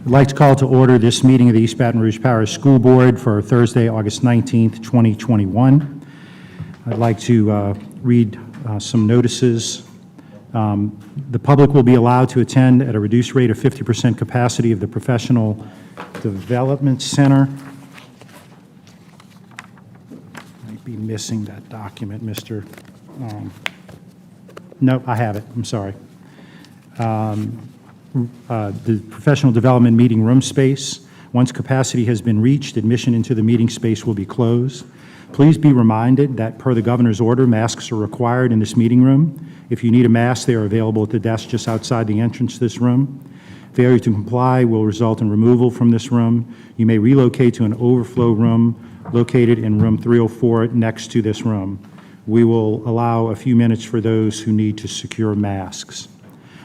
I'd like to call to order this meeting of the East Baton Rouge Parish School Board for Thursday, August 19th, 2021. I'd like to read some notices. The public will be allowed to attend at a reduced rate of 50% capacity of the Professional Development Center. Might be missing that document, Mr. No, I have it. I'm sorry. The Professional Development Meeting Room space. Once capacity has been reached, admission into the meeting space will be closed. Please be reminded that per the governor's order, masks are required in this meeting room. If you need a mask, they are available at the desk just outside the entrance to this room. Failure to comply will result in removal from this room. You may relocate to an overflow room located in room 304 next to this room. We will allow a few minutes for those who need to secure masks.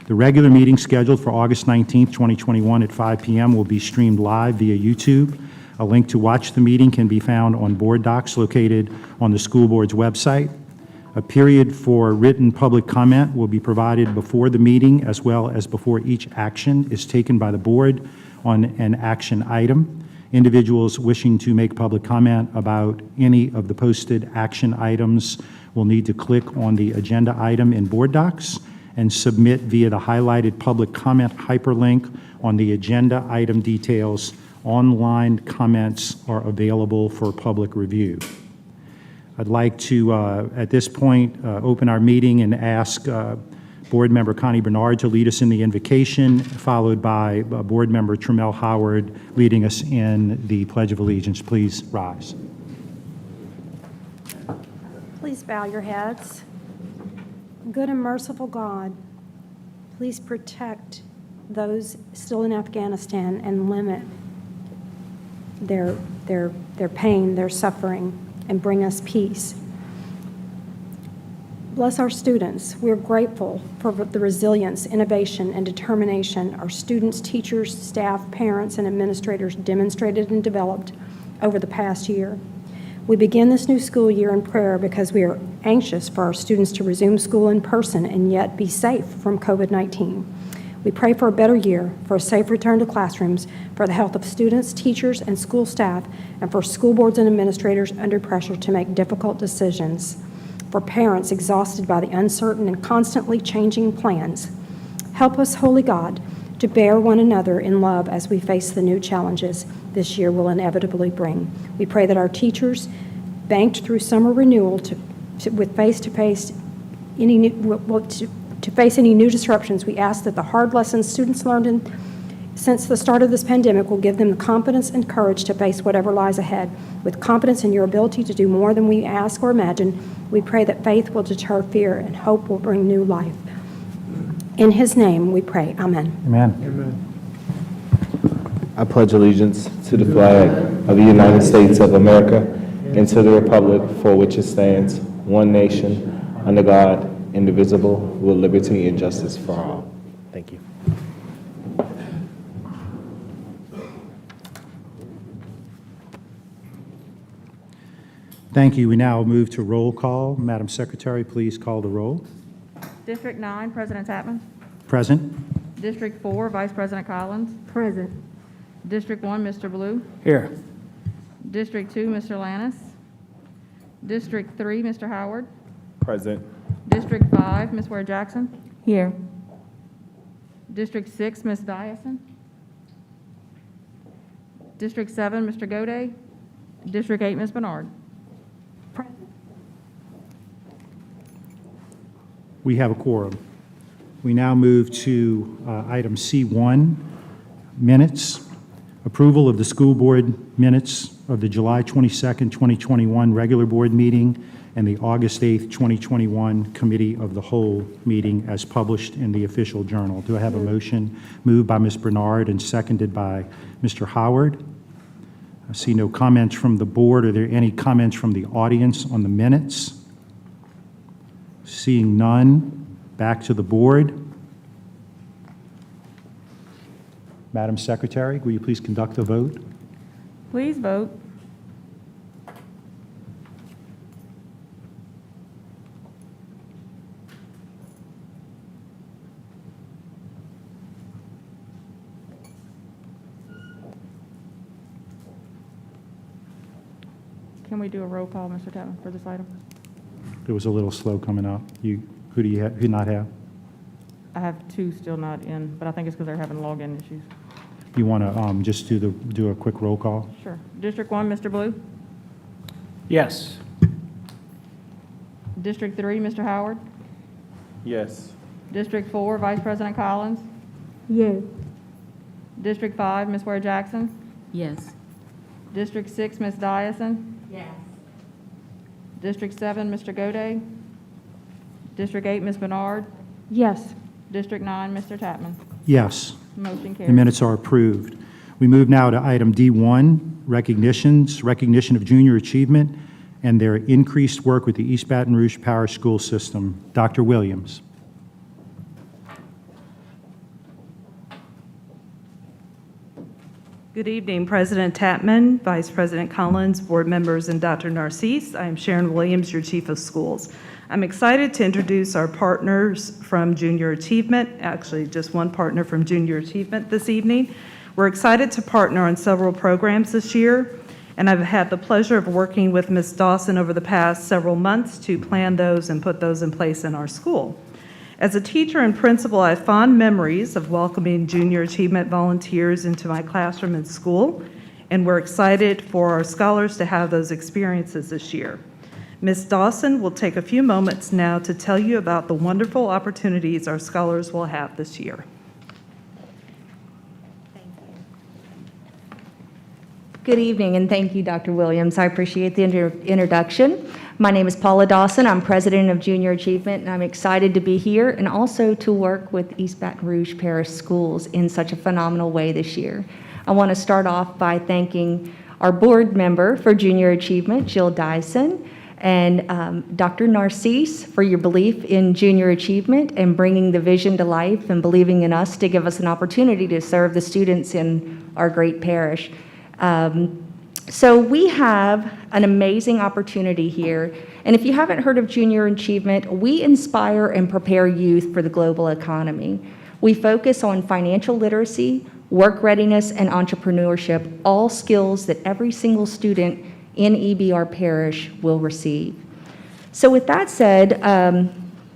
The regular meeting scheduled for August 19th, 2021 at 5 p.m. will be streamed live via YouTube. A link to watch the meeting can be found on board docs located on the school board's website. A period for written public comment will be provided before the meeting as well as before each action is taken by the board on an action item. Individuals wishing to make public comment about any of the posted action items will need to click on the agenda item in board docs and submit via the highlighted public comment hyperlink on the agenda item details. Online comments are available for public review. I'd like to, at this point, open our meeting and ask Board Member Connie Bernard to lead us in the invocation, followed by Board Member Tramell Howard leading us in the Pledge of Allegiance. Please rise. Please bow your heads. Good and merciful God, please protect those still in Afghanistan and limit their pain, their suffering, and bring us peace. Bless our students. We're grateful for the resilience, innovation, and determination our students, teachers, staff, parents, and administrators demonstrated and developed over the past year. We begin this new school year in prayer because we are anxious for our students to resume school in person and yet be safe from COVID-19. We pray for a better year, for a safe return to classrooms, for the health of students, teachers, and school staff, and for school boards and administrators under pressure to make difficult decisions, for parents exhausted by the uncertain and constantly changing plans. Help us, Holy God, to bear one another in love as we face the new challenges this year will inevitably bring. We pray that our teachers, banked through summer renewal to face any new disruptions, we ask that the hard lessons students learned since the start of this pandemic will give them the confidence and courage to face whatever lies ahead. With confidence in your ability to do more than we ask or imagine, we pray that faith will deter fear and hope will bring new life. In his name we pray. Amen. Amen. Amen. I pledge allegiance to the flag of the United States of America and to the republic for which it stands, one nation, under God, indivisible, with liberty and justice for all. Thank you. Thank you. We now move to roll call. Madam Secretary, please call the roll. District 9, President Tapman. Present. District 4, Vice President Collins. Present. District 1, Mr. Blue. Here. District 2, Mr. Lannis. District 3, Mr. Howard. Present. District 5, Ms. Ware Jackson. Here. District 6, Ms. Dyson. District 7, Mr. Goday. District 8, Ms. Bernard. Present. We have a quorum. We now move to item C1, minutes. Approval of the school board minutes of the July 22nd, 2021 regular board meeting and the August 8th, 2021 committee of the whole meeting as published in the official journal. Do I have a motion? Moved by Ms. Bernard and seconded by Mr. Howard. I see no comments from the board. Are there any comments from the audience on the minutes? Seeing none, back to the board. Madam Secretary, will you please conduct the vote? Please vote. Can we do a roll call, Mr. Tapman, for this item? It was a little slow coming up. Who do you have, who not have? I have two still not in, but I think it's because they're having login issues. You want to just do a quick roll call? Sure. District 1, Mr. Blue? Yes. District 3, Mr. Howard? Yes. District 4, Vice President Collins? Yes. District 5, Ms. Ware Jackson? Yes. District 6, Ms. Dyson? Yes. District 7, Mr. Gode? District 8, Ms. Bernard? Yes. District 9, Mr. Tapman? Yes. Motion The carries. minutes are approved. We move now to item D1, recognition of junior achievement and their increased work with the East Baton Rouge Parish School System. Dr. Williams. Good evening, President Tapman, Vice President Collins, board members, and Dr. Narcisse. I am Sharon Williams, your Chief of Schools. I'm excited to introduce our partners from Junior Achievement, actually just one partner from Junior Achievement this evening. We're excited to partner on several programs this year, and I've had the pleasure of working with Ms. Dawson over the past several months to plan those and put those in place in our school. As a teacher and principal, I have fond memories of welcoming Junior Achievement volunteers into my classroom and school, and we're excited for our scholars to have those experiences this year. Ms. Dawson will take a few moments now to tell you about the wonderful opportunities our scholars will have this year. Good evening, and thank you, Dr. Williams. I appreciate the introduction. My name is Paula Dawson. I'm president of Junior Achievement, and I'm excited to be here and also to work with East Baton Rouge Parish Schools in such a phenomenal way this year. I want to start off by thanking our board member for Junior Achievement, Jill Dyson, and Dr. Narcisse for your belief in junior achievement and bringing the vision to life and believing in us to give us an opportunity to serve the students in our great parish. So we have an amazing opportunity here, and if you haven't heard of Junior Achievement, we inspire and prepare youth for the global economy. We focus on financial literacy, work readiness, and entrepreneurship, all skills that every single student in EBR Parish will receive. So with that said,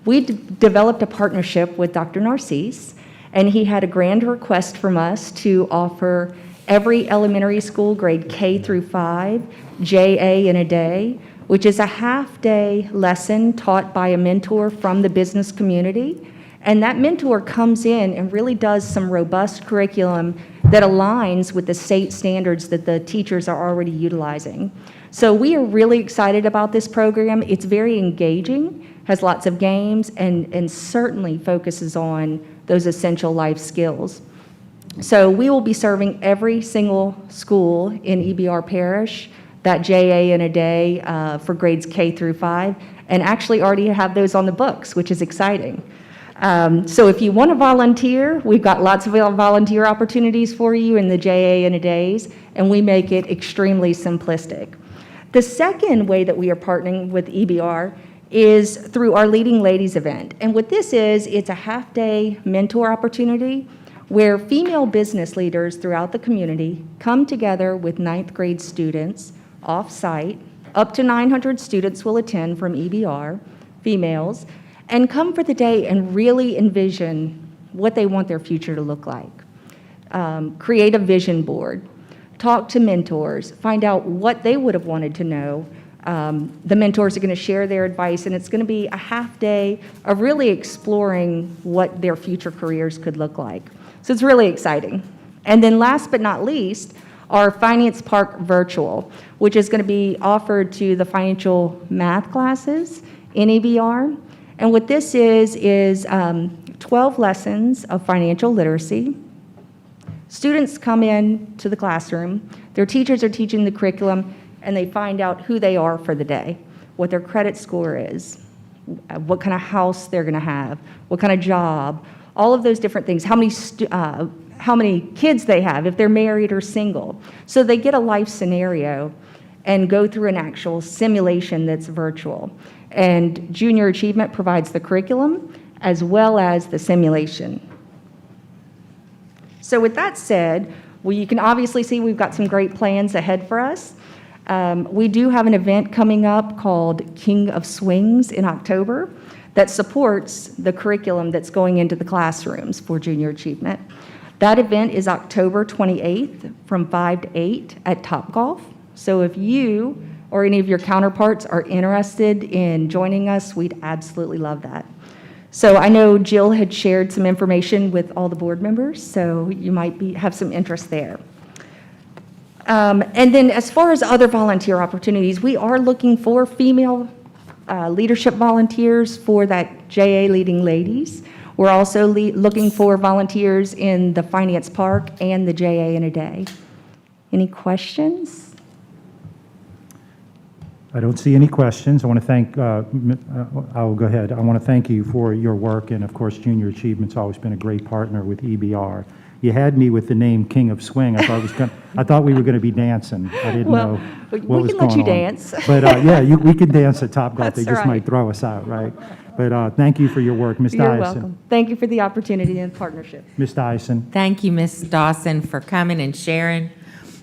we developed a partnership with Dr. Narcisse, and he had a grand request from us to offer every elementary school, grade K through 5, JA in a day, which is a half-day lesson taught by a mentor from the business community. And that mentor comes in and really does some robust curriculum that aligns with the state standards that the teachers are already utilizing. So we are really excited about this program. It's very engaging, has lots of games, and certainly focuses on those essential life skills. So we will be serving every single school in EBR Parish, that JA in a day for grades K through 5, and actually already have those on the books, which is exciting. So if you want to volunteer, we've got lots of volunteer opportunities for you in the JA in a days, and we make it extremely simplistic. The second way that we are partnering with EBR is through our Leading Ladies event. And what this is, it's a half-day mentor opportunity where female business leaders throughout the community come together with 9th grade students off-site. Up to 900 students will attend from EBR, females, and come for the day and really envision what they want their future to look like. Create a vision board, talk to mentors, find out what they would have wanted to know. The mentors are going to share their advice, and it's going to be a half day of really exploring what their future careers could look like. So it's really exciting. And then last but not least, our Finance Park Virtual, which is going to be offered to the financial math classes in EBR. And what this is 12 lessons of financial literacy. Students come in to the classroom, their teachers are teaching the curriculum, and they find out who they are for the day, what their credit score is, what kind of house they're going to have, what kind of job, all of those different things, how many kids they have, if they're married or single. So they get a life scenario and go through an actual simulation that's virtual. And Junior Achievement provides the curriculum as well as the simulation. So with that said, well, you can obviously see we've got some great plans ahead for us. We do have an event coming up called King of Swings in October that supports the curriculum that's going into the classrooms for junior achievement. That event is October 28th from 5 to 8 at Topgolf. So if you or any of your counterparts are interested in joining us, we'd absolutely love that. So I know Jill had shared some information with all the board members, so you might have some interest there. And then as far as other volunteer opportunities, we are looking for female leadership volunteers for that JA Leading Ladies. We're also looking for volunteers in the Finance Park and the JA in a Day. Any questions? I don't see any questions. I want to thank, I'll go ahead. I want to thank you for your work, and of course, Junior Achievement's always been a great partner with EBR. You had me with the name King of Swing. I thought we were going to be dancing. I didn't know what was going on. We can let you dance. But yeah, we can dance at Topgolf. That's They just right. might throw us out, right? But thank you for your work, Ms. You're Dyson. welcome. Thank you for the opportunity and partnership. Ms. Dyson. Thank you, Ms. Dawson, for coming and sharing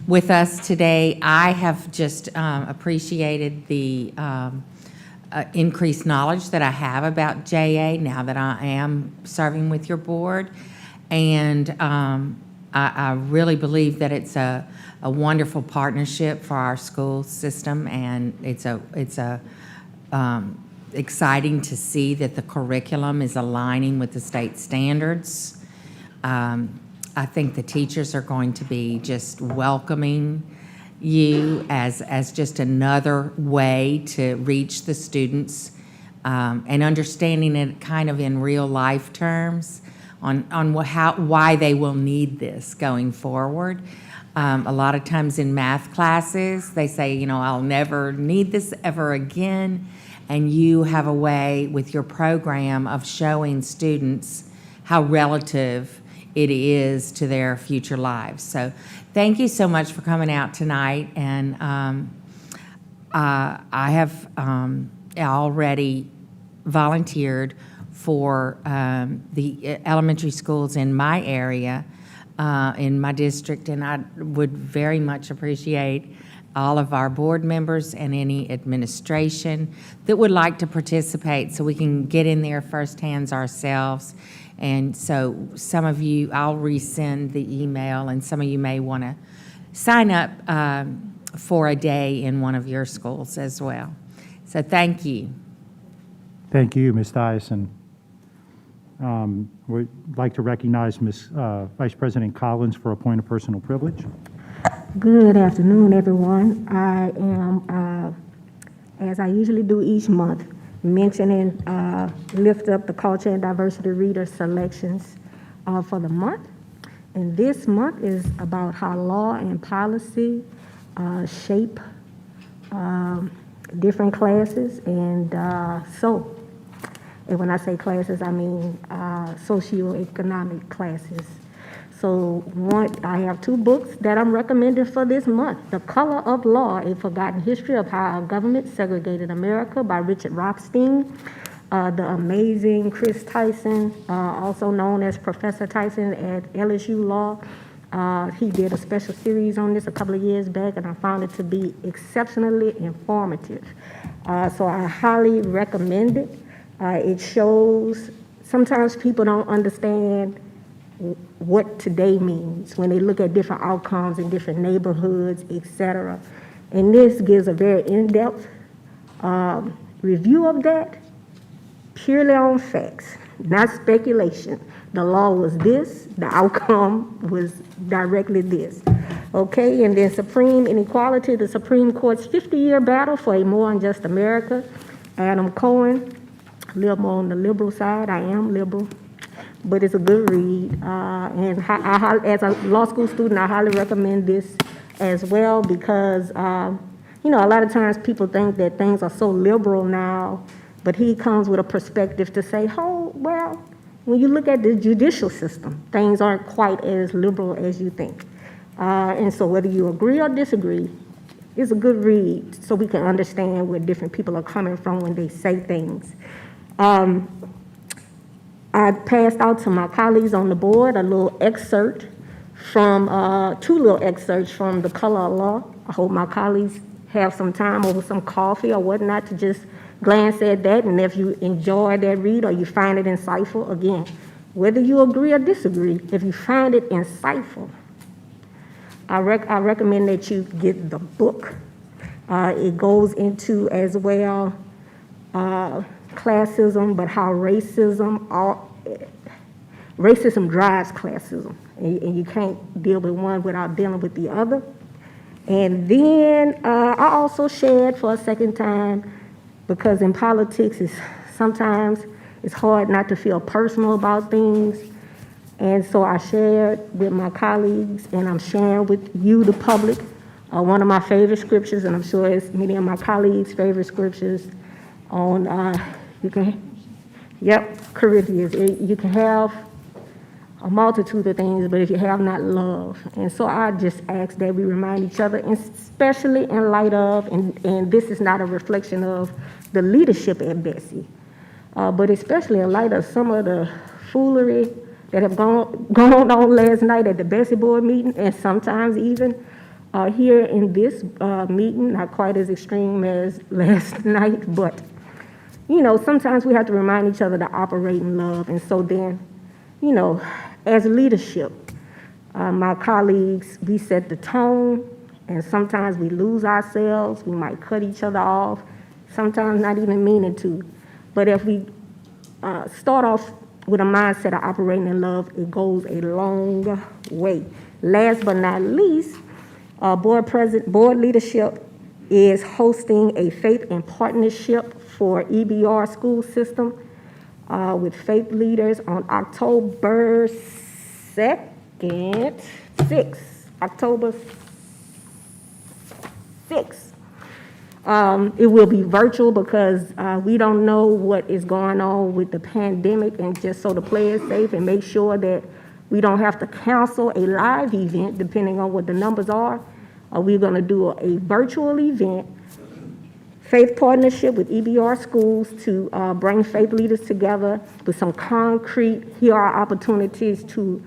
with us today. I have just appreciated the increased knowledge that I have about JA now that I am serving with your board. And I really believe that it's a wonderful partnership for our school system, and it's exciting to see that the curriculum is aligning with the state standards. I think the teachers are going to be just welcoming you as just another way to reach the students, and understanding it kind of in real life terms on why they will need this going forward. A lot of times in math classes, they say, you know, I'll never need this ever again. And you have a way with your program of showing students how relative it is to their future lives. So thank you so much for coming out tonight. And I have already volunteered for the elementary schools in my area, in my district, and I would very much appreciate all of our board members and any administration that would like to participate so we can get in there firsthand ourselves. And so some of you, I'll resend the email, and some of you may want to sign up for a day in one of your schools as well. So thank you. Thank you, Ms. Dyson. We'd like to recognize Ms. Vice President Collins for a point of personal privilege. Good afternoon, everyone. I am, as I usually do each month, mentioning lift up the culture and diversity reader selections for the month. And this month is about how law and policy shape different classes. And and when I say classes, I mean socioeconomic classes. So I have two books that I'm recommending for this month. The Color of Law, A Forgotten History of How Our Government Segregated America by Richard Rothstein. The amazing Chris Tyson, also known as Professor Tyson at LSU Law. He did a special series on this a couple of years back, and I found it to be exceptionally informative. So I highly recommend it. It shows, sometimes people don't understand what today means when they look at different outcomes in different neighborhoods, etc. And this gives a very in-depth review of that, purely on facts, not speculation. The law was this, the outcome was directly this. Okay, and then Supreme Inequality, the Supreme Court's 50-year battle for a more unjust America. Adam Cohen, a little more on the liberal side. I am liberal, but it's a good read. And as a law school student, I highly recommend this as well because, you know, a lot of times people think that things are so liberal now, but he comes with a perspective to say, oh, well, when you look at the judicial system, things aren't quite as liberal as you think. And so whether you agree or disagree, it's a good read so we can understand where different people are coming from when they say things. I passed out to my colleagues on the board a little excerpt from, two little excerpts from The Color of Law. I hope my colleagues have some time over some coffee or whatnot to just glance at that, and if you enjoy that read or you find it insightful, again, whether you agree or disagree, if you find it insightful, I recommend that you get the book. It goes into as well classism, but how racism drives classism, and you can't deal with one without dealing with the other. And then I also shared for a second time, because in politics, sometimes it's hard not to feel personal about things. And so I shared with my colleagues, and I'm sharing with you, the public, one of my favorite scriptures, and I'm sure it's many of my colleagues' favorite scriptures on, Corinthians. You can have a multitude of things, but if you have not love. And so I just ask that we remind each other, and especially in light of, and this is not a reflection of the leadership at Bessie, but especially in light of some of the foolery that have gone on last night at the Bessie board meeting, and sometimes even here in this meeting, not quite as extreme as last night, but sometimes we have to remind each other to operate in love. And so then, as leadership, my colleagues, we set the tone, and sometimes we lose ourselves. We might cut each other off, sometimes not even meaning to. But if we start off with a mindset of operating in love, it goes a long way. Last but not least, board leadership is hosting a faith and partnership for EBR school system with faith leaders on October 6th. It will be virtual because we don't know what is going on with the pandemic, and just so to play it safe and make sure that we don't have to cancel a live event depending on what the numbers are, we're going to do a virtual event, faith partnership with EBR schools to bring faith leaders together with some concrete, here are opportunities to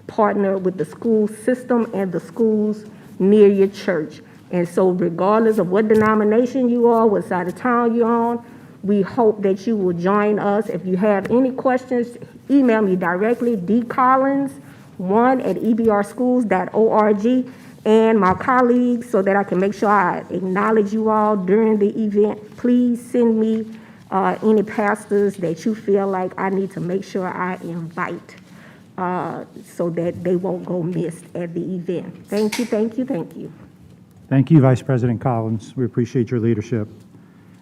partner with the school system and the schools near your church. And so regardless of what denomination you are, what side of town you're on, we hope that you will join us. If you have any questions, email me directly, dcollins1@ebrschools.org, and my colleagues, so that I can make sure I acknowledge you all during the event. Please send me any pastors that you feel like I need to make sure I invite so that they won't go missed at the event. Thank you, thank you, thank you. Thank you, Vice President Collins. We appreciate your leadership.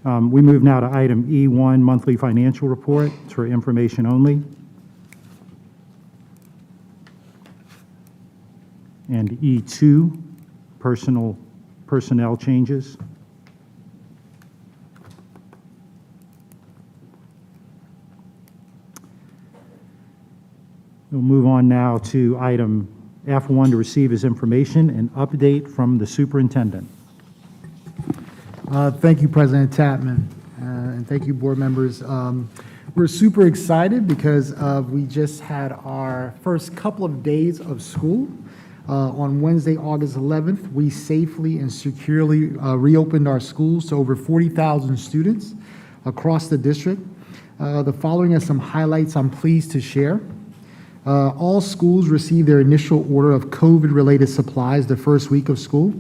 We move now to item E1, monthly financial report. It's for information only. And E2, personnel changes. We'll move on now to item F1, to receive as information an update from the superintendent. Thank you, President Tapman, and thank you, board members. We're super excited because we just had our first couple of days of school. On Wednesday, August 11th, we safely and securely reopened our schools to over 40,000 students across the district. The following are some highlights I'm pleased to share. All schools received their initial order of COVID-related supplies the first week of school,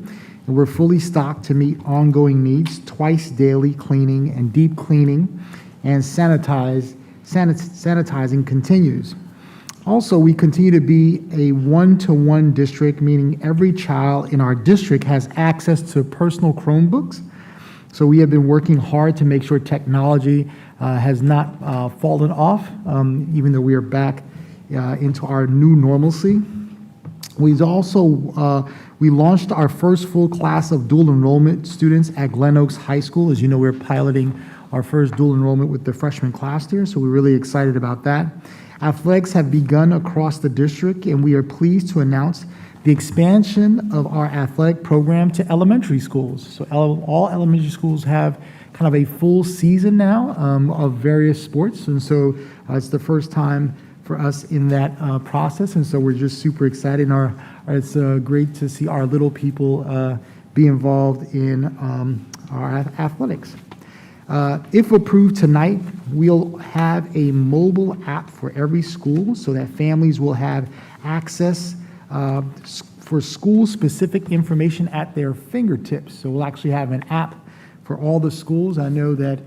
and we're fully stocked to meet ongoing needs, twice daily cleaning and deep cleaning, and sanitizing continues. Also, we continue to be a one-to-one district, meaning every child in our district has access to personal Chromebooks. So we have been working hard to make sure technology has not fallen off, even though we are back into our new normalcy. We launched our first full class of dual enrollment students at Glen Oaks High School. As you know, we're piloting our first dual enrollment with the freshman class there, so we're really excited about that. Athletics have begun across the district, and we are pleased to announce the expansion of our athletic program to elementary schools. So all elementary schools have kind of a full season now of various sports, and so it's the first time for us in that process, and so we're just super excited. It's great to see our little people be involved in our athletics. If approved tonight, we'll have a mobile app for every school so that families will have access for school-specific information at their fingertips. So we'll actually have an app for all the schools. I know that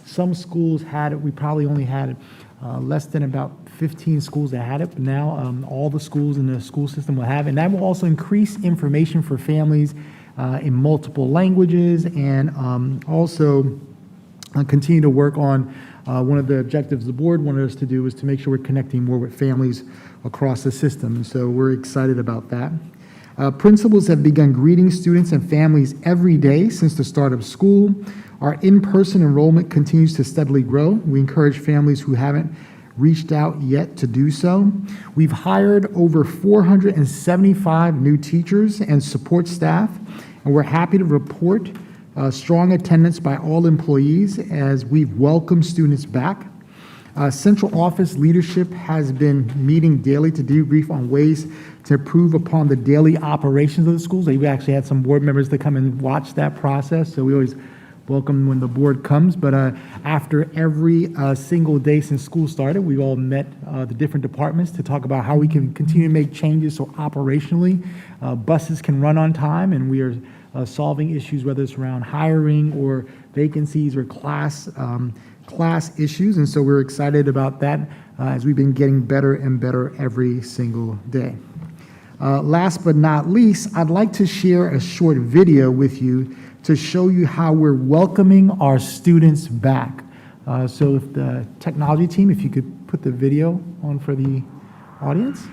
some schools had it. We probably only had less than about 15 schools that had it, but now all the schools in the school system will have it. And that will also increase information for families in multiple languages, and also continue to work on one of the objectives the board wanted us to do is to make sure we're connecting more with families across the system. And so we're excited about that. Principals have begun greeting students and families every day since the start of school. Our in-person enrollment continues to steadily grow. We encourage families who haven't reached out yet to do so. We've hired over 475 new teachers and support staff, and we're happy to report strong attendance by all employees as we've welcomed students back. Central office leadership has been meeting daily to debrief on ways to improve upon the daily operations of the schools. We've actually had some board members to come and watch that process, so we always welcome when the board comes. But after every single day since school started, we've all met the different departments to talk about how we can continue to make changes so operationally buses can run on time, and we are solving issues, whether it's around hiring or vacancies or class issues. And so we're excited about that as we've been getting better and better every single day. Last but not least, I'd like to share a short video with you to show you how we're welcoming our students back. So if the technology team, if you could put the video on for the audience.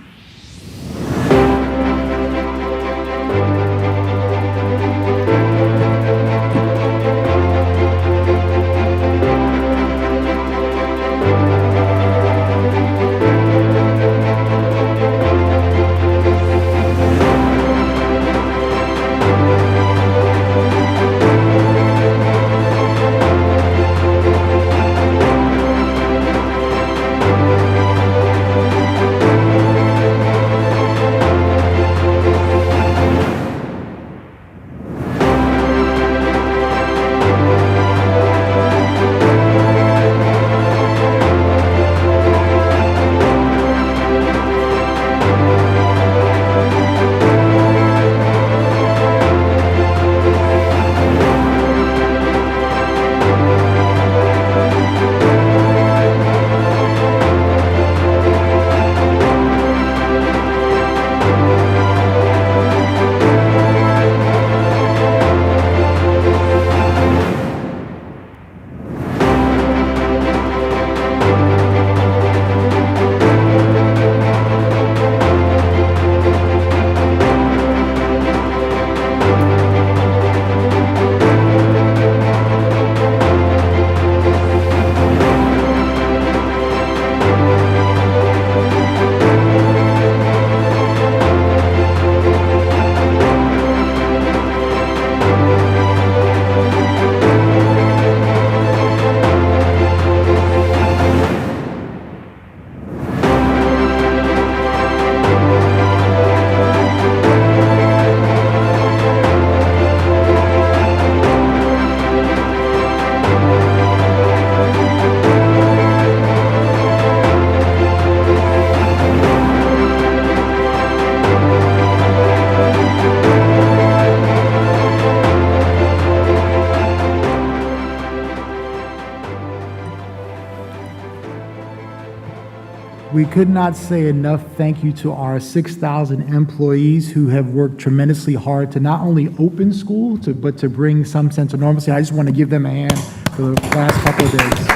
We could not say enough thank you to our 6,000 employees who have worked tremendously hard to not only open school, but to bring some sense of normalcy. I just want to give them a hand for the last couple of days.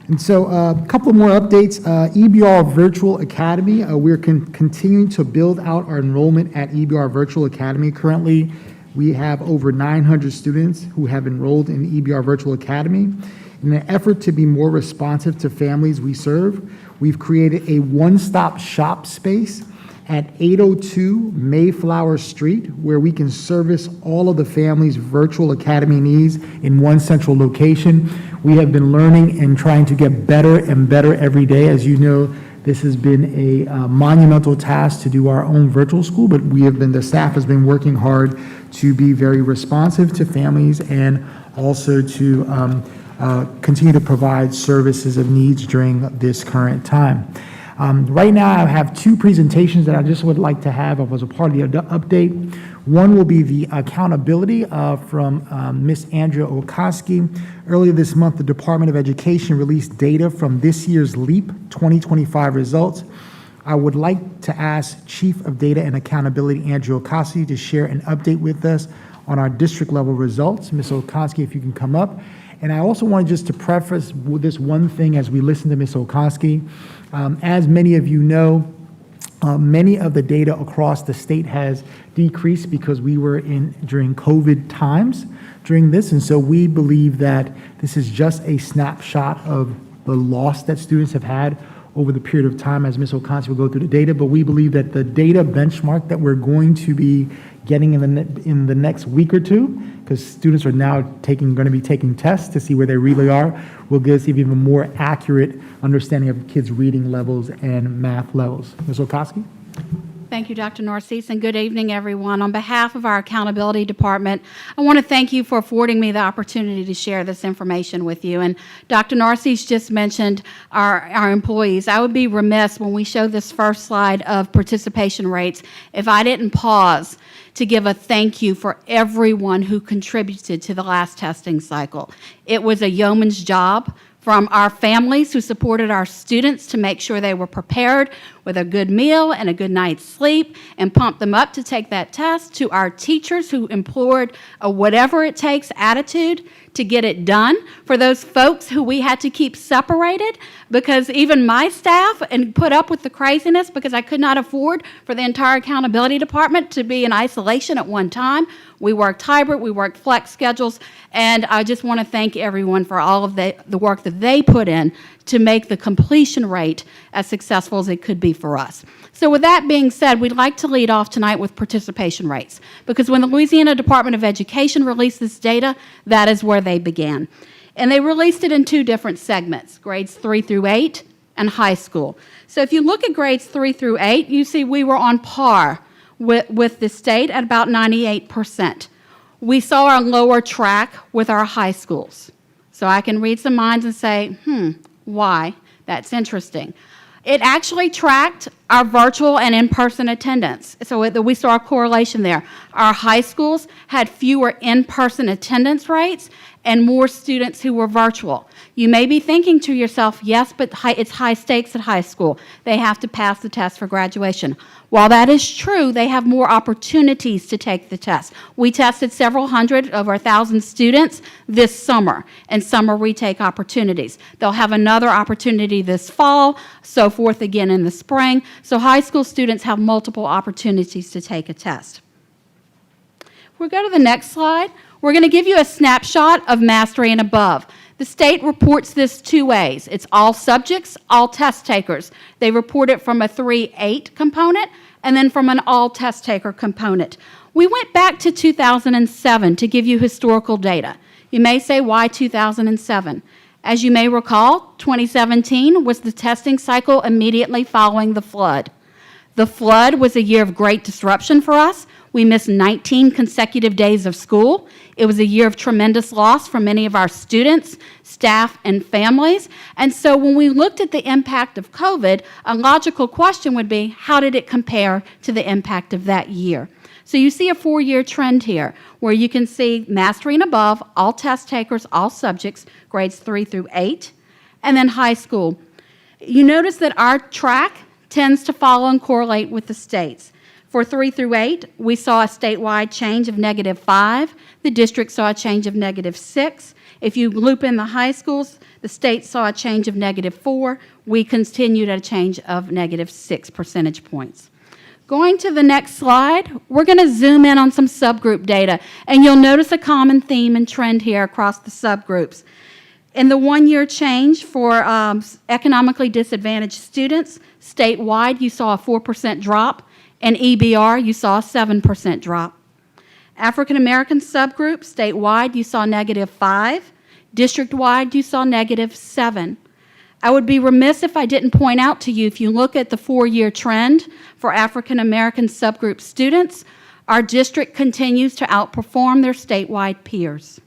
And so a couple more updates. EBR Virtual Academy, we're continuing to build out our enrollment at EBR Virtual Academy. Currently, we have over 900 students who have enrolled in EBR Virtual Academy. In an effort to be more responsive to families we serve, we've created a one-stop shop space at 802 Mayflower Street, where we can service all of the families' virtual academy needs in one central location. We have been learning and trying to get better and better every day. As you know, This has been a monumental task to do our own virtual school, but the staff has been working hard to be very responsive to families and also to continue to provide services of needs during this current time. Right now, I have two presentations that I just would like to have as a part of the update. One will be the accountability from Ms. Andrea Okoski. Earlier this month, the Department of Education released data from this year's LEAP 2025 results. I would like to ask Chief of Data and Accountability, Andrea Okoski, to share an update with us on our district level results. Ms. Okoski, if you can come up. And I also wanted just to preface with this one thing as we listen to Ms. Okoski. As many of you know, many of the data across the state has decreased because we were during COVID times during this, and so we believe that this is just a snapshot of the loss that students have had over the period of time as Ms. Okoski will go through the data, but we believe that the data benchmark that we're going to be getting in the next week or two, because students are now going to be taking tests to see where they really are, will give us even more accurate understanding of kids' reading levels and math levels. Ms. Okoski? Thank you, Dr. Narcisse, and good evening, everyone. On behalf of our Accountability Department, I want to thank you for affording me the opportunity to share this information with you. And Dr. Narcisse just mentioned our employees. I would be remiss when we show this first slide of participation rates if I didn't pause to give a thank you for everyone who contributed to the last testing cycle. It was a yeoman's job, from our families who supported our students to make sure they were prepared with a good meal and a good night's sleep and pumped them up to take that test, to our teachers who employed a whatever it takes attitude to get it done, for those folks who we had to keep separated because even my staff and put up with the craziness because I could not afford for the entire accountability department to be in isolation at one time. We worked hybrid, we worked flex schedules, and I just want to thank everyone for all of the work that they put in to make the completion rate as successful as it could be for us. So with that being said, we'd like to lead off tonight with participation rates, because when the Louisiana Department of Education released this data, that is where they began. And they released it in two different segments, grades 3 through 8 and high school. So if you look at grades 3 through 8, you see we were on par with the state at about 98%. We saw our lower track with our high schools. So I can read some minds and say, why? That's interesting. It actually tracked our virtual and in-person attendance. So we saw a correlation there. Our high schools had fewer in-person attendance rates and more students who were virtual. You may be thinking to yourself, yes, but it's high stakes at high school. They have to pass the test for graduation. While that is true, they have more opportunities to take the test. We tested several hundred, over 1,000 students this summer, and summer retake opportunities. They'll have another opportunity this fall, so forth again in the spring. So high school students have multiple opportunities to take a test. If we go to the next slide, we're going to give you a snapshot of mastery and above. The state reports this two ways. It's all subjects, all test takers. They report it from a 3-8 component and then from an all test taker component. We went back to 2007 to give you historical data. You may say, why 2007? As you may recall, 2017 was the testing cycle immediately following the flood. The flood was a year of great disruption for us. We missed 19 consecutive days of school. It was a year of tremendous loss for many of our students, staff, and families. And so when we looked at the impact of COVID, a logical question would be, how did it compare to the impact of that year? So you see a 4-year trend here where you can see mastery and above, all test takers, all subjects, grades 3 through 8, and then high school. You notice that our track tends to follow and correlate with the states. For 3 through 8, we saw a statewide change of -5. The district saw a change of -6. If you loop in the high schools, the state saw a change of -4. We continued at a change of -6 percentage points. Going to the next slide, we're going to zoom in on some subgroup data, and you'll notice a common theme and trend here across the subgroups. In the 1-year change for economically disadvantaged students, statewide, you saw a 4% drop. In EBR, you saw a 7% drop. African American subgroup, statewide, you saw -5. District-wide, you saw -7. I would be remiss if I didn't point out to you, if you look at the 4-year trend for African American subgroup students, our district continues to outperform their statewide peers.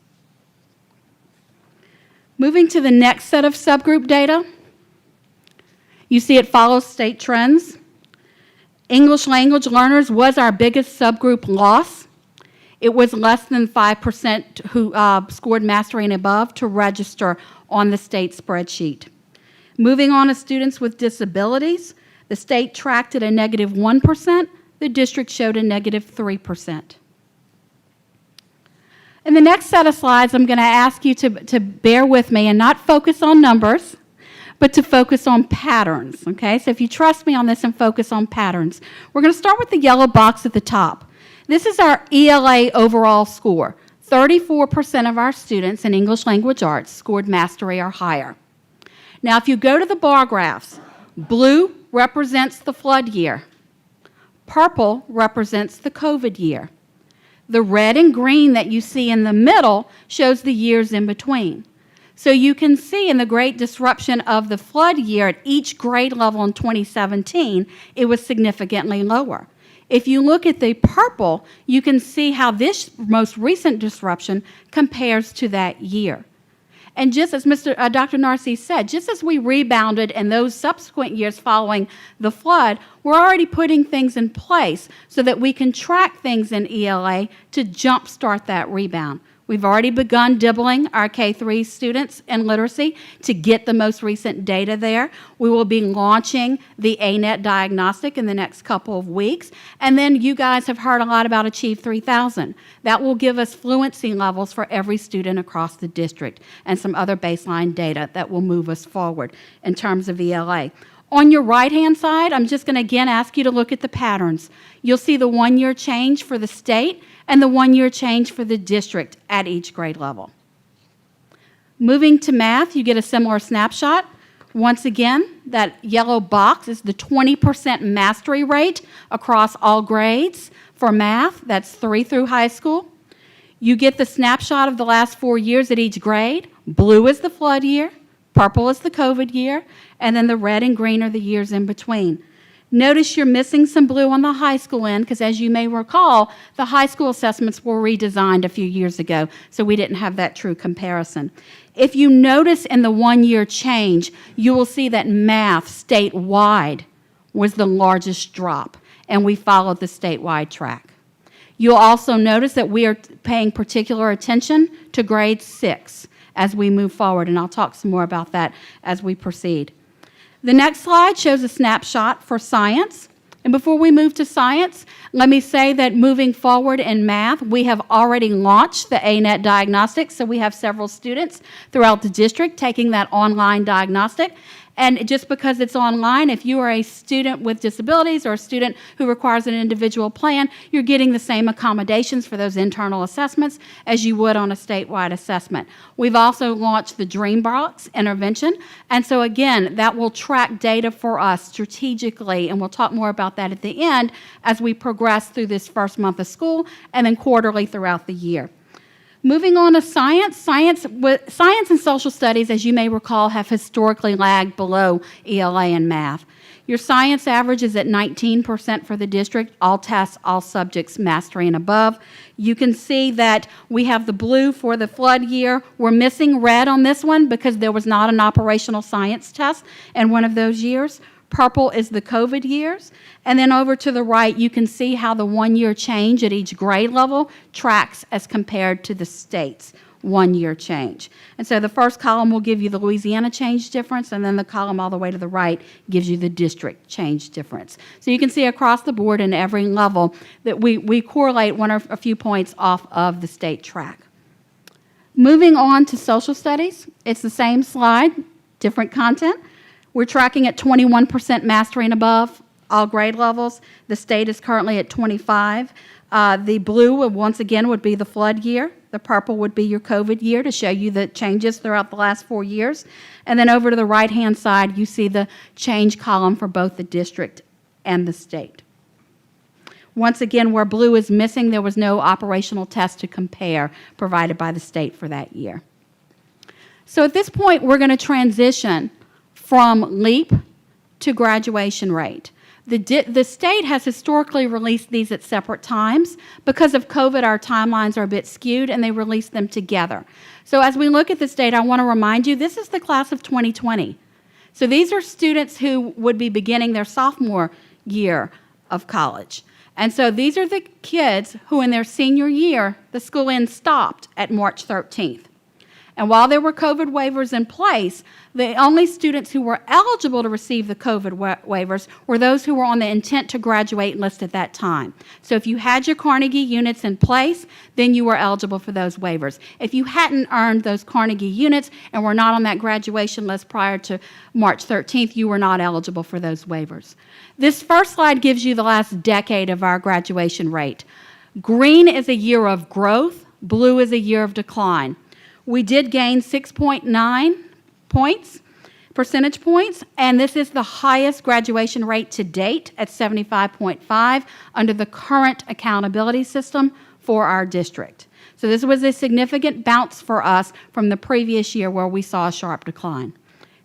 Moving to the next set of subgroup data, you see it follows state trends. English language learners was our biggest subgroup loss. It was less than 5% who scored mastery and above to register on the state spreadsheet. Moving on to students with disabilities, the state tracked at a -1%, the district showed a -3%. In the next set of slides, I'm going to ask you to bear with me and not focus on numbers, but to focus on patterns, okay? So if you trust me on this and focus on patterns. We're going to start with the yellow box at the top. This is our ELA overall score. 34% of our students in English language arts scored mastery or higher. Now, if you go to the bar graphs, blue represents the flood year. Purple represents the COVID year. The red and green that you see in the middle shows the years in between. So you can see in the great disruption of the flood year at each grade level in 2017, it was significantly lower. If you look at the purple, you can see how this most recent disruption compares to that year. And just as Dr. Narcisse said, just as we rebounded in those subsequent years following the flood, we're already putting things in place so that we can track things in ELA to jumpstart that rebound. We've already begun dibbling our K-3 students in literacy to get the most recent data there. We will be launching the ANET diagnostic in the next couple of weeks. And then you guys have heard a lot about Achieve 3000. That will give us fluency levels for every student across the district and some other baseline data that will move us forward in terms of ELA. On your right-hand side, I'm just going to again ask you to look at the patterns. You'll see the 1-year change for the state and the 1-year change for the district at each grade level. Moving to math, you get a similar snapshot. Once again, that yellow box is the 20% mastery rate across all grades for math. That's 3 through high school. You get the snapshot of the last 4 years at each grade. Blue is the flood year, purple is the COVID year, and then the red and green are the years in between. Notice you're missing some blue on the high school end because, as you may recall, the high school assessments were redesigned a few years ago, so we didn't have that true comparison. If you notice in the 1-year change, you will see that math statewide was the largest drop, and we followed the statewide track. You'll also notice that we are paying particular attention to grade 6 as we move forward, and I'll talk some more about that as we proceed. The next slide shows a snapshot for science. And before we move to science, let me say that moving forward in math, we have already launched the ANET diagnostic, so we have several students throughout the district taking that online diagnostic. And just because it's online, if you are a student with disabilities or a student who requires an individual plan, you're getting the same accommodations for those internal assessments as you would on a statewide assessment. We've also launched the Dreambox intervention, and so again, that will track data for us strategically, and we'll talk more about that at the end as we progress through this first month of school and then quarterly throughout the year. Moving on to science. Science and social studies, as you may recall, have historically lagged below ELA and math. Your science average is at 19% for the district, all tests, all subjects, mastery and above. You can see that we have the blue for the flood year. We're missing red on this one because there was not an operational science test in one of those years. Purple is the COVID years. And then over to the right, you can see how the 1-year change at each grade level tracks as compared to the state's 1-year change. And so the first column will give you the Louisiana change difference, and then the column all the way to the right gives you the district change difference. So you can see across the board in every level that we correlate one or a few points off of the state track. Moving on to social studies, it's the same slide, different content. We're tracking at 21% mastery and above, all grade levels. The state is currently at 25. The blue, once again, would be the flood year. The purple would be your COVID year to show you the changes throughout the last 4 years. And then over to the right-hand side, you see the change column for both the district and the state. Once again, where blue is missing, there was no operational test to compare provided by the state for that year. So at this point, we're going to transition from LEAP to graduation rate. The state has historically released these at separate times. Because of COVID, our timelines are a bit skewed, and they release them together. So as we look at this data, I want to remind you, this is the class of 2020. So these are students who would be beginning their sophomore year of college. And so these are the kids who in their senior year, the school end stopped at March 13th. And while there were COVID waivers in place, the only students who were eligible to receive the COVID waivers were those who were on the intent to graduate list at that time. So if you had your Carnegie units in place, then you were eligible for those waivers. If you hadn't earned those Carnegie units and were not on that graduation list prior to March 13th, you were not eligible for those waivers. This first slide gives you the last decade of our graduation rate. Green is a year of growth, blue is a year of decline. We did gain 6.9 percentage points, and this is the highest graduation rate to date at 75.5 under the current accountability system for our district. So this was a significant bounce for us from the previous year where we saw a sharp decline.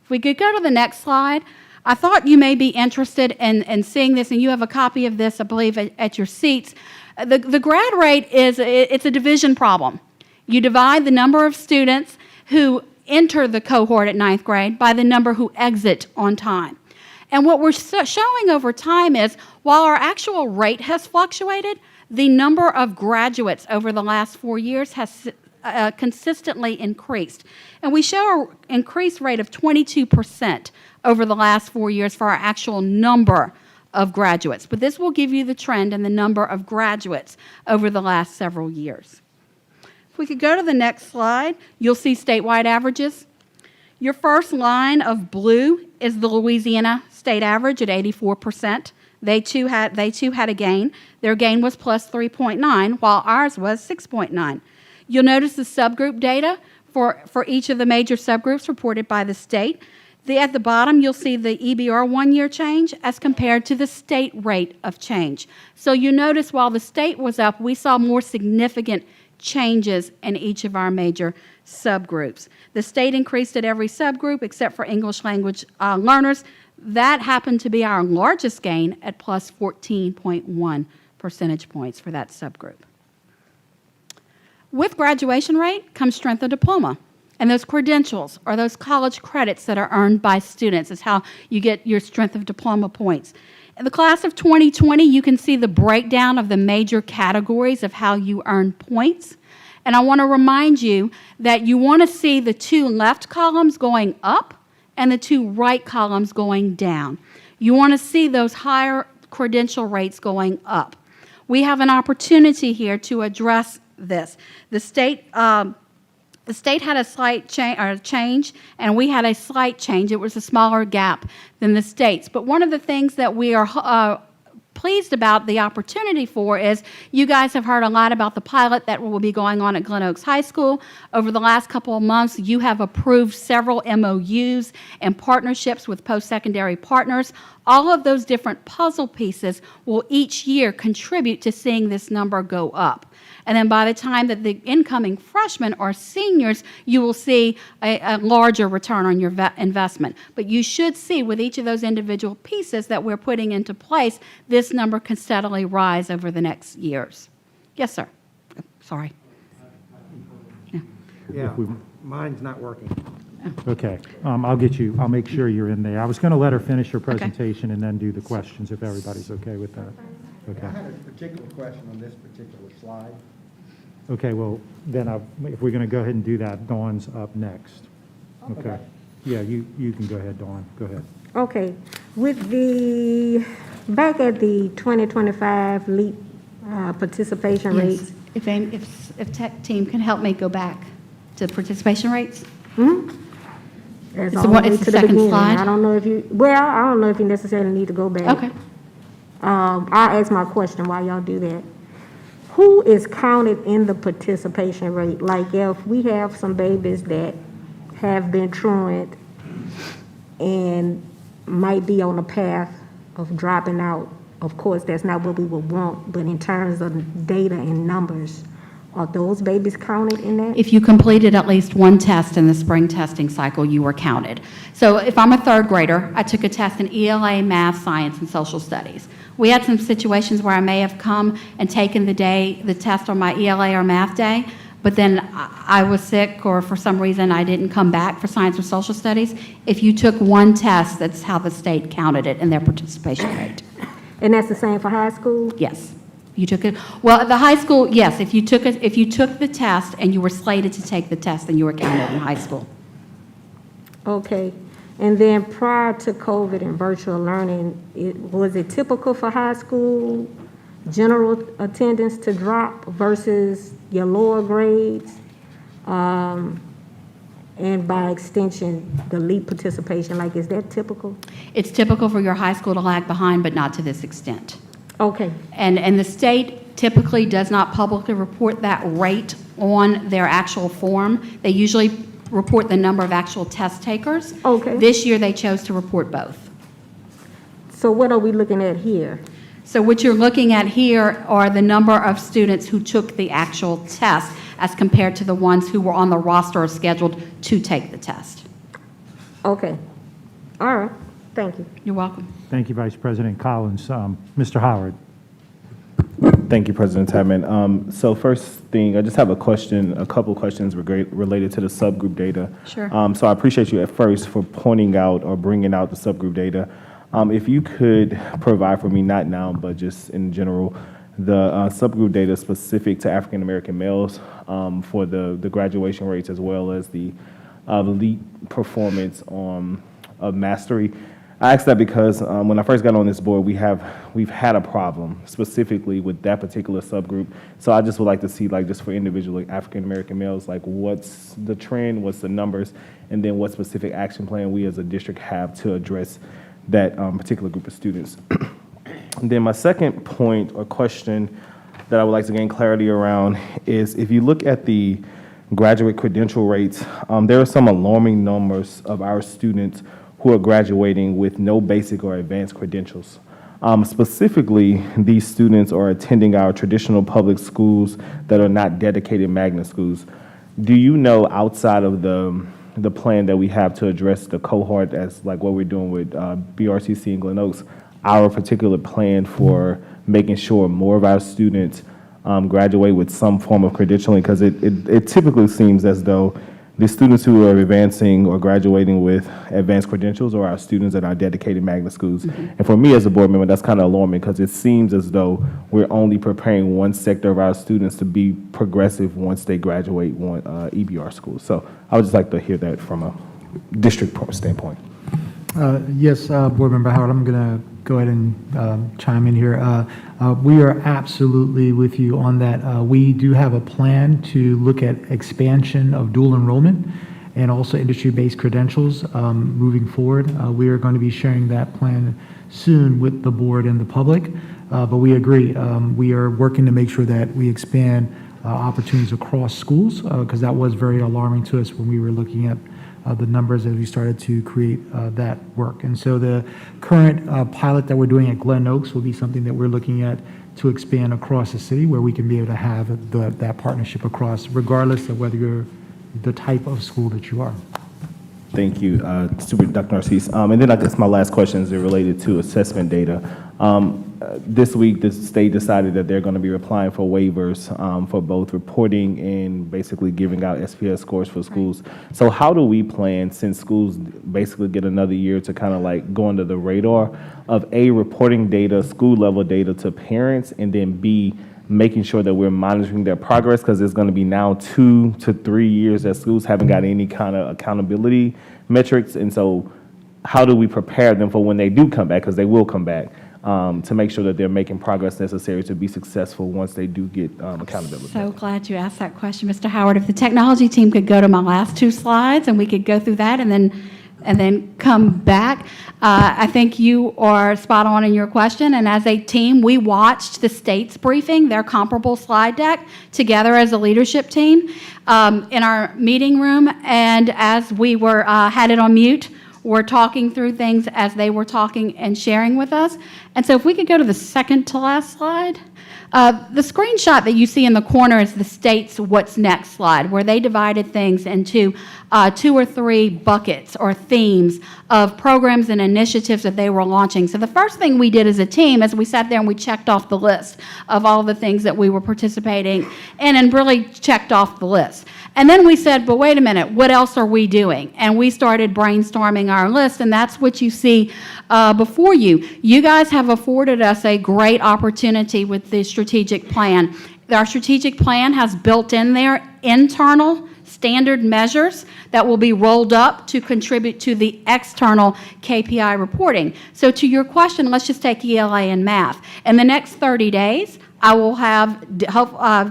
If we could go to the next slide, I thought you may be interested in seeing this, and you have a copy of this, I believe, at your seats. The grad rate it's a division problem. You divide the number of students who enter the cohort at 9th grade by the number who exit on time. And what we're showing over time is, while our actual rate has fluctuated, the number of graduates over the last 4 years has consistently increased. And we show an increased rate of 22% over the last 4 years for our actual number of graduates. But this will give you the trend in the number of graduates over the last several years. If we could go to the next slide, you'll see statewide averages. Your first line of blue is the Louisiana state average at 84%. They too had a gain. Their gain was plus 3.9, while ours was 6.9. You'll notice the subgroup data for each of the major subgroups reported by the state. At the bottom, you'll see the EBR one-year change as compared to the state rate of change. So you notice while the state was up, we saw more significant changes in each of our major subgroups. The state increased at every subgroup except for English language learners. That happened to be our largest gain at plus 14.1 percentage points for that subgroup. With graduation rate comes strength of diploma. And those credentials, or those college credits that are earned by students, is how you get your strength of diploma points. In the class of 2020, you can see the breakdown of the major categories of how you earn points. And I want to remind you that you want to see the two left columns going up and the two right columns going down. You want to see those higher credential rates going up. We have an opportunity here to address this. The state had a slight change, and we had a slight change. It was a smaller gap than the states. But one of the things that we are pleased about the opportunity for is you guys have heard a lot about the pilot that will be going on at Glen Oaks High School. Over the last couple of months, you have approved several MOUs and partnerships with post-secondary partners. All of those different puzzle pieces will each year contribute to seeing this number go up. And then by the time that the incoming freshmen or seniors, you will see a larger return on your investment. But you should see with each of those individual pieces that we're putting into place, this number can steadily rise over the next years. Yes, sir. Sorry. Yeah, mine's not working. Okay, I'll make sure you're in there. I was going to let her finish her presentation and then do the questions, if everybody's okay with that. Okay. I had a particular question on this particular slide. Okay, well, then if we're going to go ahead and do that, Dawn's up next. Okay. Yeah, you can go ahead, Dawn. Go ahead. Okay, back at the 2025 LEAP participation rates. If tech team can help me go back to participation rates. That's So all what the way is the to second beginning. slide? I don't know if you necessarily need to go back. Okay. I'll ask my question while y'all do that. Who is counted in the participation rate? Like if we have some babies that have been truant and might be on a path of dropping out, of course, that's not what we would want, but in terms of data and numbers, Are those babies counted in that? If you completed at least one test in the spring testing cycle, you were counted. So if I'm a third grader, I took a test in ELA, math, science, and social studies. We had some situations where I may have come and taken the test on my ELA or math day, but then I was sick or for some reason I didn't come back for science or social studies. If you took one test, that's how the state counted it in their participation rate. And that's the same for high school? Yes. You took it, well, at the high school, yes, if you took the test and you were slated to take the test, then you were counted in high school. Okay. And then prior to COVID and virtual learning, was it typical for high school general attendance to drop versus your lower grades? And by extension, the LEAP participation, like, is that typical? It's typical for your high school to lag behind, but not to this extent. Okay. And the state typically does not publicly report that rate on their actual form. They usually report the number of actual test takers. Okay. This year, they chose to report both. So what are we looking at here? So what you're looking at here are the number of students who took the actual test as compared to the ones who were on the roster or scheduled to take the test. Okay. All right. Thank you. You're welcome. Thank you, Vice President Collins. Mr. Howard. Thank you, President Tadman. So first thing, I just have a couple questions related to the subgroup data. Sure. So I appreciate you at first for pointing out or bringing out the subgroup data. If you could provide for me, not now, but just in general, the subgroup data specific to African American males for the graduation rates as well as the elite performance of mastery. I asked that because when I first got on this board, we've had a problem specifically with that particular subgroup. So I just would like to see, like, just for individual African American males, like, what's the trend, what's the numbers, and then what specific action plan we as a district have to address that particular group of students. And then my second point or question that I would like to gain clarity around is if you look at the graduate credential rates, there are some alarming numbers of our students who are graduating with no basic or advanced credentials. Specifically, these students are attending our traditional public schools that are not dedicated magnet schools. Do you know, outside of the plan that we have to address the cohort as like what we're doing with BRCC and Glen Oaks, our particular plan for making sure more of our students graduate with some form of credentialing? Because it typically seems as though the students who are advancing or graduating with advanced credentials are our students at our dedicated magnet schools. And for me as a board member, that's kind of alarming because it seems as though we're only preparing one sector of our students to be progressive once they graduate one EBR schools. So I would just like to hear that from a district standpoint. Yes, Board Member Howard, I'm going to go ahead and chime in here. We are absolutely with you on that. We do have a plan to look at expansion of dual enrollment and also industry-based credentials moving forward. We are going to be sharing that plan soon with the board and the public, but we agree. We are working to make sure that we expand opportunities across schools because that was very alarming to us when we were looking at the numbers as we started to create that work. And so the current pilot that we're doing at Glen Oaks will be something that we're looking at to expand across the city where we can be able to have that partnership across, regardless of whether you're the type of school that you are. Thank you, Dr. Narcisse. And then I guess my last questions are related to assessment data. This week, the state decided that they're going to be applying for waivers for both reporting and basically giving out SPS scores for schools. So how do we plan, since schools basically get another year to kind of like go under the radar of A, reporting data, school level data to parents, and then B, making sure that we're monitoring their progress, because it's going to be now 2 to 3 years that schools haven't got any kind of accountability metrics. And so how do we prepare them for when they do come back, because they will come back, to make sure that they're making progress necessary to be successful once they do get accountability? So glad you asked that question, Mr. Howard. If the technology team could go to my last 2 slides and we could go through that and then come back. I think you are spot on in your question, and as a team, we watched the state's briefing, their comparable slide deck, together as a leadership team in our meeting room, and as we were had it on mute, we're talking through things as they were talking and sharing with us. And so if we could go to the second to last slide. The screenshot that you see in the corner is the state's What's Next slide, where they divided things into 2 or 3 buckets or themes of programs and initiatives that they were launching. So the first thing we did as a team is we sat there and we checked off the list of all the things that we were participating in and really checked off the list. And then we said, but wait a minute, what else are we doing? And we started brainstorming our list, and that's what you see before you. You guys have afforded us a great opportunity with the strategic plan. Our strategic plan has built in there internal standard measures that will be rolled up to contribute to the external KPI reporting. So to your question, let's just take ELA and math. In the next 30 days, I will have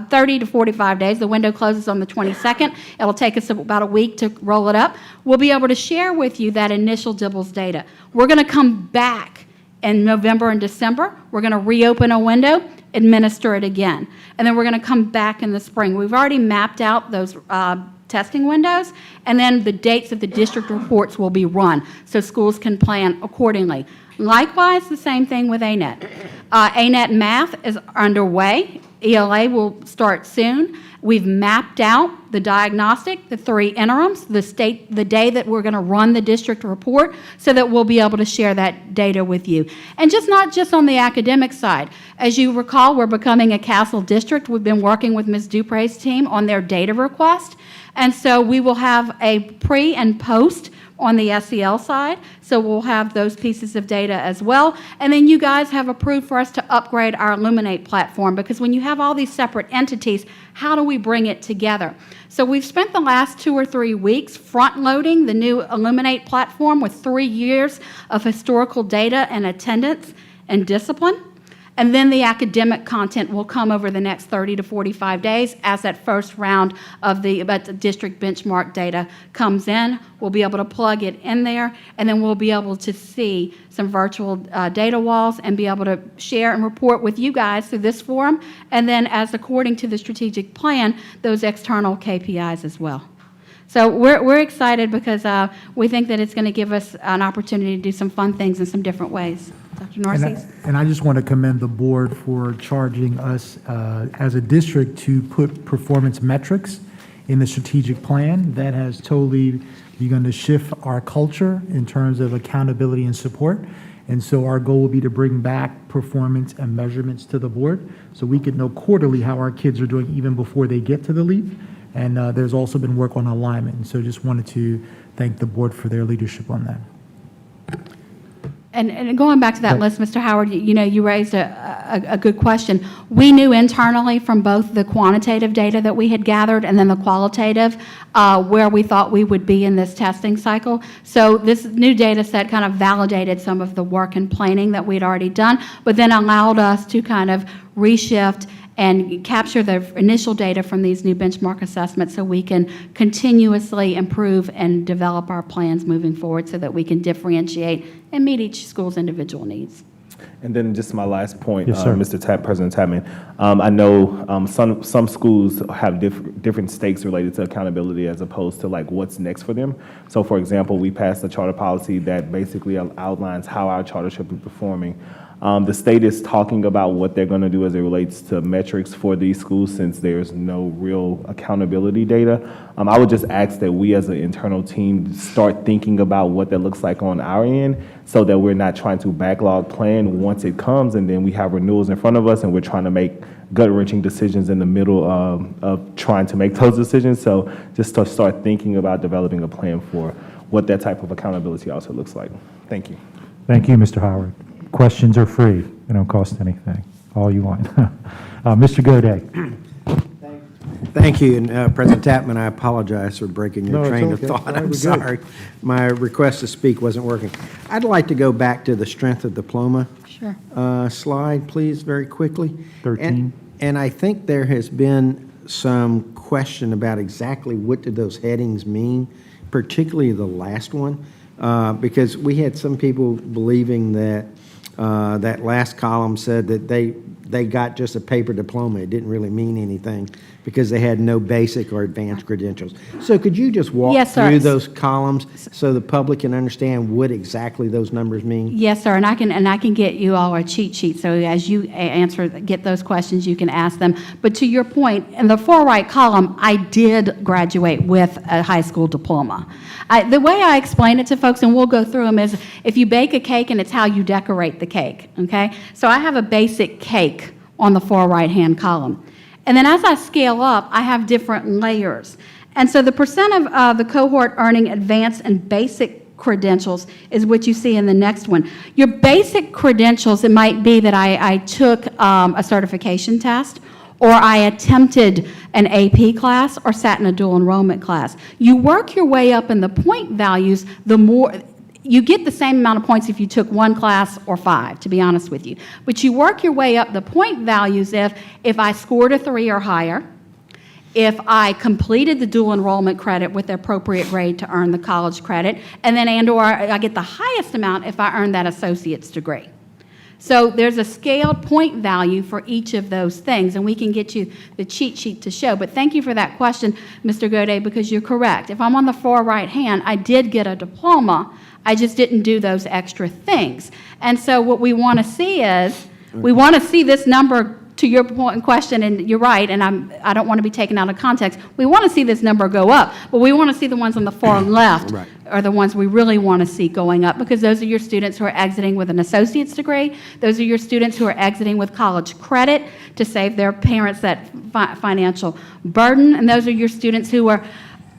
30 to 45 days. The window closes on the 22nd. It'll take us about a week to roll it up. We'll be able to share with you that initial DIBELS data. We're going to come back in November and December. We're going to reopen a window, administer it again. And then we're going to come back in the spring. We've already mapped out those testing windows, and then the dates of the district reports will be run so schools can plan accordingly. Likewise, the same thing with ANET. ANET math is underway. ELA will start soon. We've mapped out the diagnostic, the 3 interims, the day that we're going to run the district report so that we'll be able to share that data with you. And not just on the academic side. As you recall, we're becoming a Castle district. We've been working with Ms. Dupre's team on their data request. And so we will have a pre and post on the SEL side, so we'll have those pieces of data as well. And then you guys have approved for us to upgrade our Illuminate platform, because when you have all these separate entities, how do we bring it together? So we've spent the last 2 or 3 weeks front-loading the new Illuminate platform with 3 years of historical data and attendance and discipline. And then the academic content will come over the next 30 to 45 days as that first round of the district benchmark data comes in. We'll be able to plug it in there, and then we'll be able to see some virtual data walls and be able to share and report with you guys through this forum, and then as according to the strategic plan, those external KPIs as well. So we're excited because we think that it's going to give us an opportunity to do some fun things in some different ways. Dr. Narcisse? And I just want to commend the board for charging us as a district to put performance metrics in the strategic plan. That has totally begun to shift our culture in terms of accountability and support. And so our goal will be to bring back performance and measurements to the board so we could know quarterly how our kids are doing even before they get to the leap. And there's also been work on alignment. And so just wanted to thank the board for their leadership on that. And going back to that list, Mr. Howard, you raised a good question. We knew internally from both the quantitative data that we had gathered and then the qualitative where we thought we would be in this testing cycle. So this new data set kind of validated some of the work and planning that we'd already done, but then allowed us to kind of reshift and capture the initial data from these new benchmark assessments so we can continuously improve and develop our plans moving forward so that we can differentiate and meet each school's individual needs. And then just my last point, Yes, sir. President Tapman. I know some schools have different stakes related to accountability as opposed to like what's next for them. So for example, we passed a charter policy that basically outlines how our charter should be performing. The state is talking about what they're going to do as it relates to metrics for these schools since there's no real accountability data. I would just ask that we as an internal team start thinking about what that looks like on our end so that we're not trying to backlog plan once it comes and then we have renewals in front of us and we're trying to make gut-wrenching decisions in the middle of trying to make those decisions. So just to start thinking about developing a plan for what that type of accountability also looks like. Thank you. Thank you, Mr. Howard. Questions are free. They don't cost anything. All you want. Mr. Goday. Thank you, and President Tapman, I apologize for breaking your No, it's train of okay. thought. No, I'm we're good. sorry. My request to speak wasn't working. I'd like to go back to the strength of diploma Sure. slide, please, very quickly. 13. And I think there has been some question about exactly what did those headings mean, particularly the last one, because we had some people believing that that last column said that they got just a paper diploma. It didn't really mean anything because they had no basic or advanced credentials. So could you just walk Yes, sir. through those columns so the public can understand what exactly those numbers mean? Yes, sir, and I can get you all a cheat sheet, so as you get those questions, you can ask them. But to your point, in the far right column, I did graduate with a high school diploma. The way I explain it to folks, and we'll go through them, is if you bake a cake and it's how you decorate the cake, okay? So I have a basic cake on the far right-hand column. And then as I scale up, I have different layers. And so the percent of the cohort earning advanced and basic credentials is what you see in the next one. Your basic credentials, it might be that I took a certification test, or I attempted an AP class, or sat in a dual enrollment class. You work your way up in the point values, the more, you get the same amount of points if you took one class or 5, to be honest with you. But you work your way up the point values if I scored a 3 or higher, if I completed the dual enrollment credit with the appropriate grade to earn the college credit, and then or I get the highest amount if I earn that associate's degree. So there's a scaled point value for each of those things, and we can get you the cheat sheet to show. But thank you for that question, Mr. Gode, because you're correct. If I'm on the far right hand, I did get a diploma. I just didn't do those extra things. And so what we want to see is, we want to see this number, to your point and question, and you're right, and I don't want to be taken out of context. We want to see this number go up, but we want to see the ones on the far left Right. are the ones we really want to see going up, because those are your students who are exiting with an associate's degree. Those are your students who are exiting with college credit to save their parents that financial burden, and those are your students who are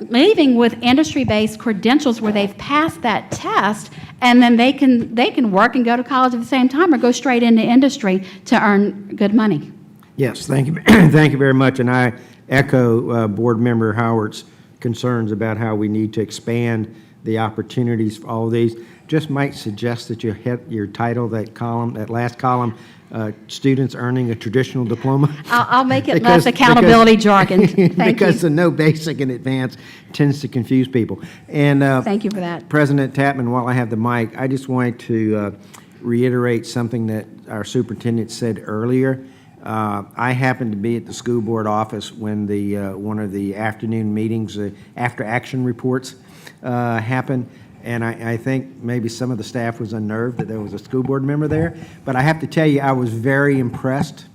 leaving with industry-based credentials where they've passed that test, and then they can work and go to college at the same time, or go straight into industry to earn good money. Yes, thank you. Thank you very much. And I echo Board Member Howard's concerns about how we need to expand the opportunities for all of these. Just might suggest that you hit your title, that column, that last column, students earning a traditional diploma. I'll make it less accountability jargon. Thank Because you. the no basic and advanced tends to confuse people. And Thank you for that. President Tapman, while I have the mic, I just wanted to reiterate something that our superintendent said earlier. I happened to be at the school board office when one of the afternoon meetings, after action reports happened. And I think maybe some of the staff was unnerved that there was a school board member there. But I have to tell you, I was very impressed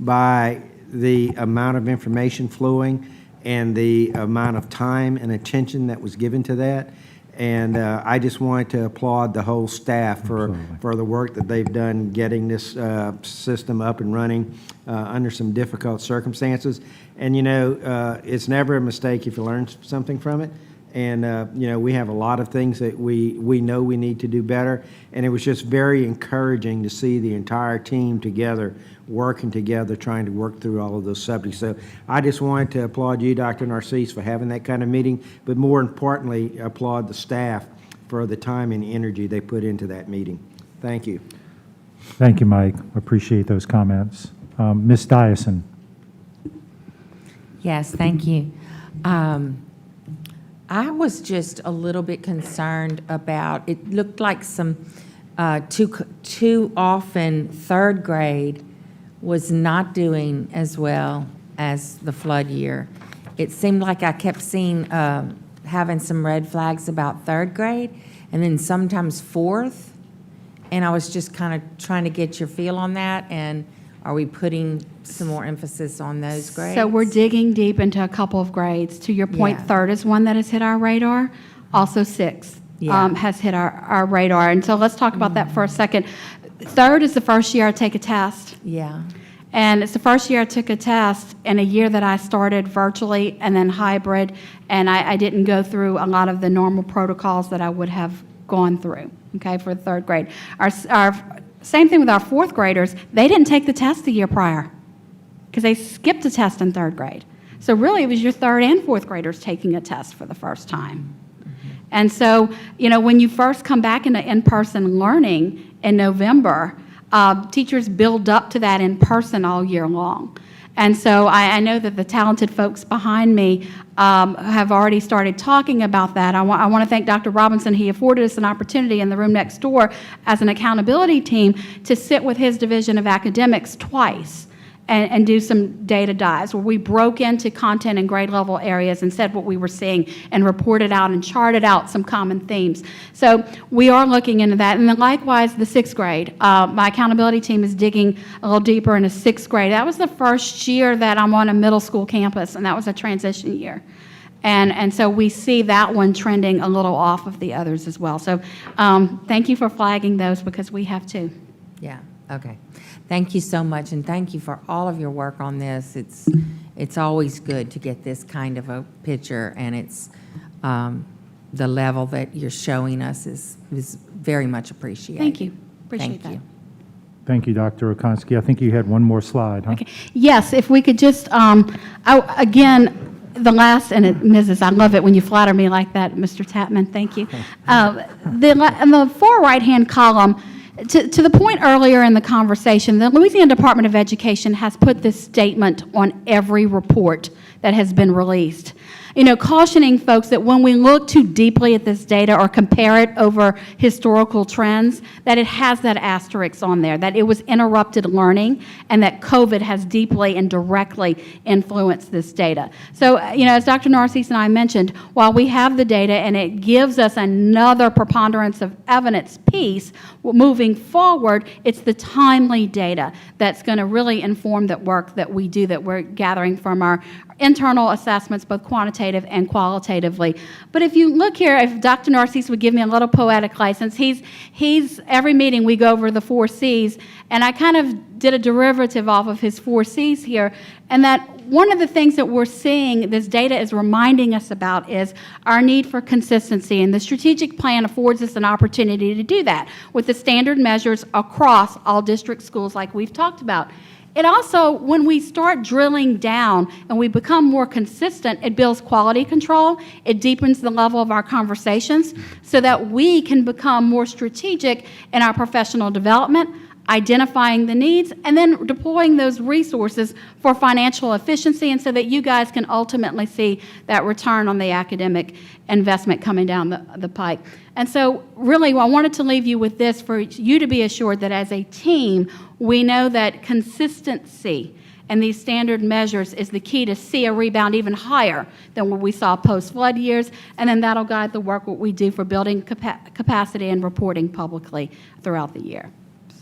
by the amount of information flowing and the amount of time and attention that was given to that. And I just wanted to applaud the whole staff for the work that they've done getting this system up and running under some difficult circumstances. And, you know, it's never a mistake if you learn something from it. And, you know, we have a lot of things that we know we need to do better. And it was just very encouraging to see the entire team together, working together, trying to work through all of those subjects. So I just wanted to applaud you, Dr. Narcisse, for having that kind of meeting, but more importantly, applaud the staff for the time and energy they put into that meeting. Thank you. Thank you, Mike. Appreciate those comments. Ms. Dyson. Yes, thank you. I was just a little bit concerned about, it looked like some, too often, third grade was not doing as well as the flood year. It seemed like I kept seeing, having some red flags about third grade, and then sometimes fourth. And I was just kind of trying to get your feel on that, and are we putting some more emphasis on those grades? So we're digging deep into a couple of grades. To your point, Yeah. third is one that has hit our radar. Also sixth Yeah. has hit our radar. And so let's talk about that for a second. Third is the first year I take a test. Yeah. And it's the first year I took a test in a year that I started virtually and then hybrid, and I didn't go through a lot of the normal protocols that I would have gone through, okay, for third grade. Our same thing with our fourth graders. They didn't take the test the year prior because they skipped a test in third grade. So really, it was your third and fourth graders taking a test for the first time. And so, you know, when you first come back into in-person learning in November, teachers build up to that in person all year long. And so I know that the talented folks behind me have already started talking about that. I want to thank Dr. Robinson. He afforded us an opportunity in the room next door as an accountability team to sit with his division of academics twice and do some data dives where we broke into content and grade level areas and said what we were seeing and reported out and charted out some common themes. So we are looking into that. And then likewise, the 6th grade. My accountability team is digging a little deeper into 6th grade. That was the first year that I'm on a middle school campus, and that was a transition year. And so we see that one trending a little off of the others as well. So thank you for flagging those because we have too. Yeah, okay. Thank you so much, and thank you for all of your work on this. It's always good to get this kind of a picture, and it's the level that you're showing us is very much appreciated. Thank you. Appreciate that. You. Thank you, Dr. Okonski. I think you had one more slide, huh? Okay. Yes, if we could just, again, the last, and Mrs., I love it when you flatter me like that, Mr. Tapman, thank you. In the far right-hand column, to the point earlier in the conversation, the Louisiana Department of Education has put this statement on every report that has been released. You know, cautioning folks that when we look too deeply at this data or compare it over historical trends, that it has that asterisk on there, that it was interrupted learning and that COVID has deeply and directly influenced this data. So, you know, as Dr. Narcisse and I mentioned, while we have the data and it gives us another preponderance of evidence piece, moving forward, it's the timely data that's going to really inform that work that we do, that we're gathering from our internal assessments, both quantitative and qualitatively. But if you look here, if Dr. Narcisse would give me a little poetic license, he's every meeting we go over the 4 C's, and I kind of did a derivative off of his 4 C's here, and that one of the things that we're seeing this data is reminding us about is our need for consistency, and the strategic plan affords us an opportunity to do that with the standard measures across all district schools like we've talked about. It also, when we start drilling down and we become more consistent, it builds quality control, it deepens the level of our conversations so that we can become more strategic in our professional development, identifying the needs, and then deploying those resources for financial efficiency and so that you guys can ultimately see that return on the academic investment coming down the pike. And so really, I wanted to leave you with this for you to be assured that as a team, we know that consistency and these standard measures is the key to see a rebound even higher than what we saw post-flood years, and then that'll guide the work what we do for building capacity and reporting publicly throughout the year.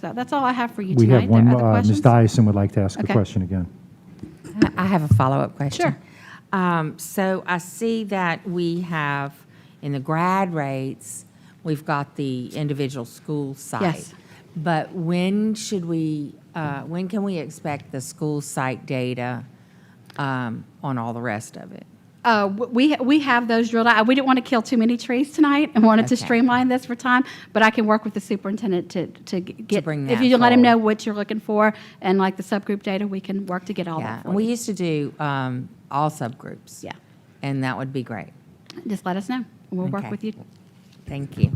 So that's all I have for you We tonight. have one, Are there other Ms. questions? Dyson would like to ask a Okay. question again. I have a follow-up question. Sure. So I see that we have, in the grad rates, we've got the individual school site. Yes. But when can we expect the school site data on all the rest of it? We have those drilled out. We didn't want to kill too many trees tonight and wanted to Okay. streamline this for time, but I can work with the superintendent to get, bring if that you let him know forward. what you're looking for and like the subgroup data, we can work to get all Yeah, that for and we you. used to do all subgroups. Yeah. And that would be great. Just let us know. We'll work Okay. with you. Thank you.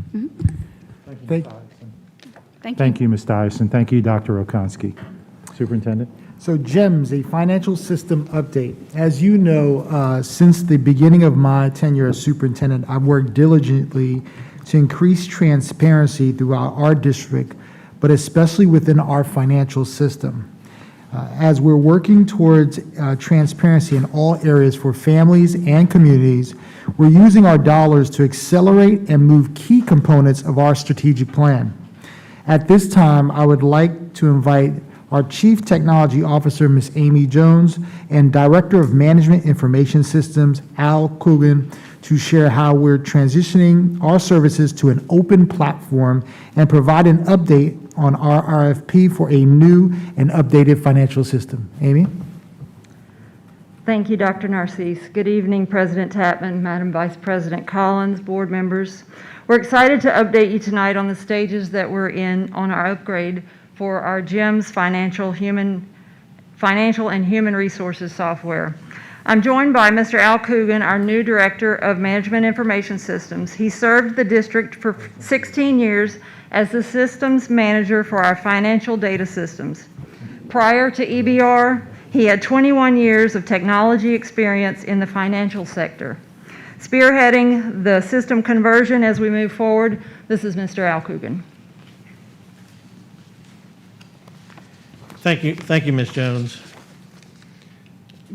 Thank- Thank you, Ms. Dyson. Thank you, Dr. Okonski. Superintendent? So GEMS, a financial system update. As you know, since the beginning of my tenure as superintendent, I've worked diligently to increase transparency throughout our district, but especially within our financial system. As we're working towards transparency in all areas for families and communities, we're using our dollars to accelerate and move key components of our strategic plan. At this time, I would like to invite our Chief Technology Officer, Ms. Amy Jones, and Director of Management Information Systems, Al Coogan, to share how we're transitioning our services to an open platform and provide an update on our RFP for a new and updated financial system. Amy? Thank you, Dr. Narcisse. Good evening, President Tapman, Madam Vice President Collins, board members. We're excited to update you tonight on the stages that we're in on our upgrade for our GEMS financial and human resources software. I'm joined by Mr. Al Coogan, our new Director of Management Information Systems. He served the district for 16 years as the systems manager for our financial data systems. Prior to EBR, He had 21 years of technology experience in the financial sector. Spearheading the system conversion as we move forward, this is Mr. Al Coogan. Thank you, Ms. Jones.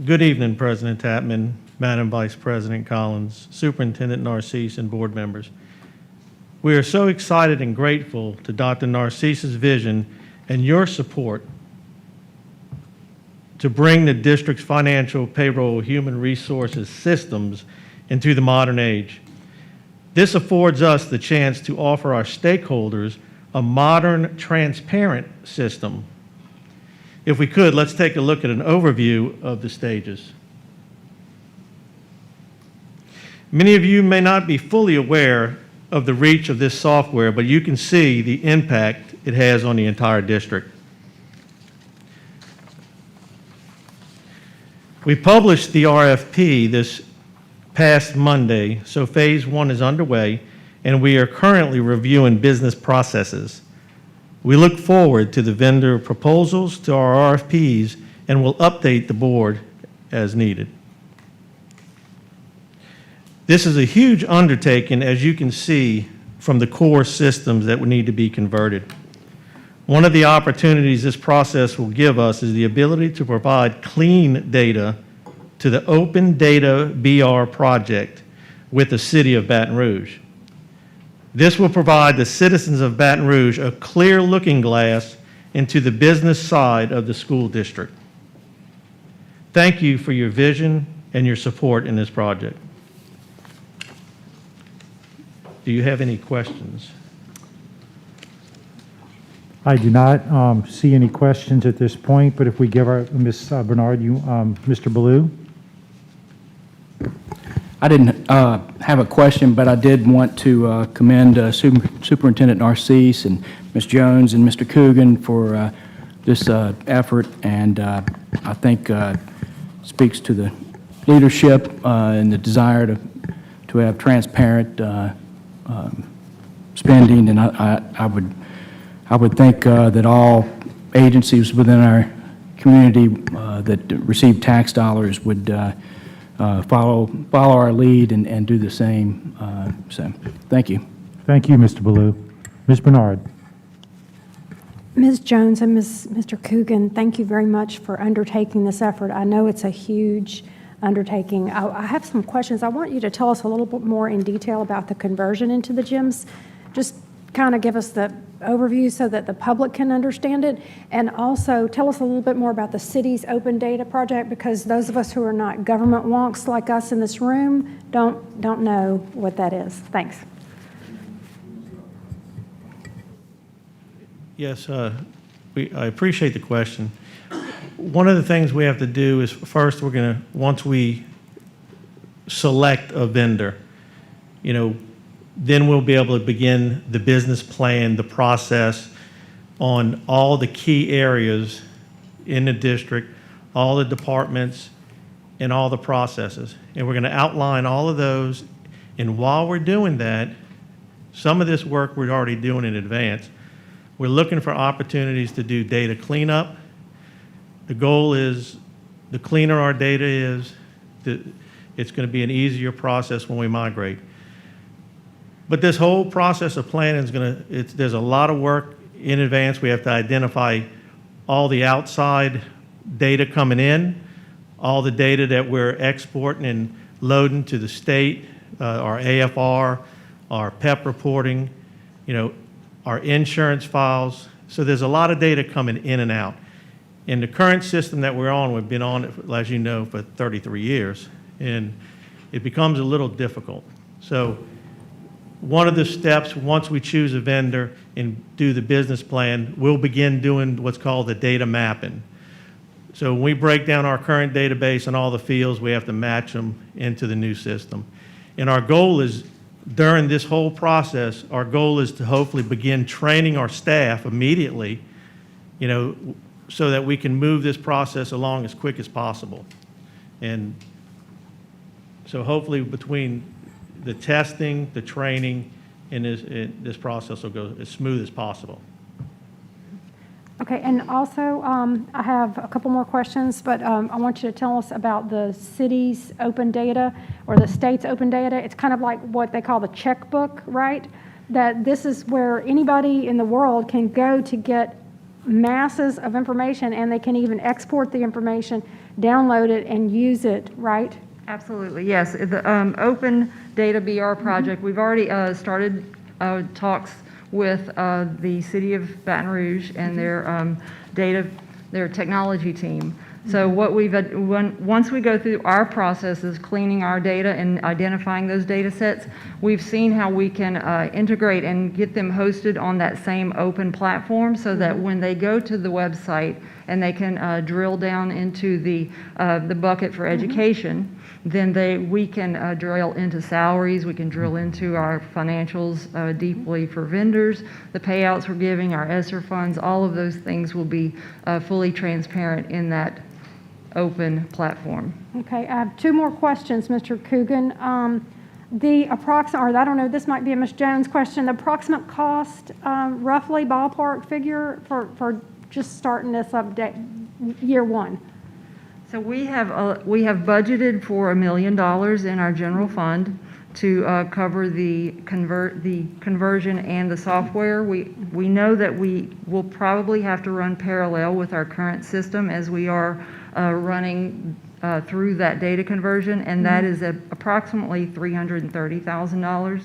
Good evening, President Tapman, Madam Vice President Collins, Superintendent Narcisse, and board members. We are so excited and grateful to Dr. Narcisse's vision and your support to bring the district's financial, payroll, human resources systems into the modern age. This affords us the chance to offer our stakeholders a modern, transparent system. If we could, let's take a look at an overview of the stages. Many of you may not be fully aware of the reach of this software, but you can see the impact it has on the entire district. We published the RFP this past Monday, so phase 1 is underway, and we are currently reviewing business processes. We look forward to the vendor proposals to our RFPs and will update the board as needed. This is a huge undertaking, as you can see from the core systems that would need to be converted. One of the opportunities this process will give us is the ability to provide clean data to the Open Data BR project with the City of Baton Rouge. This will provide the citizens of Baton Rouge a clear looking glass into the business side of the school district. Thank you for your vision and your support in this project. Do you have any questions? I do not see any questions at this point, but if we give our, Ms. Bernard, Mr. Ballou? I didn't have a question, but I did want to commend Superintendent Narcisse and Ms. Jones and Mr. Coogan for this effort, and I think speaks to the leadership and the desire to have transparent spending, and I would think that all agencies within our community that receive tax dollars would follow our lead and do the same. So, thank you. Thank you, Mr. Ballou. Ms. Bernard? Ms. Jones and Mr. Coogan, thank you very much for undertaking this effort. I know it's a huge undertaking. I have some questions. I want you to tell us a little bit more in detail about the conversion into the gyms. Just kind of give us the overview so that the public can understand it, and also tell us a little bit more about the city's open data project, because those of us who are not government wonks like us in this room don't know what that is. Thanks. Yes, I appreciate the question. One of the things we have to do is first once we select a vendor, then we'll be able to begin the business plan, the process on all the key areas in the district, all the departments, and all the processes. And we're going to outline all of those. And while we're doing that, some of this work we're already doing in advance. We're looking for opportunities to do data cleanup. The goal is, the cleaner our data is, it's going to be an easier process when we migrate. But this whole process of planning is there's a lot of work in advance. We have to identify all the outside data coming in, all the data that we're exporting and loading to the state, our AFR, our PEP reporting, our insurance files. So there's a lot of data coming in and out. In the current system that we're on, we've been on it, as you know, for 33 years, and it becomes a little difficult. So one of the steps, once we choose a vendor and do the business plan, we'll begin doing what's called the data mapping. So when we break down our current database and all the fields, we have to match them into the new system. And our goal is, during this whole process, our goal is to hopefully begin training our staff immediately, so that we can move this process along as quick as possible. And so hopefully between the testing, the training, and this process will go as smooth as possible. Okay, and also, I have a couple more questions, but I want you to tell us about the city's open data or the state's open data. It's kind of like what they call the checkbook, right? That this is where anybody in the world can go to get masses of information, and they can even export the information, download it, and use it, right? Absolutely, yes. The Open Data BR project, we've already started talks with the City of Baton Rouge and their technology team. So what once we go through our processes, cleaning our data and identifying those data sets, we've seen how we can integrate and get them hosted on that same open platform so that when they go to the website and they can drill down into the bucket for education, then we can drill into salaries, we can drill into our financials deeply for vendors, the payouts we're giving, our ESSER funds, all of those things will be fully transparent in that open platform. Okay, I have two more questions, Mr. Coogan. The approximate, or I don't know, this might be a Ms. Jones question, the approximate cost, roughly ballpark figure for just starting this up year one? So we have budgeted for $1 million in our general fund to cover the conversion and the software. We know that we will probably have to run parallel with our current system as we are running through that data conversion, and that is approximately $330,000.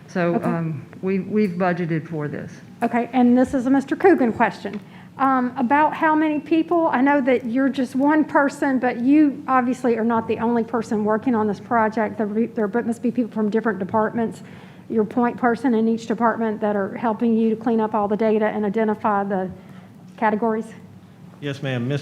So Okay. We've budgeted for this. Okay, and this is a Mr. Coogan question. About how many people? I know that you're just one person, but you obviously are not the only person working on this project. There must be people from different departments, your point person in each department that are helping you to clean up all the data and identify the categories? Yes, ma'am.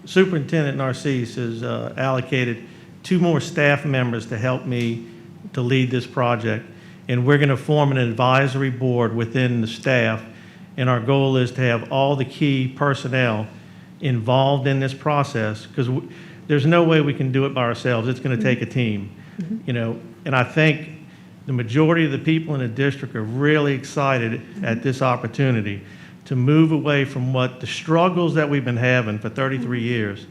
Superintendent Narcisse has allocated 2 more staff members to help me to lead this project. And we're going to form an advisory board within the staff. And our goal is to have all the key personnel involved in this process, because there's no way we can do it by ourselves. It's going to take a team, you know. And I think the majority of the people in the district are really excited at this opportunity to move away from the struggles that we've been having for 33 years.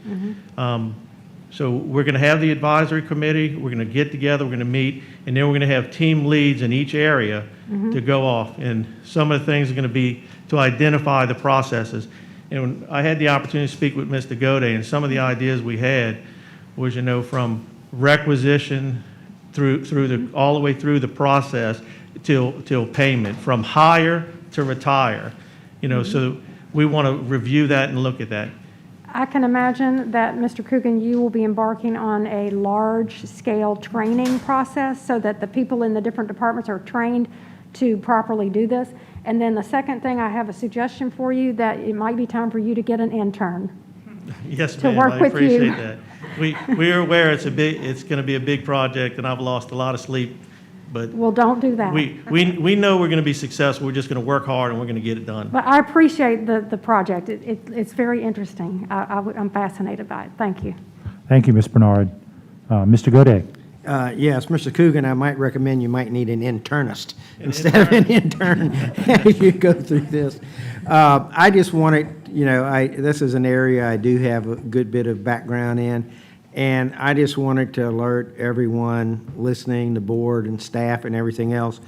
So we're going to have the advisory committee, we're going to get together, we're going to meet, and then we're going to have team leads in each area to go off. And some of the things are going to be to identify the processes. And I had the opportunity to speak with Mr. Gaudet, and some of the ideas we had was, you know, from requisition all the way through the process till payment, from hire to retire. You know, so we want to review that and look at that. I can imagine that, Mr. Coogan, you will be embarking on a large-scale training process so that the people in the different departments are trained to properly do this. And then the second thing, I have a suggestion for you, that it might be time for you to get an intern. Yes, to ma'am. work I with appreciate you. that. We are aware it's going to be a big project, and I've lost a lot of sleep. But Well, don't do that. we know we're going to be successful. We're just going to work hard, and we're going to get it done. But I appreciate the project. It's very interesting. I'm fascinated by it. Thank you. Thank you, Ms. Bernard. Mr. Gaudet. Yes, Mr. Coogan, I might recommend you might need an internist instead of an intern as you go through this. I just wanted, you know, this is an area I do have a good bit of background in, and I just wanted to alert everyone listening, the board and staff and everything else,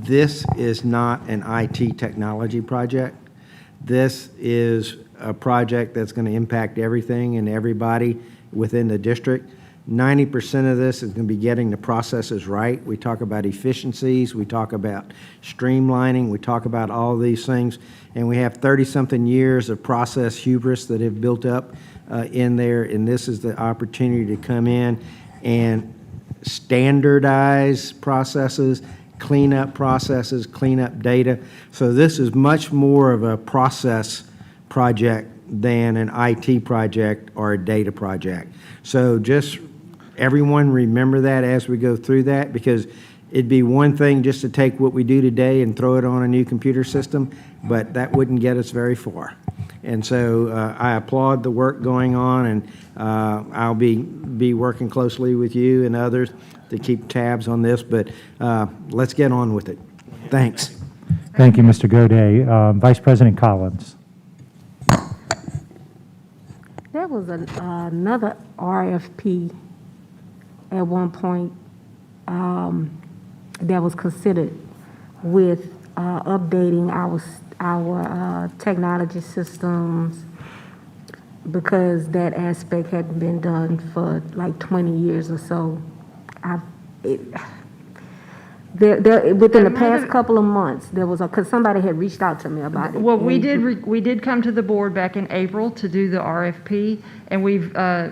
this is not an IT technology project. This is a project that's going to impact everything and everybody within the district. 90% of this is going to be getting the processes right. We talk about efficiencies, we talk about streamlining, we talk about all these things, and we have 30-something years of process hubris that have built up in there, and this is the opportunity to come in and standardize processes, clean up processes, clean up data. So this is much more of a process project than an IT project or a data project. So just everyone remember that as we go through that, because it'd be one thing just to take what we do today and throw it on a new computer system, but that wouldn't get us very far. And so I applaud the work going on, and I'll be working closely with you and others to keep tabs on this, but let's get on with it. Thanks. Thank you, Mr. Goday. Vice President Collins. There was another RFP at one point that was considered with updating our technology systems, because that aspect hadn't been done for like 20 years or so. Within the past couple of months, there was because somebody had reached out to me about it. Well, we did come to the board back in April to do the RFP, and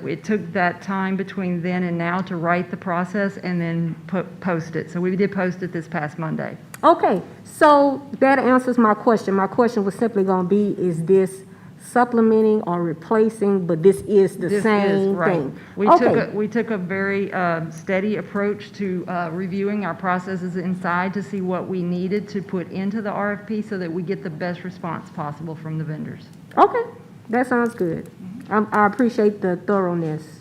it took that time between then and now to write the process and then post it. So we did post it this past Monday. Okay, so that answers my question. My question was simply going to be, is this supplementing or replacing, but this is the same thing? We took a very steady approach to reviewing our processes inside to see what we needed to put into the RFP so that we get the best response possible from the vendors. Okay, that sounds good. I appreciate the thoroughness.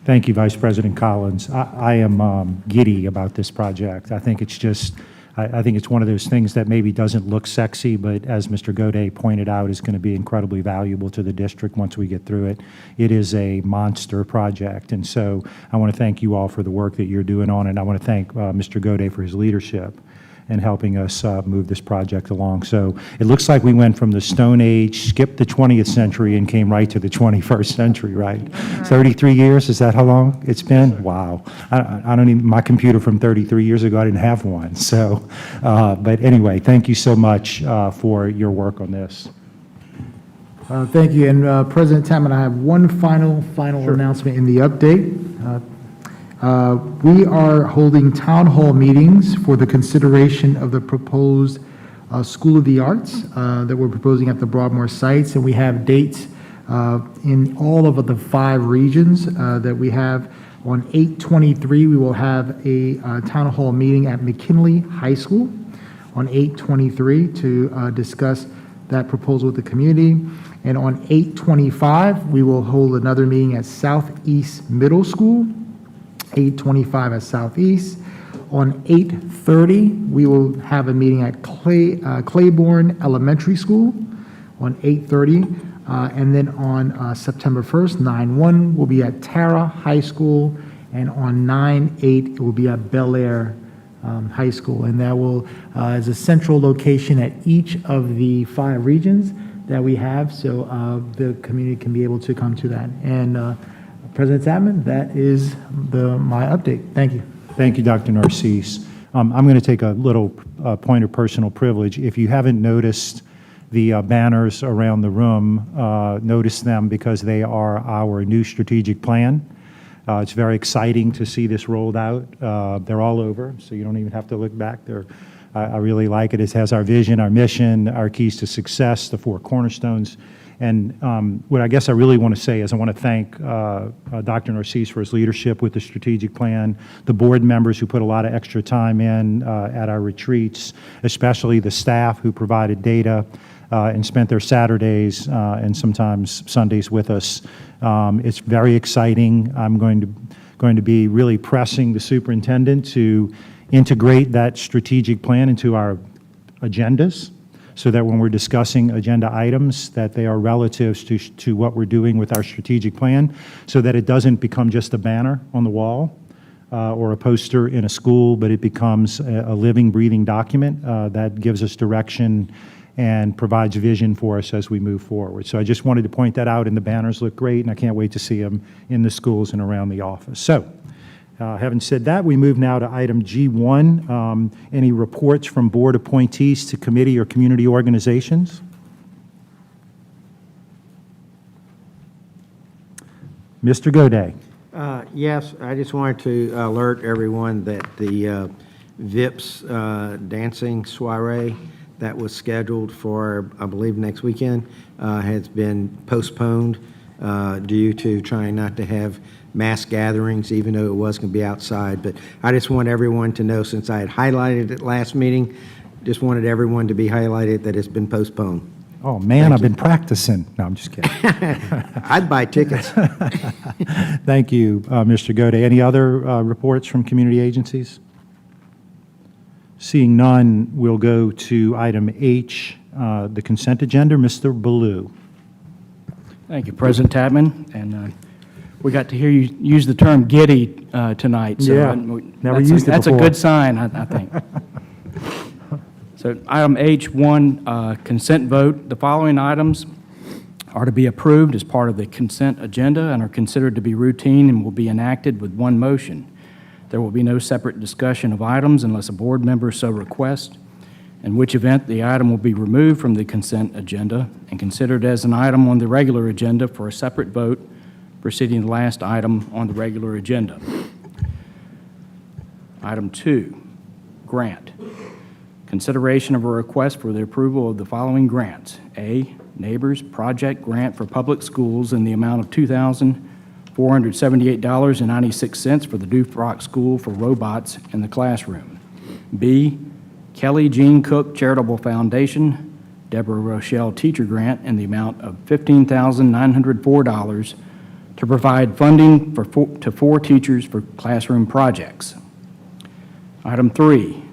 Thank you, Vice President Collins. I am giddy about this project. I think it's just, I think it's one of those things that maybe doesn't look sexy, but as Mr. Goday pointed out, is going to be incredibly valuable to the district once we get through it. It is a monster project, and so I want to thank you all for the work that you're doing on it. And I want to thank Mr. Goday for his leadership and helping us move this project along. So it looks like we went from the Stone Age, skipped the 20th century, and came right to the 21st century, right? 33 years, is that how long it's been? Wow. I don't even, my computer from 33 years ago, I didn't have one. So, but anyway, thank you so much for your work on this. Thank you. And President Tamman, I have one final announcement in the update. We are holding town hall meetings for the consideration of the proposed School of the Arts that we're proposing at the Broadmoor sites, and we have dates in all of the 5 regions that we have. On 8/23, we will have a town hall meeting at McKinley High School on 8/23 to discuss that proposal with the community. And on 8/25, we will hold another meeting at Southeast Middle School, 8/25 at Southeast. On 8/30, we will have a meeting at Claiborne Elementary School on 8/30. And then on September 1st, 9/1, will be at Tara High School. And on 9/8, it will be at Bel Air High School. And that will, is a central location at each of the 5 regions that we have, so the community can be able to come to that. And President Chapman, that is my update. Thank you. Thank you, Dr. Narcisse. I'm going to take a little point of personal privilege. If you haven't noticed the banners around the room, notice them because they are our new strategic plan. It's very exciting to see this rolled out. They're all over, so you don't even have to look back. I really like it. It has our vision, our mission, our keys to success, the 4 cornerstones. And what I guess I really want to say is I want to thank Dr. Narcisse for his leadership with the strategic plan, the board members who put a lot of extra time in at our retreats, especially the staff who provided data and spent their Saturdays and sometimes Sundays with us. It's very exciting. I'm going to be really pressing the superintendent to integrate that strategic plan into our agendas, so that when we're discussing agenda items, that they are relative to what we're doing with our strategic plan, so that it doesn't become just a banner on the wall or a poster in a school, but it becomes a living, breathing document that gives us direction and provides vision for us as we move forward. So I just wanted to point that out, and the banners look great, and I can't wait to see them in the schools and around the office. So, having said that, we move now to item G1, any reports from board appointees to committee or community organizations? Mr. Goday. Yes, I just wanted to alert everyone that the VIPS dancing soiree that was scheduled for, I believe, next weekend has been postponed due to trying not to have mass gatherings, even though it was going to be outside. But I just want everyone to know, since I had highlighted it last meeting, just wanted everyone to be highlighted that it's been postponed. Oh, man, I've been practicing. No, I'm just kidding. I'd buy tickets. Thank you, Mr. Goday. Any other reports from community agencies? Seeing none, we'll go to item H, the consent agenda. Mr. Baloo. Thank you, President Tapman, and we got to hear you use the term giddy tonight. So Yeah, never used it That's a before. good sign, I think. So item H1, consent vote. The following items are to be approved as part of the consent agenda and are considered to be routine and will be enacted with one motion. There will be no separate discussion of items unless a board member so requests, in which event the item will be removed from the consent agenda and considered as an item on the regular agenda for a separate vote preceding the last item on the regular agenda. Item 2, grant. Consideration of a request for the approval of the following grants. A, Neighbors Project Grant for Public Schools in the amount of $2,478.96 for the Dufrock School for Robots in the Classroom. B, Kelly Jean Cook Charitable Foundation, Deborah Rochelle Teacher Grant in the amount of $15,904 to provide funding to 4 teachers for classroom projects. Item 3,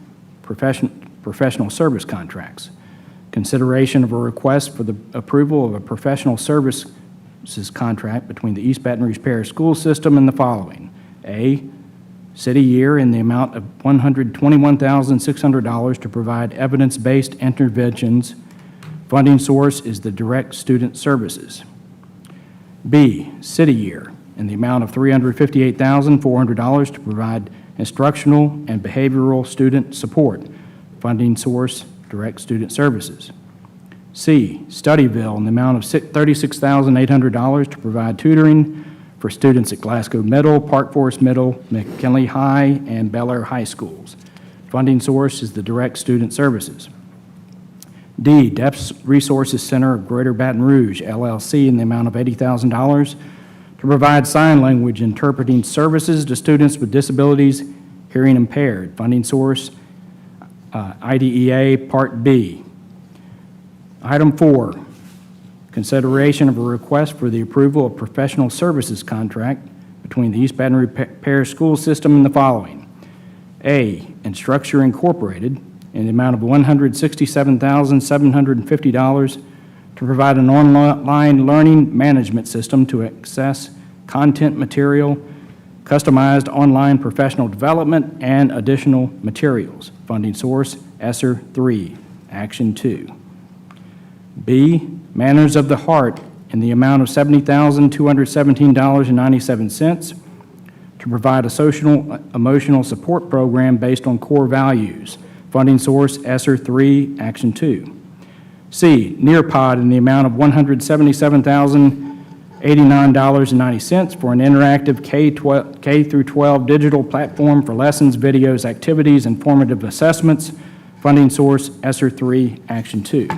professional service contracts. Consideration of a request for the approval of a professional services contract between the East Baton Rouge Parish School System and the following. A, City Year in the amount of $121,600 to provide evidence-based interventions. Funding source is the Direct Student Services. B, City Year in the amount of $358,400 to provide instructional and behavioral student support. Funding source, Direct Student Services. C, Studyville in the amount of $36,800 to provide tutoring for students at Glasgow Middle, Park Forest Middle, McKinley High, and Bel Air High Schools. Funding source is the Direct Student Services. D, Deaf Resources Center of Greater Baton Rouge, LLC, in the amount of $80,000 to provide sign language interpreting services to students with disabilities, hearing impaired. Funding source, IDEA Part B. Item 4, consideration of a request for the approval of professional services contract between the East Baton Rouge Parish School System and the following. A, Instructure Incorporated in the amount of $167,750 to provide an online learning management system to access content material, customized online professional development, and additional materials. Funding source, ESSER 3, Action 2. B, Manners of the Heart in the amount of $70,217.97 to provide a social emotional support program based on core values. Funding source, ESSER 3, Action 2. C, Nearpod in the amount of $177,089.90 for an interactive K through 12 digital platform for lessons, videos, activities, and formative assessments. Funding source, ESSER 3, Action 2.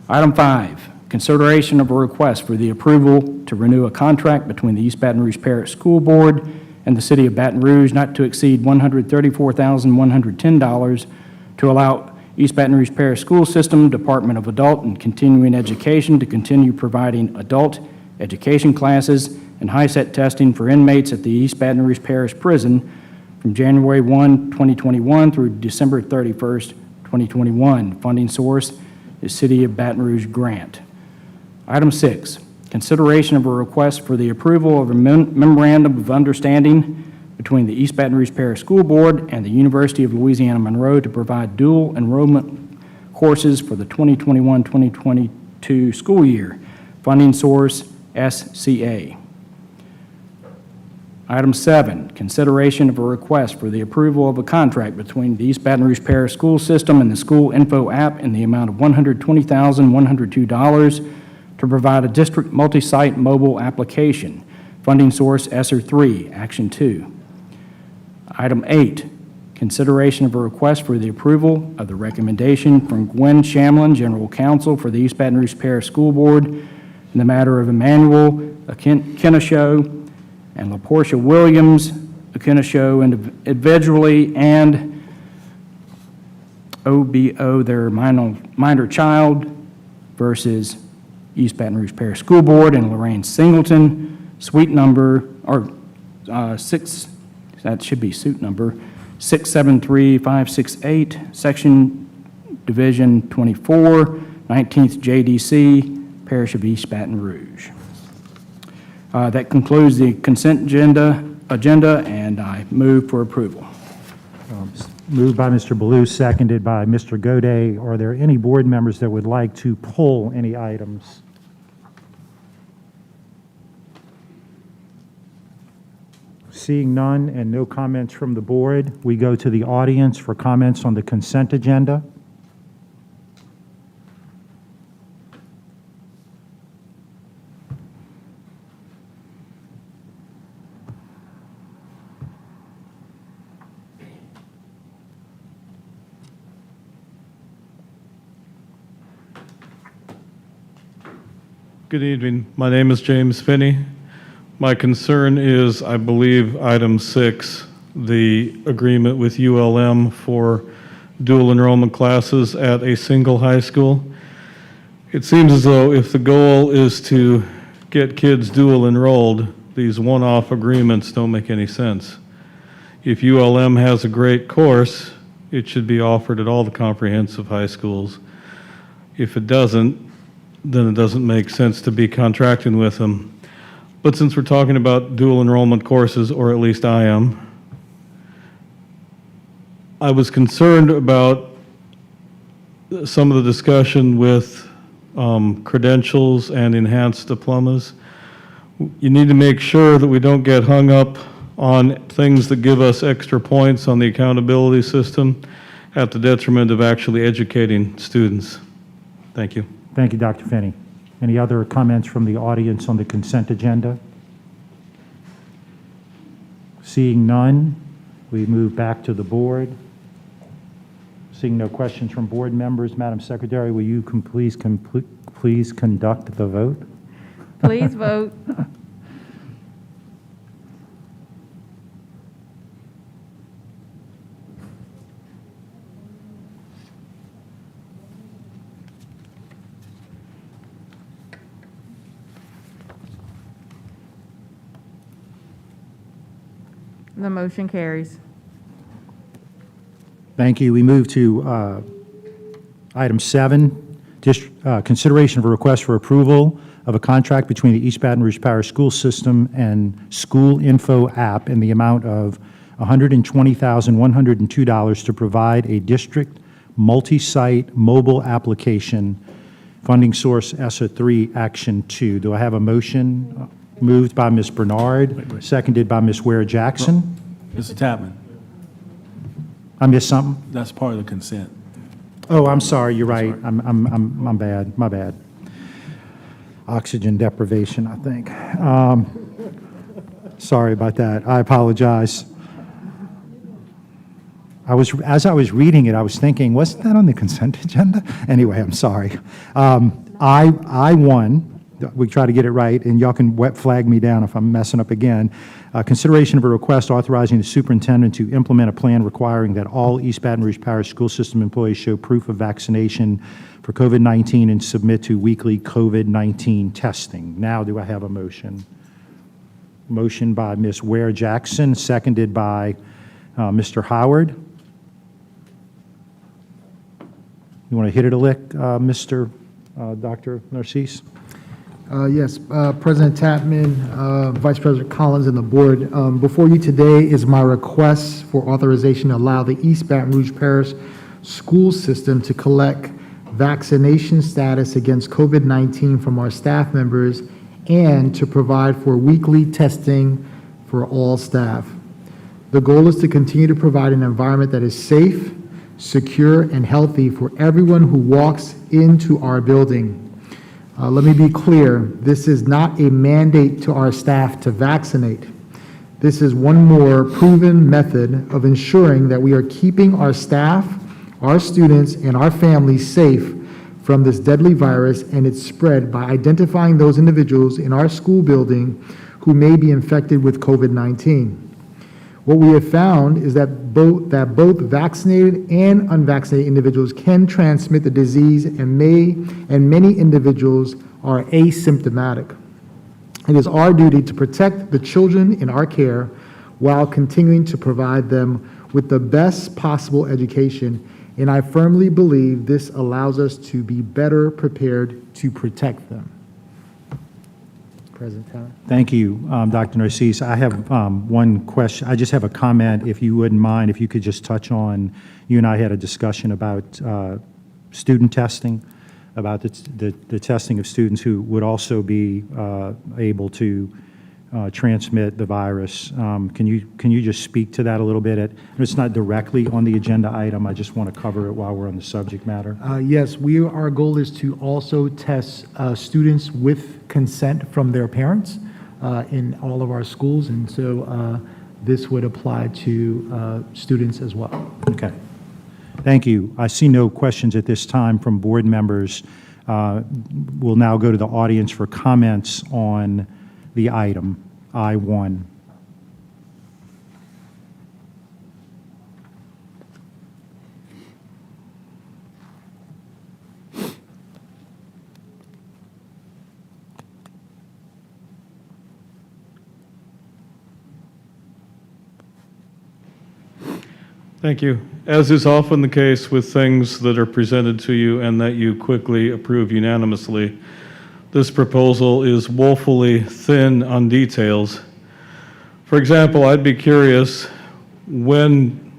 Item 5, consideration of a request for the approval to renew a contract between the East Baton Rouge Parish School Board and the City of Baton Rouge not to exceed $134,110 to allow East Baton Rouge Parish School System Department of Adult and Continuing Education to continue providing adult education classes and high-set testing for inmates at the East Baton Rouge Parish Prison from January 1, 2021 through December 31st, 2021. Funding source is City of Baton Rouge grant. Item 6, consideration of a request for the approval of a memorandum of understanding between the East Baton Rouge Parish School Board and the University of Louisiana Monroe to provide dual enrollment courses for the 2021-2022 school year. Funding source, SCA. Item 7, consideration of a request for the approval of a contract between the East Baton Rouge Parish School System and the School Info app in the amount of $120,102 to provide a district multi-site mobile application. Funding source, ESSER 3, Action 2. Item 8, consideration of a request for the approval of the recommendation from Gwen Shamlin, General Counsel for the East Baton Rouge Parish School Board in the matter of Emmanuel Kenesho and LaPortia Williams Kenesho individually and OBO, their minor child, versus East Baton Rouge Parish School Board and Lorraine Singleton, suite number, or 6, that should be suit number, 673568, Section Division 24, 19th JDC, Parish of East Baton Rouge. That concludes the consent agenda, and I move for approval. Moved by Mr. Baloo, seconded by Mr. Gode. Are there any board members that would like to pull any items? Seeing none and no comments from the board, we go to the audience for comments on the consent agenda. Good evening. My name is James Finney. My concern is, I believe, item 6, the agreement with ULM for dual enrollment classes at a single high school. It seems as though if the goal is to get kids dual enrolled, these one-off agreements don't make any sense. If ULM has a great course, it should be offered at all the comprehensive high schools. If it doesn't, then it doesn't make sense to be contracting with them. But since we're talking about dual enrollment courses, or at least I am, I was concerned about some of the discussion with credentials and enhanced diplomas. You need to make sure that we don't get hung up on things that give us extra points on the accountability system at the detriment of actually educating students. Thank you. Thank you, Dr. Finney. Any other comments from the audience on the consent agenda? Seeing none, we move back to the board. Seeing no questions from board members, Madam Secretary, will you please conduct the vote? Please vote. The motion carries. Thank you. We move to item 7, consideration of a request for approval of a contract between the East Baton Rouge Parish School System and School Info app in the amount of $120,102 to provide a district multi-site mobile application, funding source ESSA 3 Action 2. Do I have a motion? Moved by Ms. Bernard, seconded by Ms. Ware-Jackson. Mr. Tapman, I missed something? that's part of the consent. Oh, I'm sorry, you're right. I'm bad, my bad. Oxygen deprivation, I think. Sorry about that, I apologize. As I was reading it, I was thinking, wasn't that on the consent agenda? Anyway, I'm sorry. I1, we try to get it right, and y'all can wet flag me down if I'm messing up again. Consideration of a request authorizing the superintendent to implement a plan requiring that all East Baton Rouge Parish School System employees show proof of vaccination for COVID-19 and submit to weekly COVID-19 testing. Now, do I have a motion? Motion by Ms. Ware-Jackson, seconded by Mr. Howard. You want to hit it a lick, Dr. Narcisse? Yes, President Tapman, Vice President Collins, and the board. Before you today is my request for authorization to allow the East Baton Rouge Parish School System to collect vaccination status against COVID-19 from our staff members and to provide for weekly testing for all staff. The goal is to continue to provide an environment that is safe, secure, and healthy for everyone who walks into our building. Let me be clear, this is not a mandate to our staff to vaccinate. This is one more proven method of ensuring that we are keeping our staff, our students, and our families safe from this deadly virus and its spread by identifying those individuals in our school building who may be infected with COVID-19. What we have found is that both vaccinated and unvaccinated individuals can transmit the disease, and many individuals are asymptomatic. It is our duty to protect the children in our care while continuing to provide them with the best possible education, and I firmly believe this allows us to be better prepared to protect them. President Tyler. Thank you, Dr. Narcisse. I have one question. I just have a comment, if you wouldn't mind, if you could just touch on, you and I had a discussion about student testing, about the testing of students who would also be able to transmit the virus. Can you just speak to that a little bit? It's not directly on the agenda item. I just want to cover it while we're on the subject matter. Yes, our goal is to also test students with consent from their parents in all of our schools, and so this would apply to students as well. Okay. Thank you. I see no questions at this time from board members. We'll now go to the audience for comments on the item, I-1. Thank you. As is often the case with things that are presented to you and that you quickly approve unanimously, this proposal is woefully thin on details. For example, I'd be curious when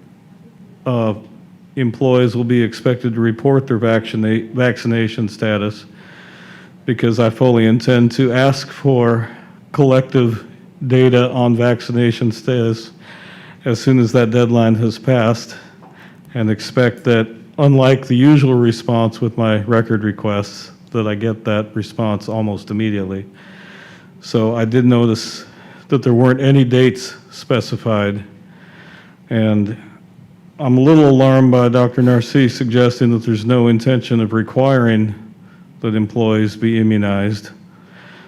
employees will be expected to report their vaccination status, because I fully intend to ask for collective data on vaccination status as soon as that deadline has passed, and expect that, unlike the usual response with my record requests, that I get that response almost immediately. So I did notice that there weren't any dates specified, and I'm a little alarmed by Dr. Narcisse suggesting that there's no intention of requiring that employees be immunized.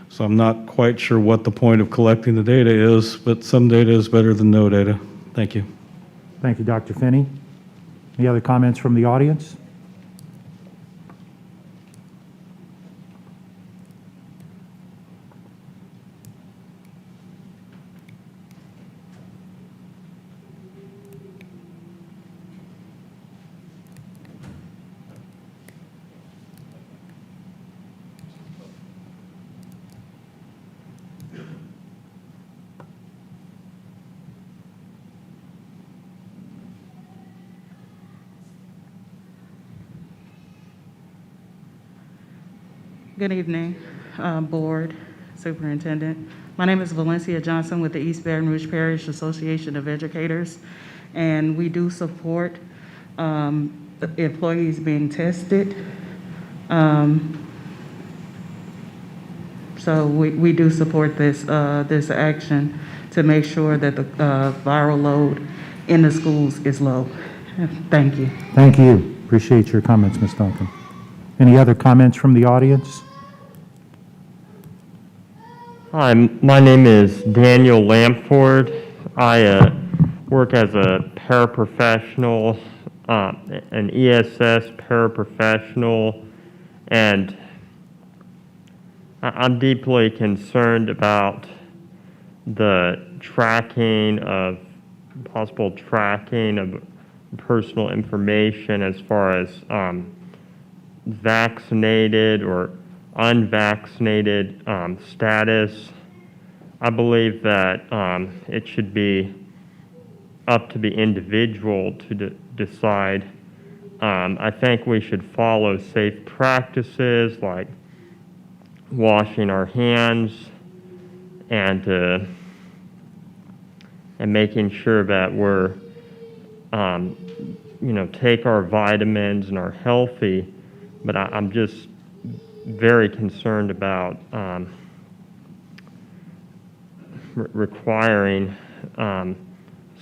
So I'm not quite sure what the point of collecting the data is, but some data is better than no data. Thank you. Thank you, Dr. Finney. Any other comments from the audience? Good evening, Board, Superintendent. My name is Valencia Johnson with the East Baton Rouge Parish Association of Educators, and we do support employees being tested. So we do support this action to make sure that the viral load in the schools is low. Thank you. Thank you. Appreciate your comments, Ms. Duncan. Any other comments from the audience? Hi, my name is Daniel Lampford. I work as a paraprofessional, an ESS paraprofessional, and I'm deeply concerned about the possible tracking of personal information as far as vaccinated or unvaccinated status. I believe that it should be up to the individual to decide. I think we should follow safe practices like washing our hands and making sure that we're take our vitamins and are healthy. But I'm just very concerned about requiring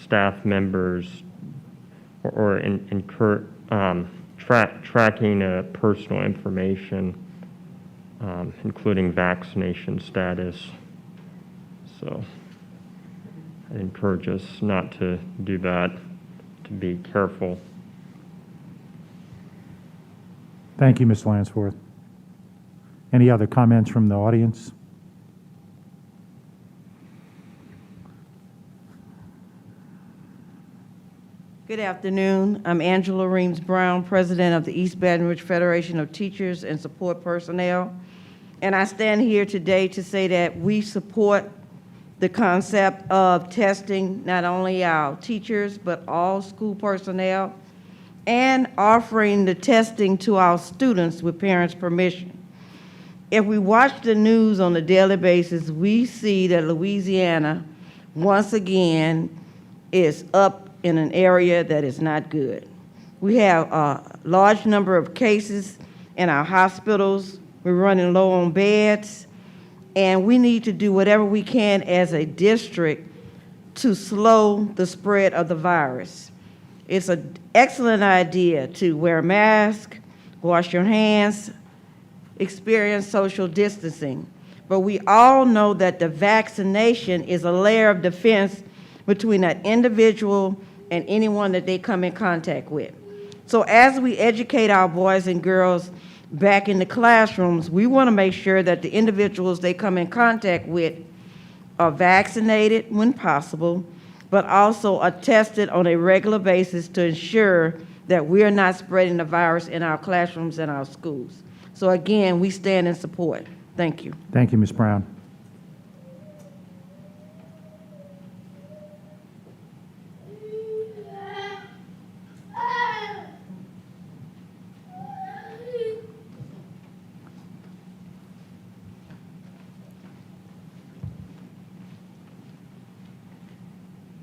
staff members or tracking personal information, including vaccination status. So I encourage us not to do that, to be careful. Thank you, Ms. Lansforth. Any other comments from the audience? Good afternoon. I'm Angela Reams Brown, President of the East Baton Rouge Federation of Teachers and Support Personnel. And I stand here today to say that we support the concept of testing not only our teachers, but all school personnel, and offering the testing to our students with parents' permission. If we watch the news on a daily basis, we see that Louisiana, once again, is up in an area that is not good. We have a large number of cases in our hospitals. We're running low on beds, and we need to do whatever we can as a district to slow the spread of the virus. It's an excellent idea to wear a mask, wash your hands, experience social distancing. But we all know that the vaccination is a layer of defense between that individual and anyone that they come in contact with. So as we educate our boys and girls back in the classrooms, we want to make sure that the individuals they come in contact with are vaccinated when possible, but also are tested on a regular basis to ensure that we're not spreading the virus in our classrooms and our schools. So again, we stand in support. Thank you. Thank you, Ms. Brown.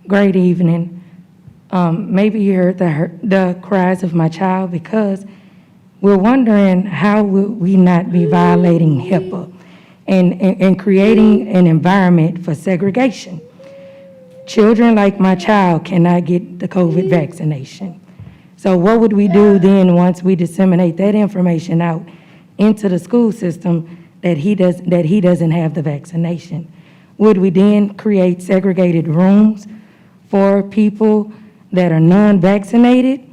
Great evening. Maybe you heard the cries of my child, because we're wondering how would we not be violating HIPAA and creating an environment for segregation. Children like my child cannot get the COVID vaccination. So what would we do then once we disseminate that information out into the school system that he doesn't have the vaccination? Would we then create segregated rooms for people that are non-vaccinated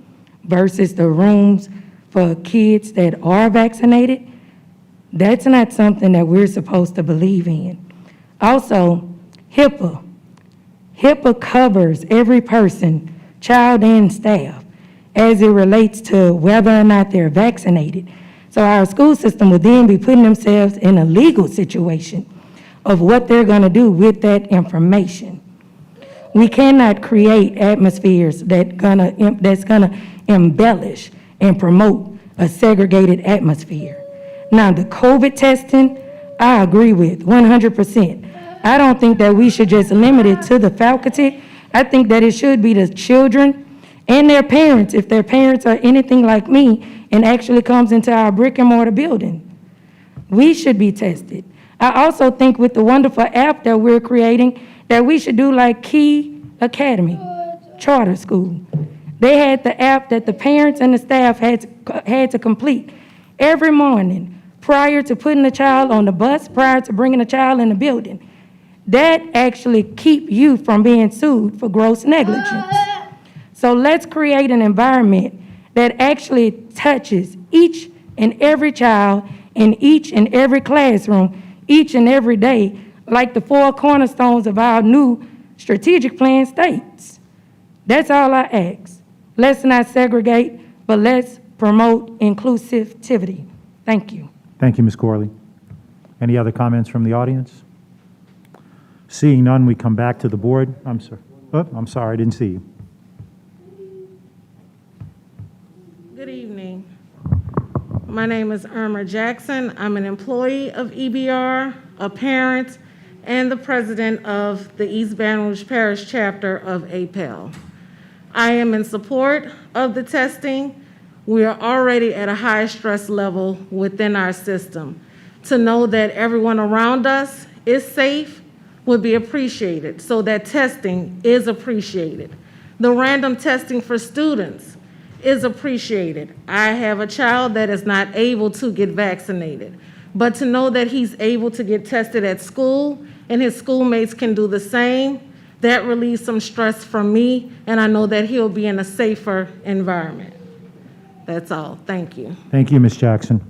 versus the rooms for kids that are vaccinated? That's not something that we're supposed to believe in. Also, HIPAA. HIPAA covers every person, child and staff, as it relates to whether or not they're vaccinated. So our school system would then be putting themselves in a legal situation of what they're going to do with that information. We cannot create atmospheres that's gonna embellish and promote a segregated atmosphere. Now, the COVID testing, I agree with 100%. I don't think that we should just limit it to the faculty. I think that it should be the children and their parents, if their parents are anything like me and actually comes into our brick and mortar building. We should be tested. I also think with the wonderful app that we're creating, that we should do like Key Academy, charter school. They had the app that the parents and the staff had to complete every morning prior to putting the child on the bus, prior to bringing the child in the building. That actually keep you from being sued for gross negligence. So let's create an environment that actually touches each and every child in each and every classroom, each and every day, like the 4 cornerstones of our new strategic plan states. That's all I ask. Let's not segregate, but let's promote inclusivity. Thank you. Thank you, Ms. Corley. Any other comments from the audience? Seeing none, we come back to the board. I'm sorry, I didn't see you. Good evening. My name is Irma Jackson. I'm an employee of EBR, a parent, and the president of the East Baton Rouge Parish chapter of APEL. I am in support of the testing. We are already at a high stress level within our system. To know that everyone around us is safe would be appreciated, so that testing is appreciated. The random testing for students is appreciated. I have a child that is not able to get vaccinated, but to know that he's able to get tested at school and his schoolmates can do the same, that relieves some stress from me, and I know that he'll be in a safer environment. That's all. Thank you. Thank you, Ms. Jackson.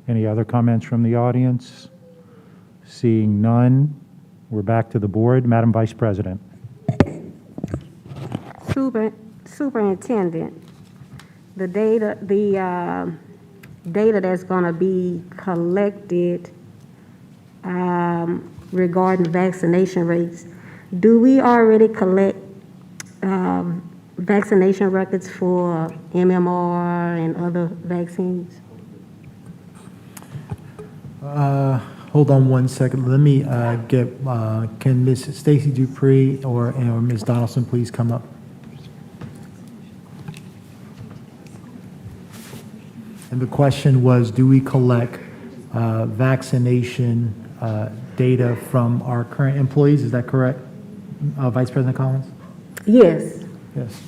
Any other comments from the audience? Seeing none, we're back to the board. Madam Vice President. Superintendent, the data that's going to be collected regarding vaccination rates, do we already collect vaccination records for MMR and other vaccines? Hold on one second. Let me can Ms. Stacy Dupree or Ms. Donaldson please come up? And the question was, do we collect vaccination data from our current employees? Is that correct, Vice President Collins? Yes. Yes.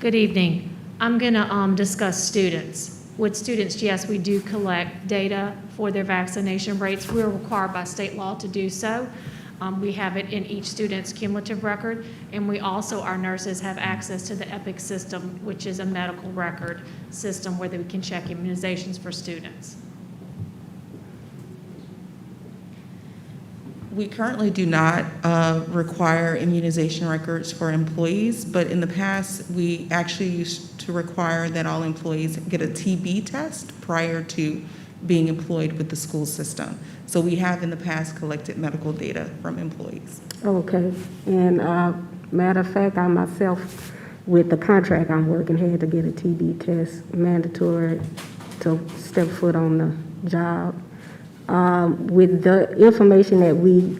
Good evening. I'm going to discuss students. With students, yes, we do collect data for their vaccination rates. We're required by state law to do so. We have it in each student's cumulative record, and we also, our nurses have access to the EPIC system, which is a medical record system where we can check immunizations for students. We currently do not require immunization records for employees, but in the past, we actually used to require that all employees get a TB test prior to being employed with the school system. So we have in the past collected medical data from employees. Okay. And matter of fact, I myself, with the contract I'm working, had to get a TB test mandatory to step foot on the job. With the information that we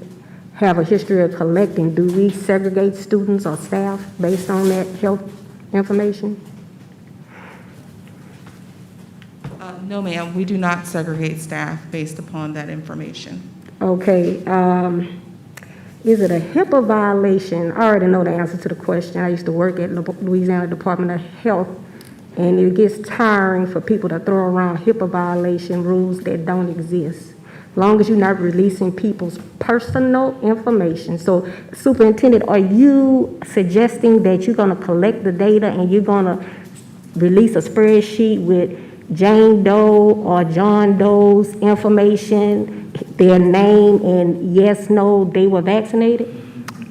have a history of collecting, do we segregate students or staff based on that health information? No, ma'am, we do not segregate staff based upon that information. Okay. Is it a HIPAA violation? I already know the answer to the question. I used to work at Louisiana Department of Health, and it gets tiring for people to throw around HIPAA violation rules that don't exist. Long as you're not releasing people's personal information. So, Superintendent, are you suggesting that you're going to collect the data and you're going to release a spreadsheet with Jane Doe or John Doe's information, their name, and yes, no, they were vaccinated?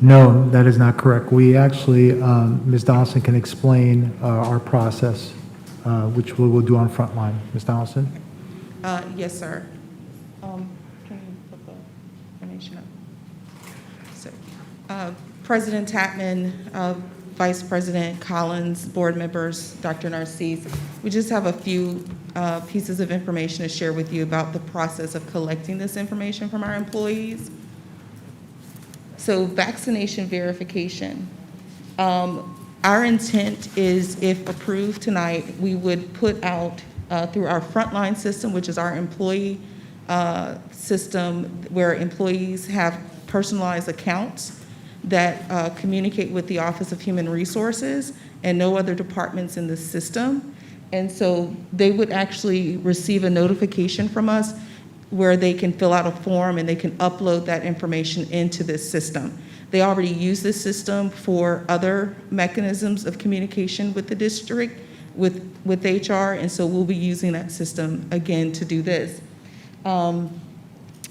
No, that is not correct. We actually, Ms. Donaldson can explain our process, which we will do on Frontline. Ms. Donaldson? Yes, sir. Can you put the information up? So, President Tapman, Vice President Collins, board members, Dr. Narcisse, we just have a few pieces of information to share with you about the process of collecting this information from our employees. So, vaccination verification. Our intent is, if approved tonight, we would put out through our Frontline system, which is our employee system, where employees have personalized accounts that communicate with the Office of Human Resources and no other departments in the system. And so they would actually receive a notification from us where they can fill out a form and they can upload that information into this system. They already use this system for other mechanisms of communication with the district, with HR, and so we'll be using that system again to do this.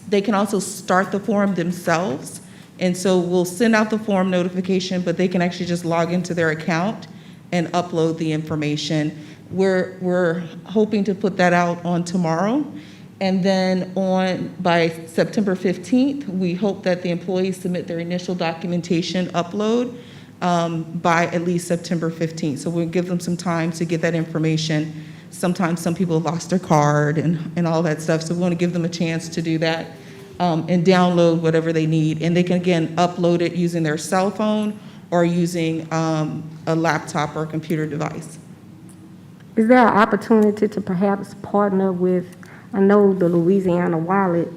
They can also start the form themselves, and so we'll send out the form notification, but they can actually just log into their account and upload the information. We're hoping to put that out on tomorrow, and then by September 15th, we hope that the employees submit their initial documentation upload by at least September 15th. So we'll give them some time to get that information. Sometimes some people have lost their card and all that stuff, so we want to give them a chance to do that and download whatever they need. And they can, again, upload it using their cell phone or using a laptop or a computer device. Is there an opportunity to perhaps partner with, I know the Louisiana wallet,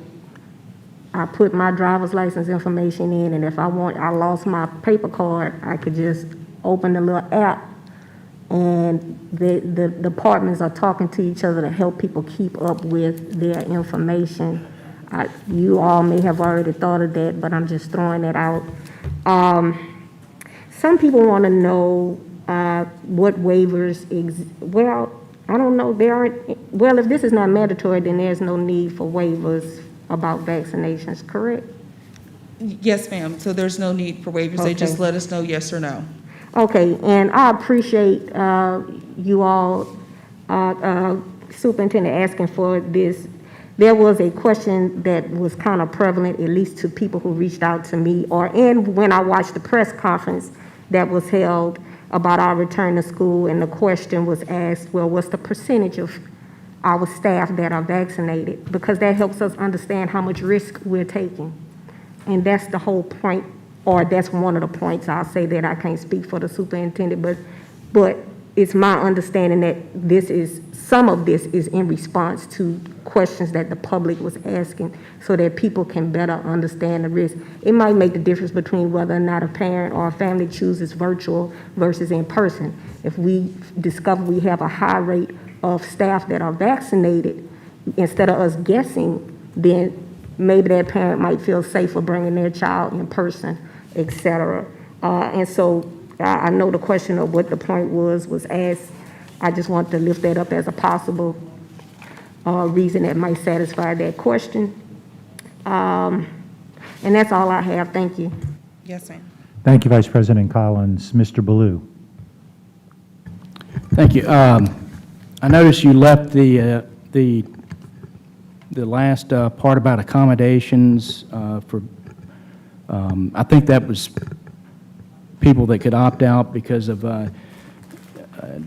I put my driver's license information in, and if I lost my paper card, I could just open the little app, and the departments are talking to each other to help people keep up with their information. You all may have already thought of that, but I'm just throwing that out. Some people want to know what waivers well, I don't know, well, if this is not mandatory, then there's no need for waivers about vaccinations, correct? Yes, ma'am. So there's no need for waivers. They just Okay. let us know yes or no. Okay, and I appreciate you all, Superintendent, asking for this. There was a question that was kind of prevalent, at least to people who reached out to me, and when I watched the press conference that was held about our return to school, and the question was asked, well, what's the percentage of our staff that are vaccinated? Because that helps us understand how much risk we're taking. And that's the whole point, or that's one of the points. I'll say that I can't speak for the superintendent, but it's my understanding that some of this is in response to questions that the public was asking so that people can better understand the risk. It might make the difference between whether or not a parent or a family chooses virtual versus in person. If we discover we have a high rate of staff that are vaccinated, instead of us guessing, then maybe that parent might feel safer bringing their child in person, et cetera. And so I know the question of what the point was asked. I just want to lift that up as a possible reason that might satisfy that question. And that's all I have. Thank you. Yes, ma'am. Thank you, Vice President Collins. Mr. Baloo. Thank you. I noticed you left the last part about accommodations for, I think that was people that could opt out because of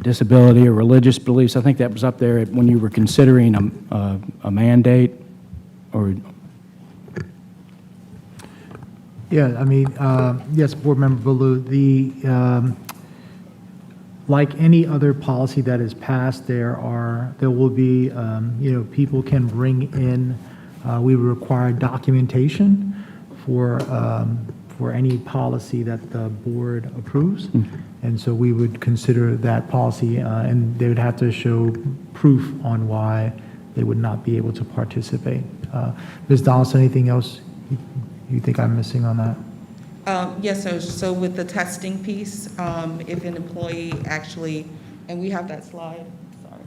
disability or religious beliefs. I think that was up there when you were considering a mandate, or? Yeah, I mean, yes, Board Member Baloo, like any other policy that is passed, there will be, people can bring in, we would require documentation for any policy that the board approves. And so we would consider that policy, and they would have to show proof on why they would not be able to participate. Ms. Donaldson, anything else you think I'm missing on that? Yes, sir. So with the testing piece, if an employee actually, and we have that slide, sorry.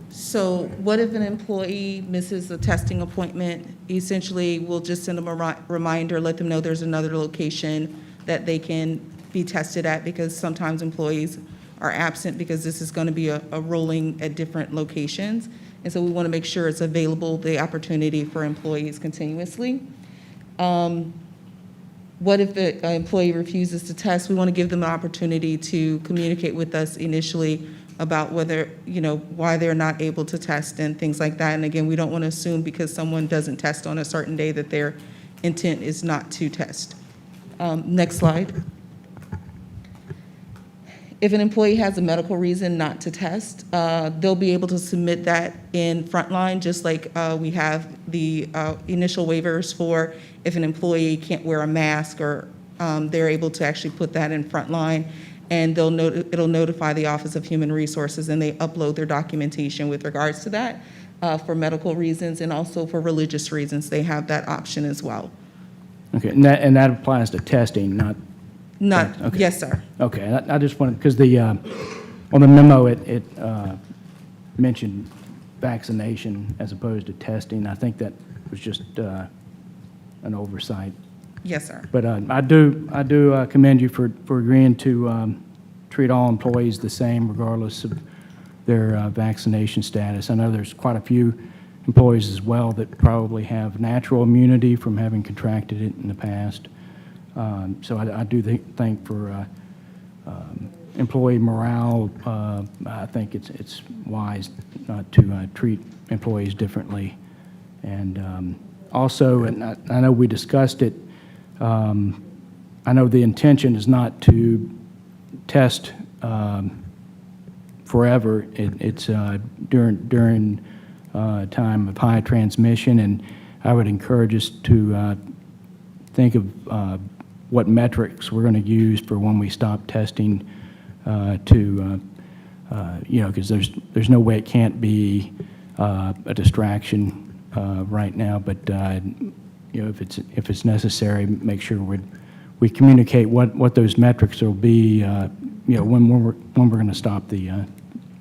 So what if an employee misses a testing appointment? Essentially, we'll just send them a reminder, let them know there's another location that they can be tested at, because sometimes employees are absent because this is going to be a rolling at different locations. And so we want to make sure it's available, the opportunity for employees continuously. What if the employee refuses to test? We want to give them an opportunity to communicate with us initially about whether, why they're not able to test and things like that. And again, we don't want to assume because someone doesn't test on a certain day that their intent is not to test. Next slide. If an employee has a medical reason not to test, they'll be able to submit that in Frontline, just like we have the initial waivers for if an employee can't wear a mask, or they're able to actually put that in Frontline, and it'll notify the Office of Human Resources, and they upload their documentation with regards to that for medical reasons, and also for religious reasons. They have that option as well. Okay, and that applies to testing, not? Okay. Yes, sir. Okay, I just wanted, because on the memo, it mentioned vaccination as opposed to testing. I think that was just an oversight. Yes, sir. But I do commend you for agreeing to treat all employees the same regardless of their vaccination status. I know there's quite a few employees as well that probably have natural immunity from having contracted it in the past. So I do think for employee morale, I think it's wise not to treat employees differently. And also, and I know we discussed it, I know the intention is not to test forever. It's during time of high transmission, and I would encourage us to think of what metrics we're going to use for when we stop testing because there's no way it can't be a distraction right now, but if it's necessary, make sure we communicate what those metrics will be when we're going to stop the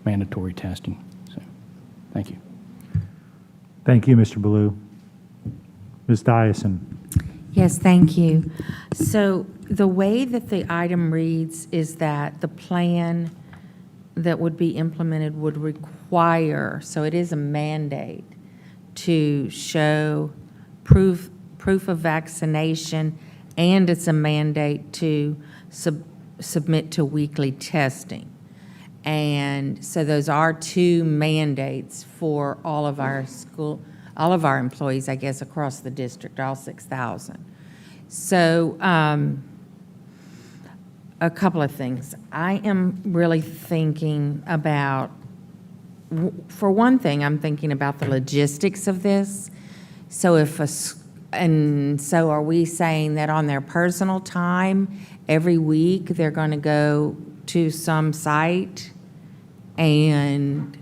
mandatory testing. So. Thank you. Thank you, Mr. Ballou. Ms. Dyson. Yes, thank you. So the way that the item reads is that the plan that would be implemented would require, so it is a mandate, to show proof of vaccination, and it's a mandate to submit to weekly testing. And so those are two mandates for all of our employees, I guess, across the district, all 6,000. So a couple of things. I am really thinking about, for one thing, I'm thinking about the logistics of this. So and so are we saying that on their personal time, every week, they're going to go to some site and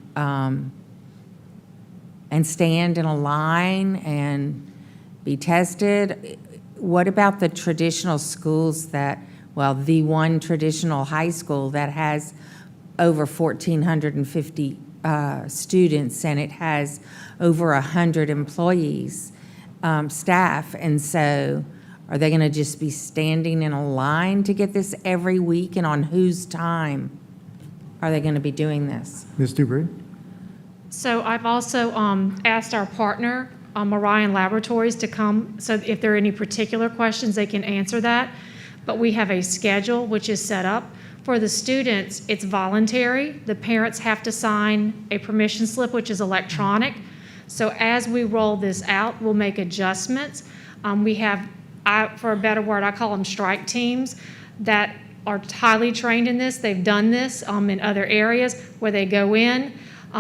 stand in a line and be tested? What about the traditional schools that, well, the one traditional high school that has over 1,450 students, and it has over 100 employees, staff, and so are they going to just be standing in a line to get this every week, and on whose time are they going to be doing this? Ms. Dupree? So I've also asked our partner, Orion Laboratories, to come, so if there are any particular questions, they can answer that. But we have a schedule which is set up. For the students, it's voluntary. The parents have to sign a permission slip, which is electronic. So as we roll this out, we'll make adjustments. We have, for a better word, I call them strike teams that are highly trained in this. They've done this in other areas where they go in.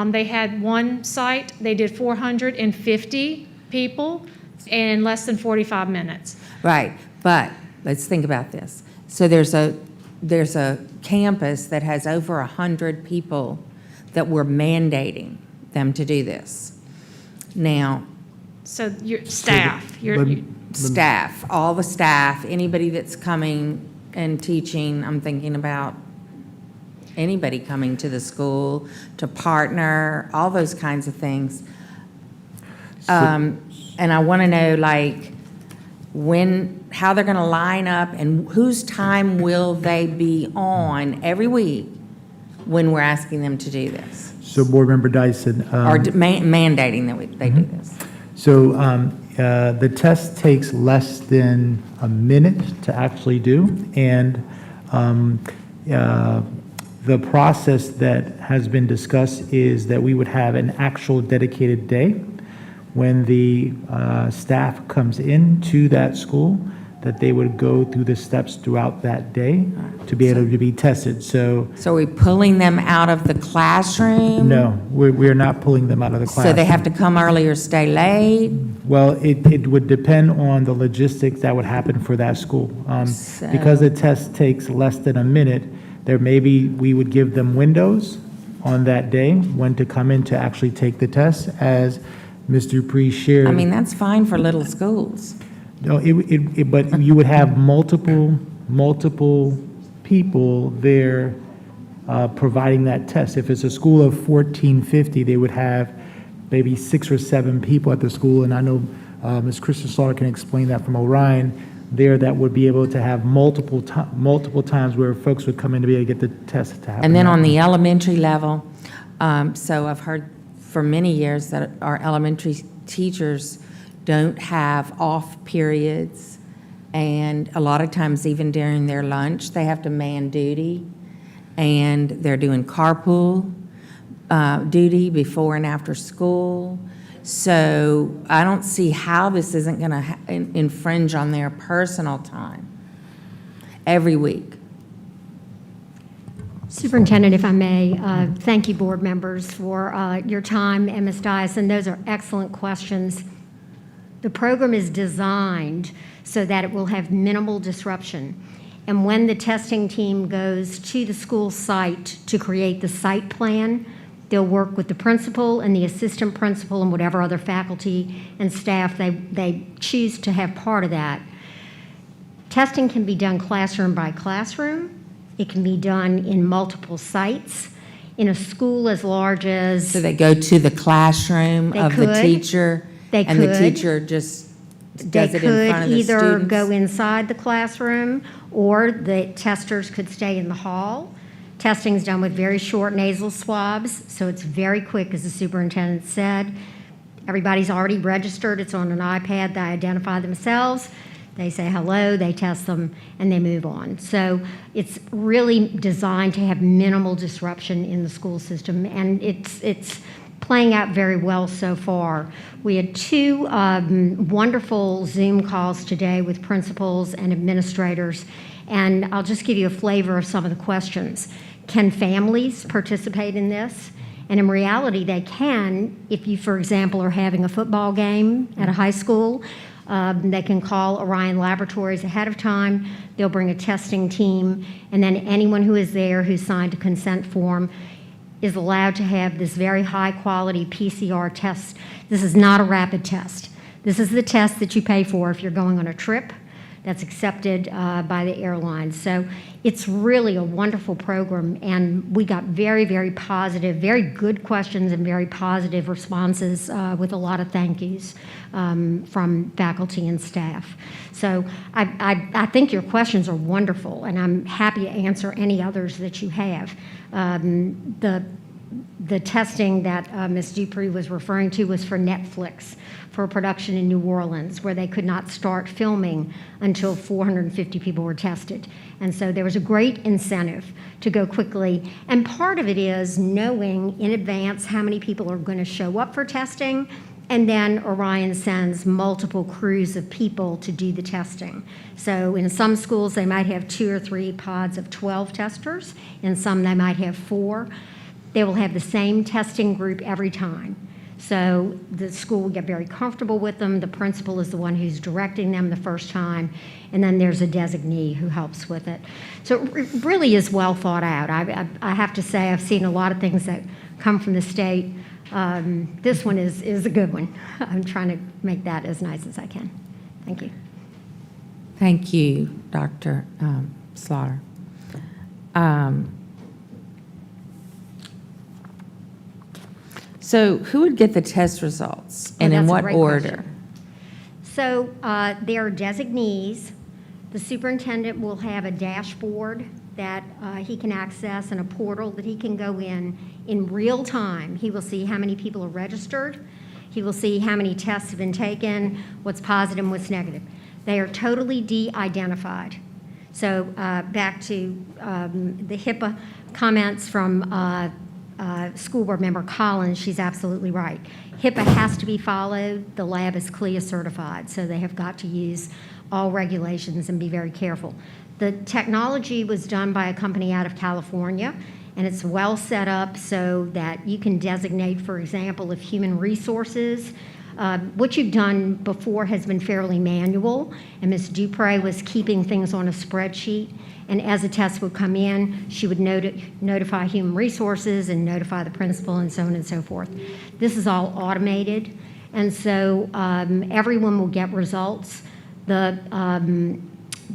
They had one site, they did 450 people in less than 45 minutes. Right, but let's think about this. So there's a campus that has over 100 people that we're mandating them to do this. Now, So your staff, staff, all the staff, anybody that's coming and teaching, I'm thinking about anybody coming to the school to partner, all those kinds of things. And I want to know, like, how they're going to line up and whose time will they be on every week when we're asking them to do this? So Board Member Dyson. Or mandating that they do this? So the test takes less than a minute to actually do, and the process that has been discussed is that we would have an actual dedicated day when the staff comes into that school, that they would go through the steps throughout that day to be able to be tested. So are we pulling them out of the classroom? no, we're not pulling them out of the classroom. So they have to come early or stay late? Well, it would depend on the logistics that would happen for that school. Because the test takes less than a minute, we would give them windows on that day when to come in to actually take the test, as Ms. Dupree shared. I mean, that's fine for little schools. No, but you would have multiple people there providing that test. If it's a school of 1,450, they would have maybe 6 or 7 people at the school, and I know Ms. Kristen Slaughter can explain that from Orion there, that would be able to have multiple times where folks would come in to be able to get the test to happen. And then on the elementary level, so I've heard for many years that our elementary teachers don't have off periods, and a lot of times even during their lunch, they have to man duty, and they're doing carpool duty before and after school. So I don't see how this isn't going to infringe on their personal time every week. Superintendent, if I may, thank you, board members, for your time, and Ms. Dyson. Those are excellent questions. The program is designed so that it will have minimal disruption. And when the testing team goes to the school site to create the site plan, they'll work with the principal and the assistant principal and whatever other faculty and staff they choose to have part of that. Testing can be done classroom by classroom. It can be done in multiple sites. In a school as large as. So they go to the classroom They of the could. teacher? They And the could. teacher just does it in front of the They could either students? go inside the classroom, or the testers could stay in the hall. Testing is done with very short nasal swabs, so it's very quick, as the superintendent said. Everybody's already registered. It's on an iPad. They identify themselves. They say hello, they test them, and they move on. So it's really designed to have minimal disruption in the school system, and it's playing out very well so far. We had two wonderful Zoom calls today with principals and administrators, and I'll just give you a flavor of some of the questions. Can families participate in this? And in reality, they can if you, for example, are having a football game at a high school. They can call Orion Laboratories ahead of time. They'll bring a testing team, and then anyone who is there who signed a consent form is allowed to have this very high-quality PCR test. This is not a rapid test. This is the test that you pay for if you're going on a trip that's accepted by the airlines. So it's really a wonderful program, and we got very, very positive, very good questions and very positive responses with a lot of thank yous from faculty and staff. So I think your questions are wonderful, and I'm happy to answer any others that you have. The testing that Ms. Dupree was referring to was for Netflix, for a production in New Orleans, where they could not start filming until 450 people were tested. And so there was a great incentive to go quickly. And part of it is knowing in advance how many people are going to show up for testing, and then Orion sends multiple crews of people to do the testing. So in some schools, they might have 2 or 3 pods of 12 testers. In some, they might have 4. They will have the same testing group every time. So the school will get very comfortable with them. The principal is the one who's directing them the first time, and then there's a designee who helps with it. So it really is well thought out. I have to say, I've seen a lot of things that come from the state. This one is a good one. I'm trying to make that as nice as I can. Thank you. Thank you, Dr. Slaughter. So who would get the test results, and in That's a what great order? question. So there are designees. The superintendent will have a dashboard that he can access and a portal that he can go in real time. He will see how many people are registered. He will see how many tests have been taken, what's positive and what's negative. They are totally de-identified. So back to the HIPAA comments from School Board Member Collins, she's absolutely right. HIPAA has to be followed. The lab is CLIA certified, so they have got to use all regulations and be very careful. The technology was done by a company out of California, and it's well set up so that you can designate, for example, if human resources, what you've done before has been fairly manual, and Ms. Dupree was keeping things on a spreadsheet. And as a test would come in, she would notify human resources and notify the principal and so on and so forth. This is all automated, and so everyone will get results. The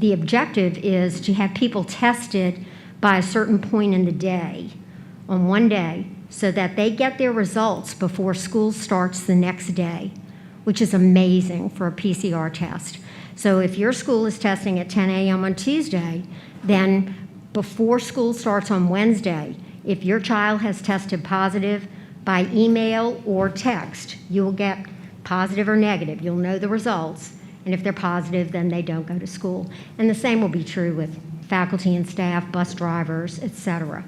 objective is to have people tested by a certain point in the day, on one day, so that they get their results before school starts the next day, which is amazing for a PCR test. So if your school is testing at 10 a.m. on Tuesday, then before school starts on Wednesday, if your child has tested positive by email or text, you will get positive or negative. You'll know the results, and if they're positive, then they don't go to school. And the same will be true with faculty and staff, bus drivers, et cetera.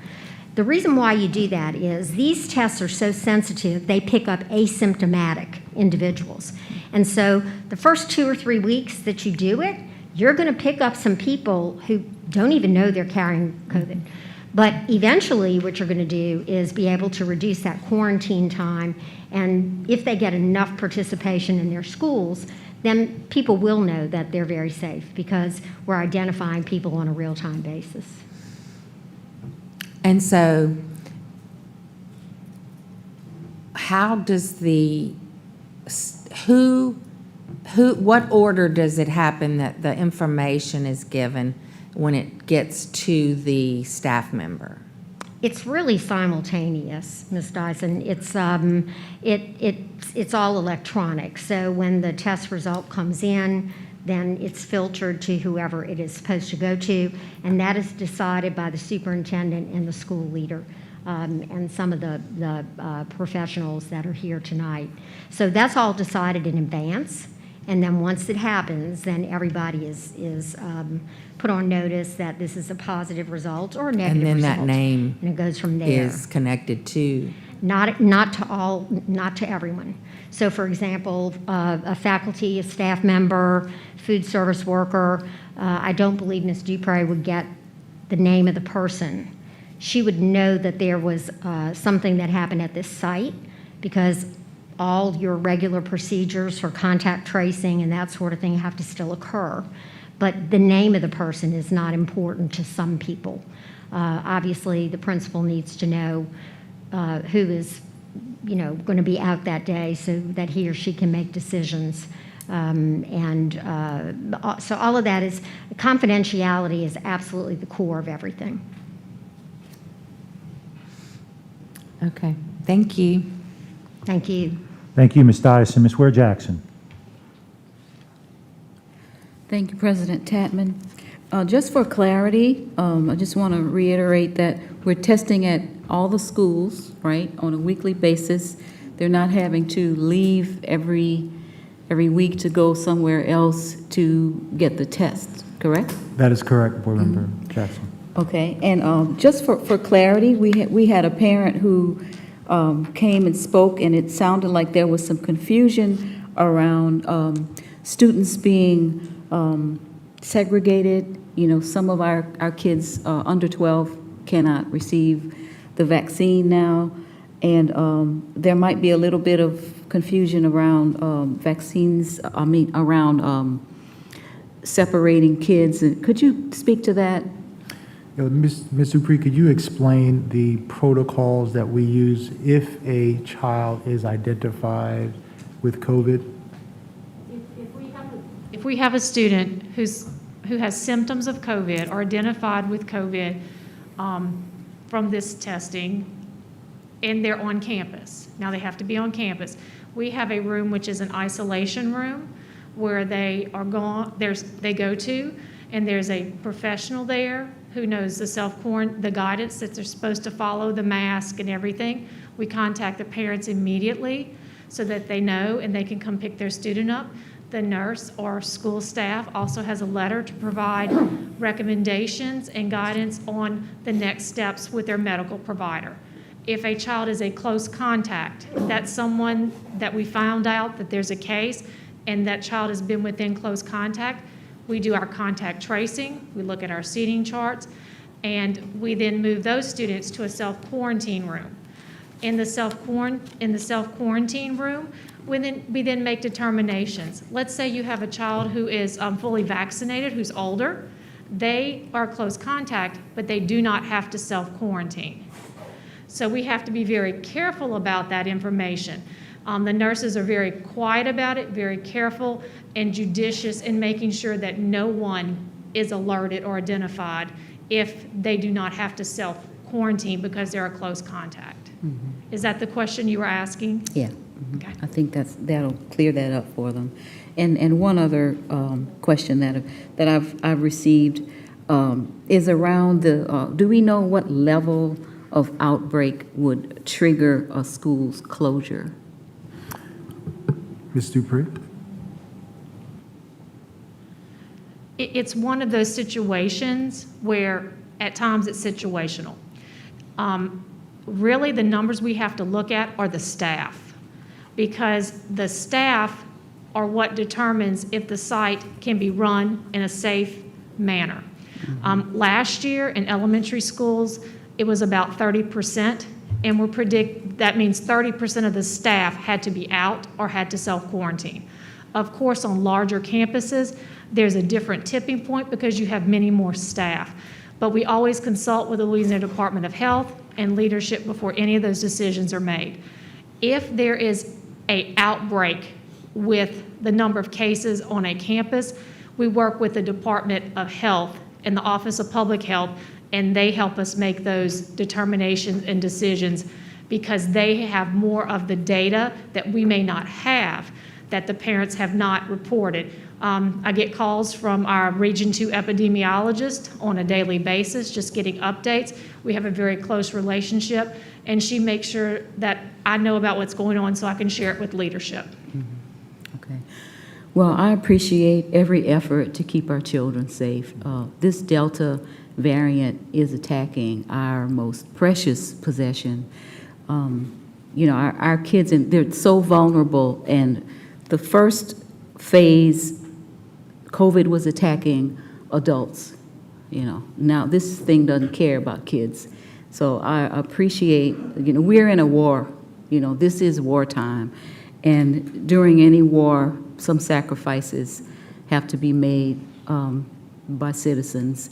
The reason why you do that is these tests are so sensitive, they pick up asymptomatic individuals. And so the first 2 or 3 weeks that you do it, you're going to pick up some people who don't even know they're carrying COVID. But eventually what you're going to do is be able to reduce that quarantine time, and if they get enough participation in their schools, then people will know that they're very safe because we're identifying people on a real-time basis. And so how does what order does it happen that the information is given when it gets to the staff member? It's really simultaneous, Ms. Dyson. It's all electronic. So when the test result comes in, then it's filtered to whoever it is supposed to go to, and that is decided by the superintendent and the school leader, and some of the professionals that are here tonight. So that's all decided in advance, and then once it happens, then everybody is put on notice that this is a positive result or a negative And then result. that name And it goes from there. is connected to. Not to everyone. So for example, a faculty, a staff member, food service worker, I don't believe Ms. Dupre would get the name of the person. She would know that there was something that happened at this site because all your regular procedures for contact tracing and that sort of thing have to still occur. But the name of the person is not important to some people. Obviously, the principal needs to know who is, going to be out that day so that he or she can make decisions. So all of that is, confidentiality is absolutely the core of everything. Okay, thank you. Thank you. Thank you, Ms. Dyson. Ms. Ware Jackson. Thank you, President Tatman. Just for clarity, I just want to reiterate that we're testing at all the schools, right, on a weekly basis. They're not having to leave every week to go somewhere else to get the test, correct? That is correct, Board Member Jackson. Okay, and just for clarity, we had a parent who came and spoke, and it sounded like there was some confusion around students being segregated. Some of our kids under 12 cannot receive the vaccine now, and there might be a little bit of confusion around vaccines, around separating kids. And could you speak to that? Ms. Dupree, could you explain the protocols that we use if a child is identified with COVID? If we have a student who has symptoms of COVID or identified with COVID from this testing, and they're on campus. Now they have to be on campus. We have a room which is an isolation room where they go to, and there's a professional there who knows the guidance that they're supposed to follow, the mask and everything. We contact the parents immediately so that they know and they can come pick their student up. The nurse or school staff also has a letter to provide recommendations and guidance on the next steps with their medical provider. If a child is a close contact, that's someone that we found out that there's a case and that child has been within close contact, we do our contact tracing, we look at our seating charts, and we then move those students to a self-quarantine room. In the self-quarantine room, we then make determinations. Let's say you have a child who is fully vaccinated, who's older. They are close contact, but they do not have to self-quarantine. So we have to be very careful about that information. The nurses are very quiet about it, very careful and judicious in making sure that no one is alerted or identified if they do not have to self-quarantine because they're a close contact. Mm-hmm. Is that the question you were asking? Yeah. Mm-hmm. Okay. I think that'll clear that up for them. And one other question that I've received is around do we know what level of outbreak would trigger a school's closure? Ms. Dupree? It's one of those situations where at times it's situational. Really, the numbers we have to look at are the staff, because the staff are what determines if the site can be run in a safe manner. Mm-hmm. Last year in elementary schools, it was about 30%, and that means 30% of the staff had to be out or had to self-quarantine. Of course, on larger campuses, there's a different tipping point because you have many more staff. But we always consult with the Louisiana Department of Health and leadership before any of those decisions are made. If there is an outbreak with the number of cases on a campus, we work with the Department of Health and the Office of Public Health and they help us make those determinations and decisions because they have more of the data that we may not have, that the parents have not reported. I get calls from our Region 2 epidemiologist on a daily basis, just getting updates. We have a very close relationship, and she makes sure that I know about what's going on so I can share it with leadership. Okay. Well, I appreciate every effort to keep our children safe. This Delta variant is attacking our most precious possession. You know, our kids, and they're so vulnerable, and the first phase, COVID was attacking adults, you know. Now, this thing doesn't care about kids. So I appreciate, you know, we're in a war. You know, this is wartime. And during any war, some sacrifices have to be made by citizens.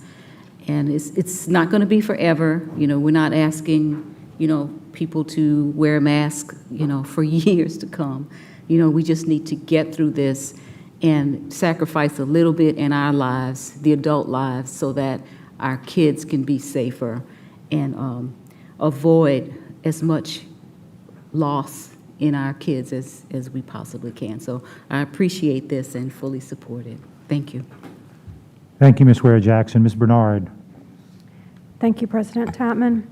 And it's not going to be forever. You know, we're not asking, you know, people to wear a mask, you know, for years to come. You know, we just need to get through this and sacrifice a little bit in our lives, the adult lives, so that our kids can be safer and avoid as much loss in our kids as we possibly can. So I appreciate this and fully support it. Thank you. Thank you, Ms. Ware-Jackson. Ms. Bernard. Thank you, President Tatman.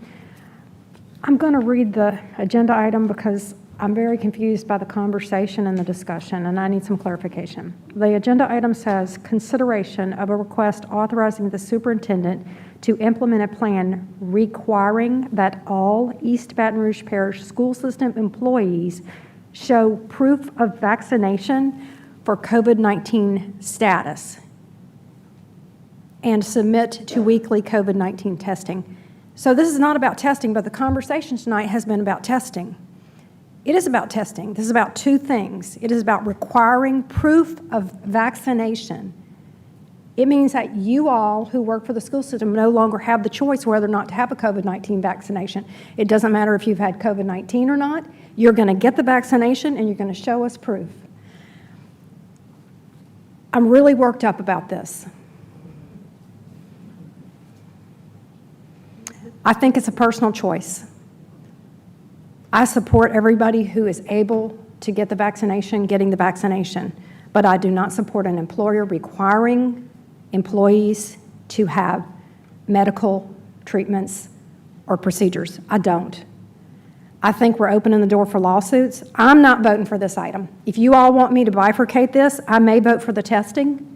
I'm going to read the agenda item because I'm very confused by the conversation and the discussion, and I need some clarification. The agenda item says, consideration of a request authorizing the superintendent to implement a plan requiring that all East Baton Rouge Parish school system employees show proof of vaccination for COVID-19 status and submit to weekly COVID-19 testing. So this is not about testing, but the conversation tonight has been about testing. It is about testing. This is about two things. It is about requiring proof of vaccination. It means that you all who work for the school system no longer have the choice whether or not to have a COVID-19 vaccination. It doesn't matter if you've had COVID-19 or not. You're going to get the vaccination and you're going to show us proof. I'm really worked up about this. I think it's a personal choice. I support everybody who is able to get the vaccination, getting the vaccination, but I do not support an employer requiring employees to have medical treatments or procedures. I don't. I think we're opening the door for lawsuits. I'm not voting for this item. If you all want me to bifurcate this, I may vote for the testing.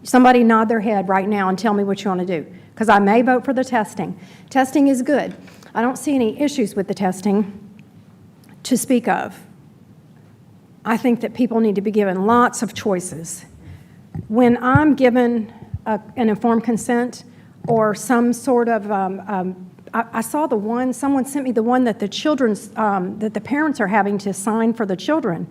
Somebody nod their head right now and tell me what you want to do, because I may vote for the testing. Testing is good. I don't see any issues with the testing to speak of. I think that people need to be given lots of choices. When I'm given an informed consent or some sort of, I saw the one, someone sent me the one that the children's, that the parents are having to sign for the children.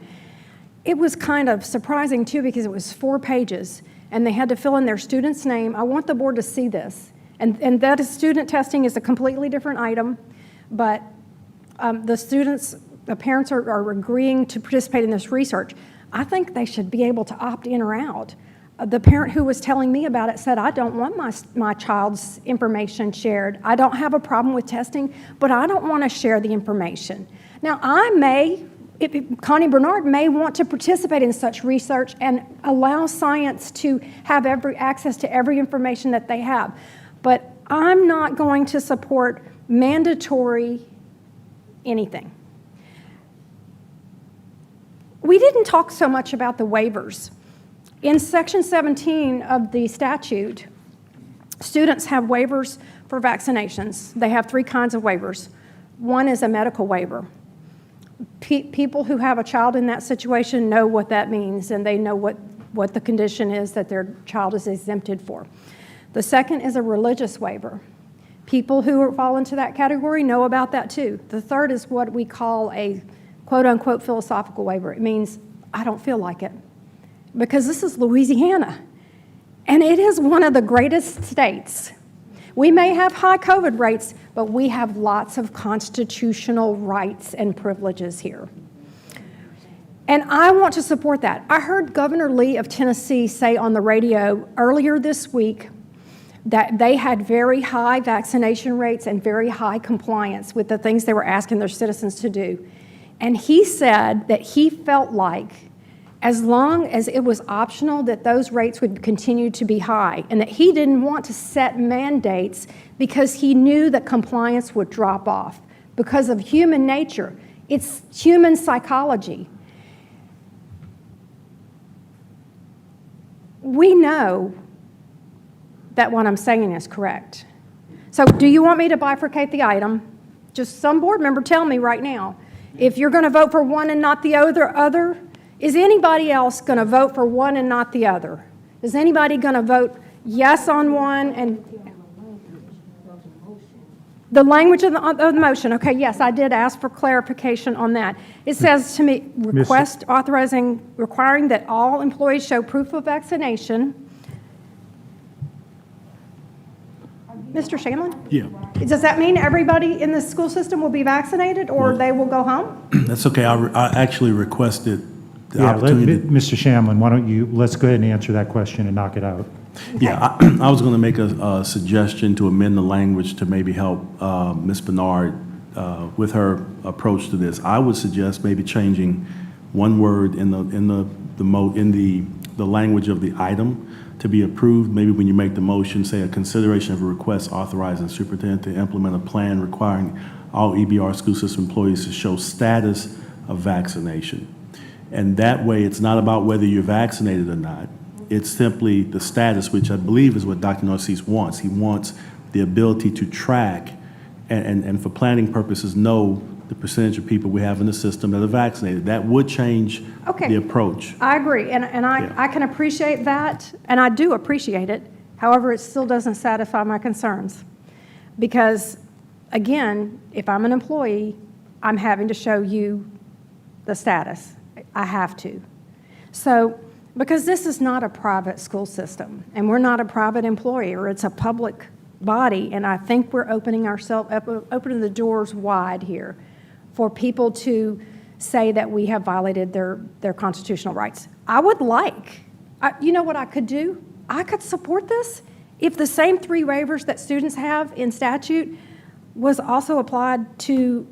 It was kind of surprising too because it was 4 pages and they had to fill in their student's name. I want the board to see this. And that is, student testing is a completely different item, but the parents are agreeing to participate in this research. I think they should be able to opt in or out. The parent who was telling me about it said, I don't want my child's information shared. I don't have a problem with testing, but I don't want to share the information. Now, Connie Bernard may want to participate in such research and allow science to have access to every information that they have. But I'm not going to support mandatory anything. We didn't talk so much about the waivers. In Section 17 of the statute, students have waivers for vaccinations. They have 3 kinds of waivers. One is a medical waiver. People who have a child in that situation know what that means, and they know what the condition is that their child is exempted for. The second is a religious waiver. People who fall into that category know about that too. The third is what we call a quote-unquote philosophical waiver. It means I don't feel like it. Because this is Louisiana, and it is one of the greatest states. We may have high COVID rates, but we have lots of constitutional rights and privileges here. And I want to support that. I heard Governor Lee of Tennessee say on the radio earlier this week that they had very high vaccination rates and very high compliance with the things they were asking their citizens to do. And he said that he felt like as long as it was optional, that those rates would continue to be high, and that he didn't want to set mandates because he knew that compliance would drop off because of human nature. It's human psychology. We know that what I'm saying is correct. So do you want me to bifurcate the item? Just some board member tell me right now. If you're going to vote for one and not the other, is anybody else going to vote for one and not the other? Is anybody going to vote yes on one and the language of the motion? Okay, yes, I did ask for clarification on that. It says to me, requiring that all employees show proof of vaccination. Mr. Shanlon? Yeah. Does that mean everybody in the school system will be vaccinated or they will go home? That's okay. I actually requested the Yeah, opportunity. Mr. Shamlin, why don't you, let's go ahead and answer that question and knock it out. Yeah, I was going to make a suggestion to amend the language to maybe help Ms. Bernard with her approach to this. I would suggest maybe changing one word in the language of the item to be approved. Maybe when you make the motion, say a consideration of a request authorizing the superintendent to implement a plan requiring all EBR school system employees to show status of vaccination. And that way, it's not about whether you're vaccinated or not. It's simply the status, which I believe is what Dr. Narcisse wants. He wants the ability to track and for planning purposes, know the percentage of people we have in the system that are vaccinated. That would change the approach. I agree, and I can appreciate that, and I do appreciate it. However, it still doesn't satisfy my concerns. Because, again, if I'm an employee, I'm having to show you the status. I have to. So, because this is not a private school system, and we're not a private employer, it's a public body, and I think we're opening the doors wide here for people to say that we have violated their constitutional rights. I would you know what I could do? I could support this if the same 3 waivers that students have in statute was also applied to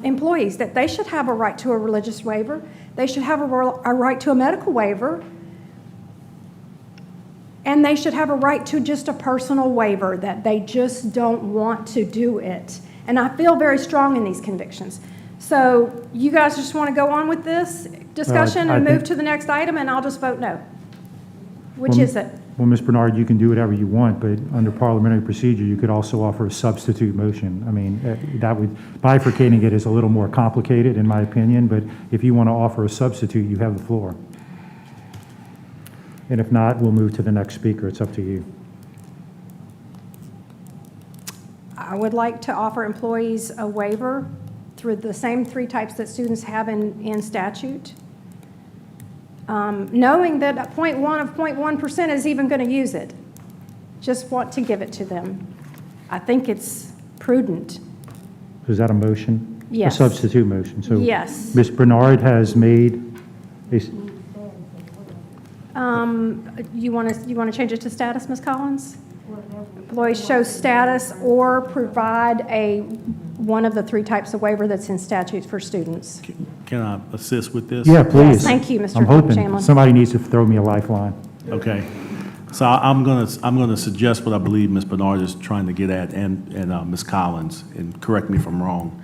employees, that they should have a right to a religious waiver, they should have a right to a medical waiver, and they should have a right to just a personal waiver that they just don't want to do it. And I feel very strong in these convictions. So you guys just want to go on with this discussion and move to the next item, and I'll just vote no. Which is it? Well, Ms. Bernard, you can do whatever you want, but under parliamentary procedure, you could also offer a substitute motion. I mean, bifurcating it is a little more complicated, in my opinion, but if you want to offer a substitute, you have the floor. And if not, we'll move to the next speaker. It's up to you. I would like to offer employees a waiver through the same 3 types that students have in statute. Knowing that 0.1 of 0.1% is even going to use it. Just want to give it to them. I think it's prudent. Is that a motion? Yes. A substitute motion. So yes. Ms. Bernard has made a... You want to change it to status, Ms. Collins? Employees show status or provide one of the 3 types of waiver that's in statutes for students. Can I assist with this? Yeah, please. Yes, thank you, Mr. I'm hoping Chamlin. somebody needs to throw me a lifeline. Okay. So I'm gonna suggest what I believe Ms. Bernard is trying to get at, and Ms. Collins, and correct me if I'm wrong.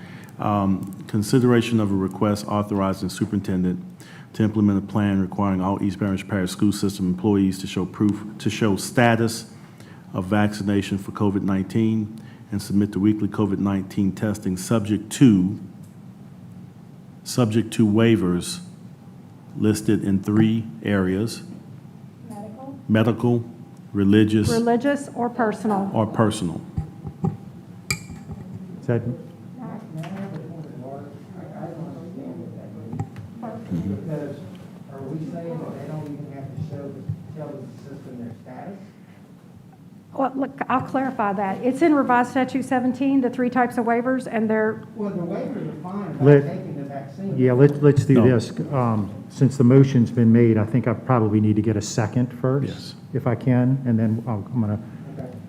Consideration of a request authorizing superintendent to implement a plan requiring all East Baton Rouge Parish School System employees to show status of vaccination for COVID-19 and submit the weekly COVID-19 testing subject to waivers listed in 3 areas: medical, religious or personal. Is that... Because are we saying that they don't even have to tell the system their status? Well, look, I'll clarify that. It's in revised statute 17, the 3 types of waivers, and they're... Well, the waivers are fine about taking the vaccine. Yeah, let's do this. Since the motion's been made, I think I probably need to get a second first, if I can, and then I'm going to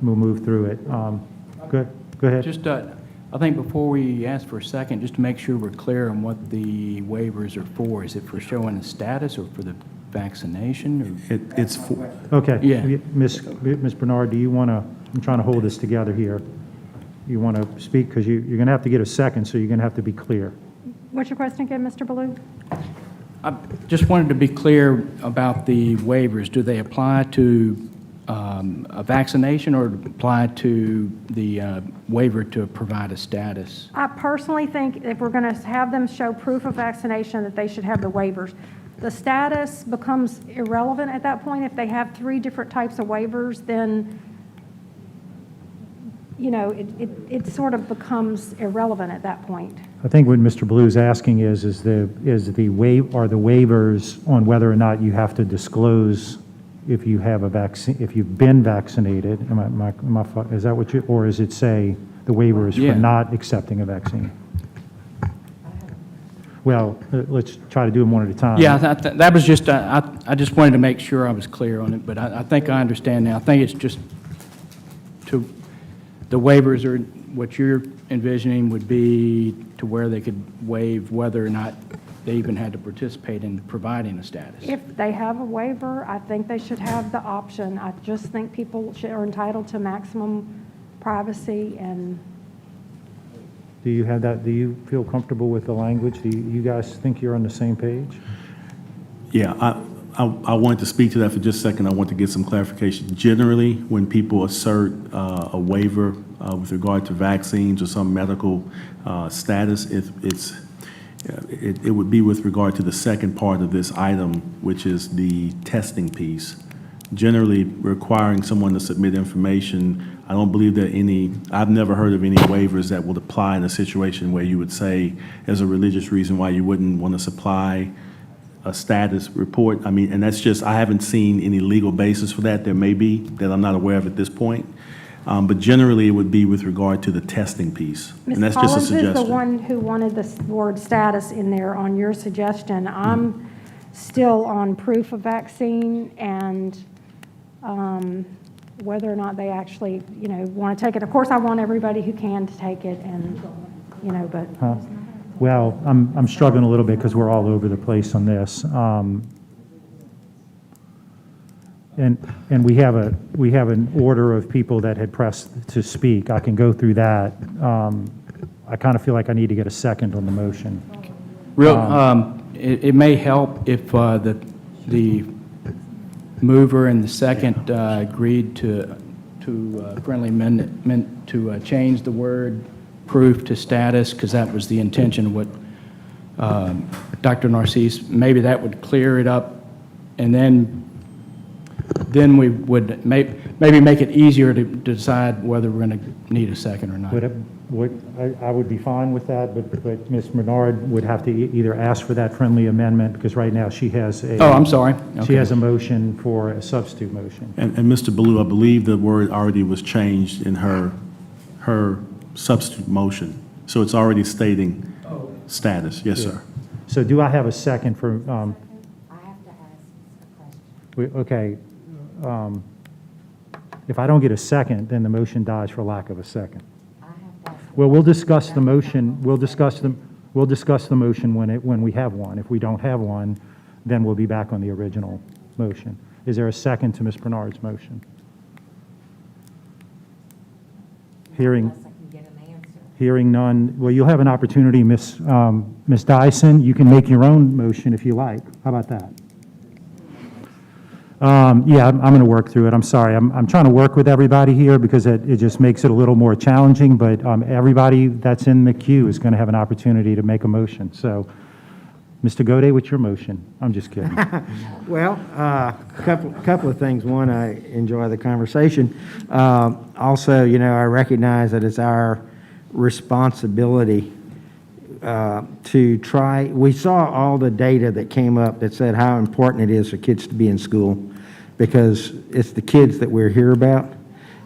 we'll move through it. Go ahead. Just, I think before we ask for a second, just to make sure we're clear on what the waivers are for, is it for showing the status or for the vaccination? Or? It's for, Okay. Yeah. Ms. Bernard, do you want to, I'm trying to hold this together here. You want to speak, because you're going to have to get a second, so you're going to have to be clear. What's your question again, Mr. Baloo? I just wanted to be clear about the waivers. Do they apply to a vaccination or apply to the waiver to provide a status? I personally think if we're going to have them show proof of vaccination, that they should have the waivers. The status becomes irrelevant at that point. If they have 3 different types of waivers, then, you know, it sort of becomes irrelevant at that point. I think what Mr. Blue's asking are the waivers on whether or not you have to disclose if you have a vaccine, if you've been vaccinated. Is that what you, or is it say the waiver is for not accepting a vaccine? Well, let's try to do them one at a time. Yeah, that was just, I just wanted to make sure I was clear on it, but I think I understand now. I think it's just the waivers are, what you're envisioning would be to where they could waive whether or not they even had to participate in providing a status. If they have a waiver, I think they should have the option. I just think people are entitled to maximum privacy. And Do you have that? Do you feel comfortable with the language? Do you guys think you're on the same page? yeah, I wanted to speak to that for just a second. I want to get some clarification. Generally, when people assert a waiver with regard to vaccines or some medical status, it would be with regard to the second part of this item, which is the testing piece. Generally, requiring someone to submit information, I don't believe that I've never heard of any waivers that would apply in a situation where you would say there's a religious reason why you wouldn't want to supply a status report. I mean, and that's just, I haven't seen any legal basis for that. There may be, that I'm not aware of at this point. But generally, it would be with regard to the testing piece. And Ms. that's just a Collins is the suggestion. one who wanted the word status in there on your suggestion. I'm still on proof of vaccine and whether or not they actually, you know, want to take it. Of course, I want everybody who can to take it, and, you know, but. Well, I'm struggling a little bit because we're all over the place on this. And we have an order of people that had pressed to speak. I can go through that. I kind of feel like I need to get a second on the motion. It may help if the mover and the second agreed to friendly amendment to change the word proof to status, because that was the intention of what Dr. Narcisse, maybe that would clear it up, and then we would maybe make it easier to decide whether we're going to need a second or not. I would be fine with that, but Ms. Menard would have to either ask for that friendly amendment, because right now she has a... Oh, I'm sorry. She has a motion for a substitute motion. And Mr. Ballou, I believe the word already was changed in her substitute motion. So it's already stating status. Yes, sir. So do I have a second for... I have to ask a question. Okay. If I don't get a second, then the motion dies for lack of a second. Well, we'll discuss the motion. We'll discuss the motion when we have one. If we don't have one, then we'll be back on the original motion. Is there a second to Ms. Bernard's motion? Hearing none. Well, you'll have an opportunity, Ms. Dyson. You can make your own motion if you like. How about that? Yeah, I'm going to work through it. I'm sorry. I'm trying to work with everybody here because it just makes it a little more challenging, but everybody that's in the queue is going to have an opportunity to make a motion. So, Mr. Gode, what's your motion? I'm just kidding. Well, couple of things. One, I enjoy the conversation. Also, you know, I recognize that it's our responsibility to try. We saw all the data that came up that said how important it is for kids to be in school, because it's the kids that we're here about,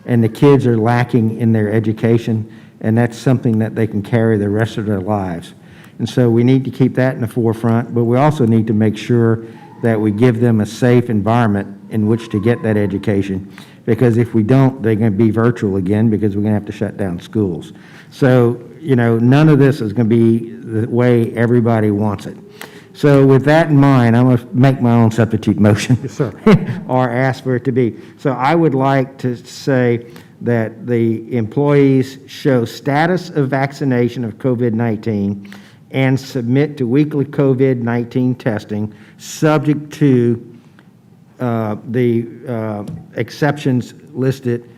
and the kids are lacking in their education, and that's something that they can carry the rest of their lives. And so we need to keep that in the forefront, but we also need to make sure that we give them a safe environment in which to get that education. because if we don't, they're going to be virtual again because we're going to have to shut down schools. So, none of this is going to be the way everybody wants it. So with that in mind, I'm going to make my own substitute motion. Yes, sir. Or ask for it to be. So I would like to say that the employees show status of vaccination of COVID-19 and submit to weekly COVID-19 testing, subject to the exceptions listed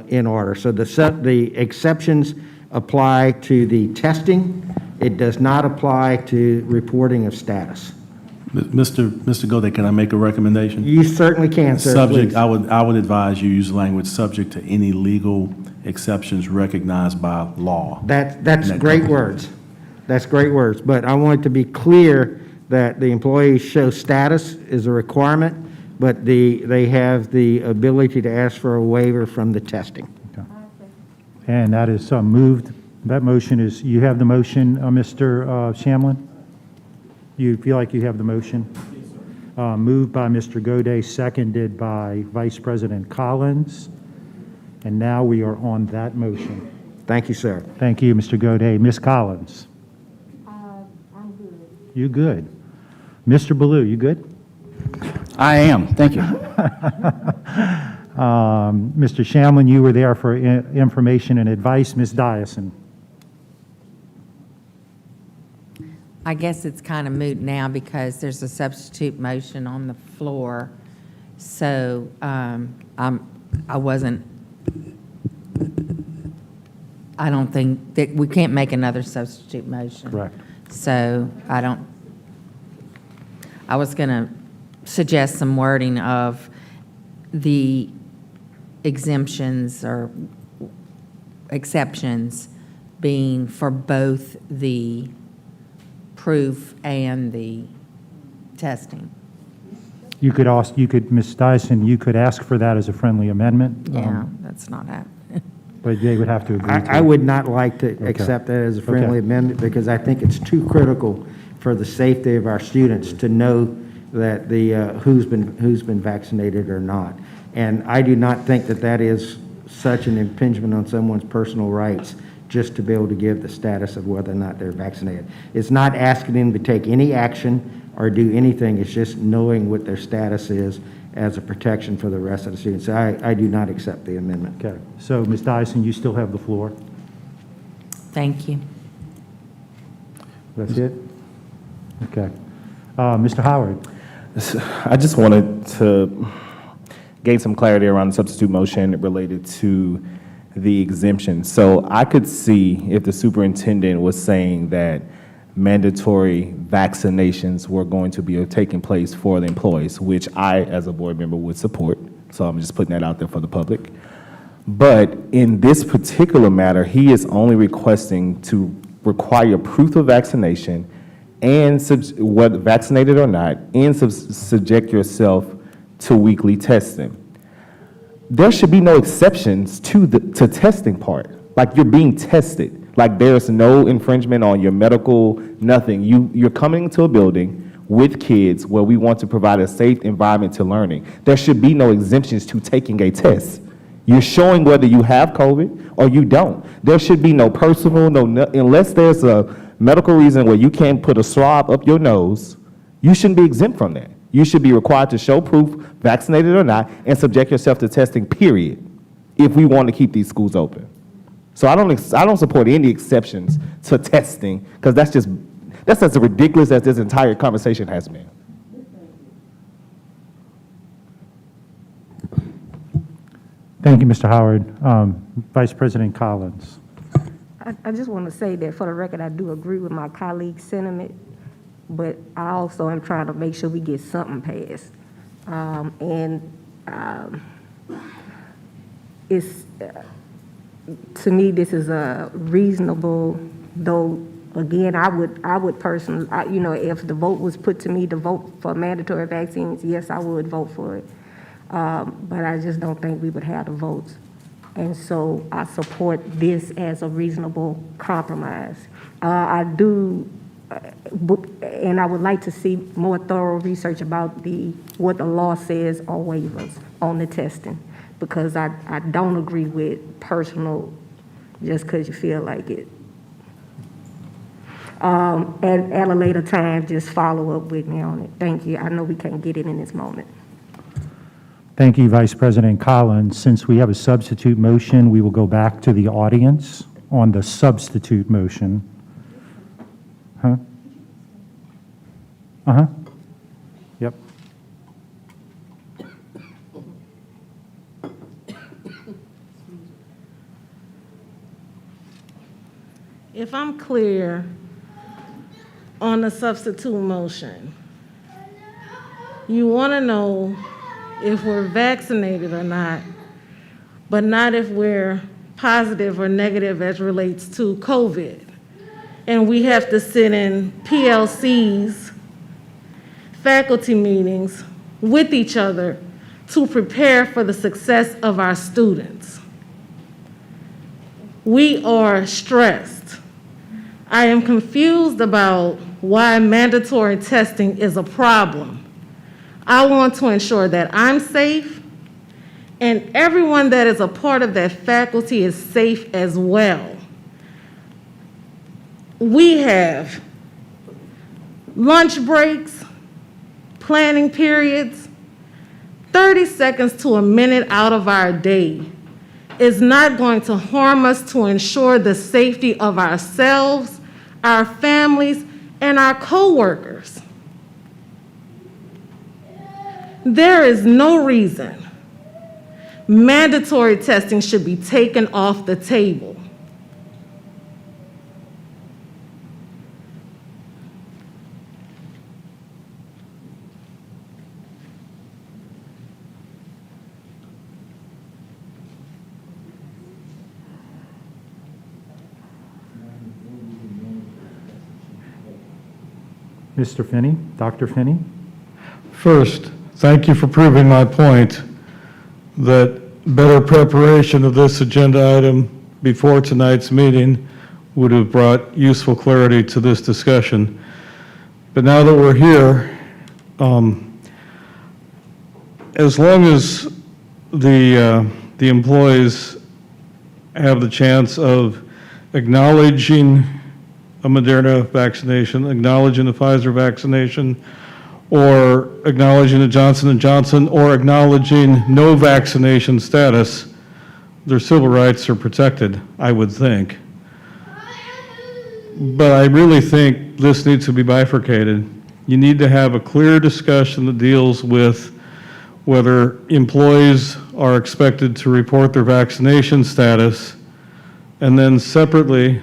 in order. So the exceptions apply to the testing. It does not apply to reporting of status. Mr. Gode, can I make a recommendation? You certainly can, sir. Subject, Please. I would advise you use language subject to any legal exceptions recognized by law. That's great words. That's great words. But I want it to be clear that the employees show status is a requirement, but they have the ability to ask for a waiver from the testing. And that is moved. That motion is, you have the motion, Mr. Shamlin? You feel like you have the motion? Moved by Mr. Gode, seconded by Vice President Collins. And now we are on that motion. Thank you, sir. Thank you, Mr. Gode. Ms. Collins? I'm good. You good? Mr. Ballou, you good? I am, thank you. Mr. Shamlin, you were there for information and advice. Ms. Dyson? I guess it's kind of moot now because there's a substitute motion on the floor. So I don't think that we can't make another substitute motion. Correct. So I was going to suggest some wording of the exemptions or exceptions being for both the proof and the testing. You could ask, Ms. Dyson, you could ask for that as a friendly amendment. Yeah, that's not happening. But they would have to agree to it. I would not like to accept that as a friendly amendment because I think it's too critical for the safety of our students to know that who's been vaccinated or not. And I do not think that that is such an impingement on someone's personal rights just to be able to give the status of whether or not they're vaccinated. It's not asking them to take any action or do anything. It's just knowing what their status is as a protection for the rest of the students. So I do not accept the amendment. Okay. So, Ms. Dyson, you still have the floor. Thank you. That's it? Okay. Mr. Howard? I just wanted to gain some clarity around the substitute motion related to the exemption. So I could see if the superintendent was saying that mandatory vaccinations were going to be taking place for the employees, which I, as a board member, would support. So I'm just putting that out there for the public. But in this particular matter, he is only requesting to require proof of vaccination and whether vaccinated or not, and subject yourself to weekly testing. There should be no exceptions to the testing part. Like you're being tested. Like there's no infringement on your medical, nothing. You're coming into a building with kids where we want to provide a safe environment to learning. There should be no exemptions to taking a test. You're showing whether you have COVID or you don't. There should be no personal, unless there's a medical reason where you can't put a swab up your nose, you shouldn't be exempt from that. You should be required to show proof, vaccinated or not, and subject yourself to testing, period, if we want to keep these schools open. So I don't support any exceptions to testing, because that's as ridiculous as this entire conversation has been. Thank you, Mr. Howard. Vice President Collins. I just want to say that for the record, I do agree with my colleague's sentiment, but I also am trying to make sure we get something passed. To me, this is a reasonable, though, again, I would personally, if the vote was put to me to vote for mandatory vaccines, yes, I would vote for it. But I just don't think we would have the votes. And so I support this as a reasonable compromise. I do, and I would like to see more thorough research about what the law says on waivers on the testing, because I don't agree with personal just because you feel like it. At a later time, just follow up with me on it. Thank you. I know we can't get it in this moment. Thank you, Vice President Collins. Since we have a substitute motion, we will go back to the audience on the substitute motion. Huh? Uh-huh. Yep. If I'm clear on the substitute motion, you want to know if we're vaccinated or not, but not if we're positive or negative as relates to COVID. And we have to sit in PLCs, faculty meetings with each other to prepare for the success of our students. We are stressed. I am confused about why mandatory testing is a problem. I want to ensure that I'm safe and everyone that is a part of that faculty is safe as well. We have lunch breaks, planning periods, 30 seconds to a minute out of our day is not going to harm us to ensure the safety of ourselves, our families, and our coworkers. There is no reason mandatory testing should be taken off the table. Mr. Finney, Dr. Finney? First, thank you for proving my point that better preparation of this agenda item before tonight's meeting would have brought useful clarity to this discussion. But now that we're here, as long as the employees have the chance of acknowledging a Moderna vaccination, acknowledging the Pfizer vaccination, or acknowledging a Johnson & Johnson, or acknowledging no vaccination status, their civil rights are protected, I would think. But I really think this needs to be bifurcated. You need to have a clear discussion that deals with whether employees are expected to report their vaccination status, and then separately,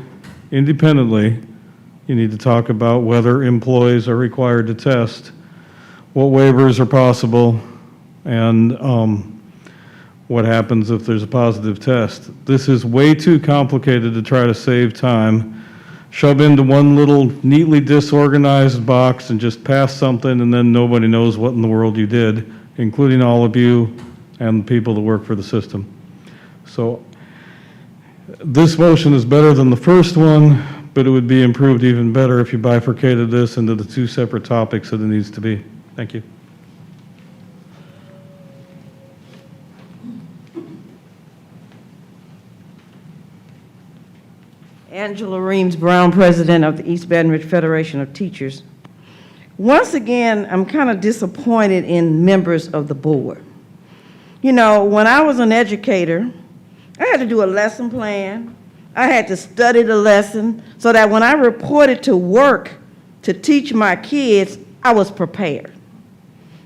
independently, you need to talk about whether employees are required to test, what waivers are possible, and what happens if there's a positive test. This is way too complicated to try to save time, shove into one little neatly disorganized box and just pass something, and then nobody knows what in the world you did, including all of you and the people that work for the system. So this motion is better than the first one, but it would be improved even better if you bifurcated this into the two separate topics that it needs to be. Thank you. Angela Reams Brown, President of the East Baton Rouge Federation of Teachers. Once again, I'm kind of disappointed in members of the board. You know, when I was an educator, I had to do a lesson plan. I had to study the lesson so that when I reported to work to teach my kids, I was prepared.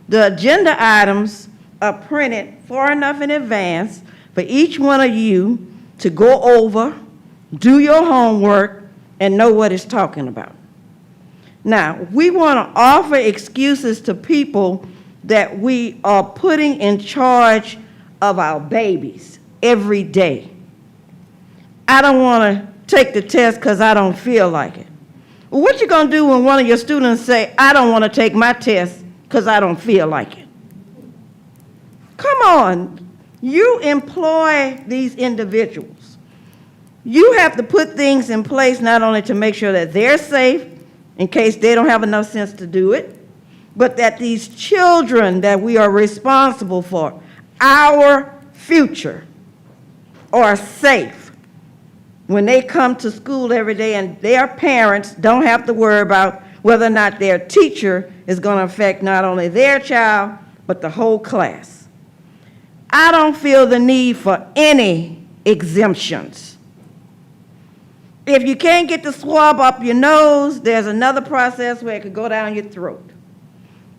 The agenda items are printed far enough in advance for each one of you to go over, do your homework, and know what it's talking about. Now, we want to offer excuses to people that we are putting in charge of our babies every day. I don't want to take the test because I don't feel like it. Well, what you going to do when one of your students say, I don't want to take my test because I don't feel like it? Come on. You employ these individuals. You have to put things in place not only to make sure that they're safe in case they don't have enough sense to do it, but that these children that we are responsible for, our future are safe when they come to school every day and their parents don't have to worry about whether or not their teacher is going to affect not only their child, but the whole class. I don't feel the need for any exemptions. If you can't get the swab up your nose, there's another process where it could go down your throat.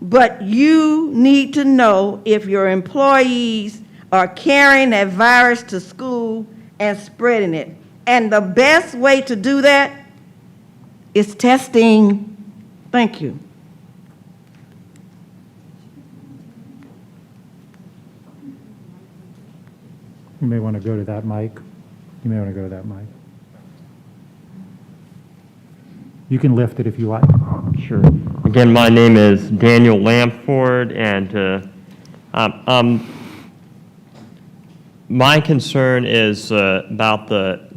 But you need to know if your employees are carrying that virus to school and spreading it. And the best way to do that is testing. Thank you. You may want to go to that mic. You may want to go to that mic. You can lift it if you like. Sure. Again, my name is Daniel Lampford, and my concern is about the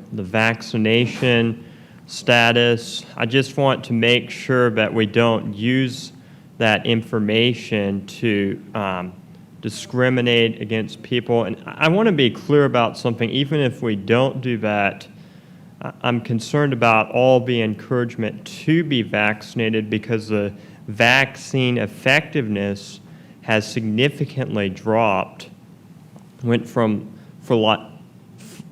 vaccination status. I just want to make sure that we don't use that information to discriminate against people. And I want to be clear about something. Even if we don't do that, I'm concerned about all the encouragement to be vaccinated, because the vaccine effectiveness has significantly dropped. Went from, for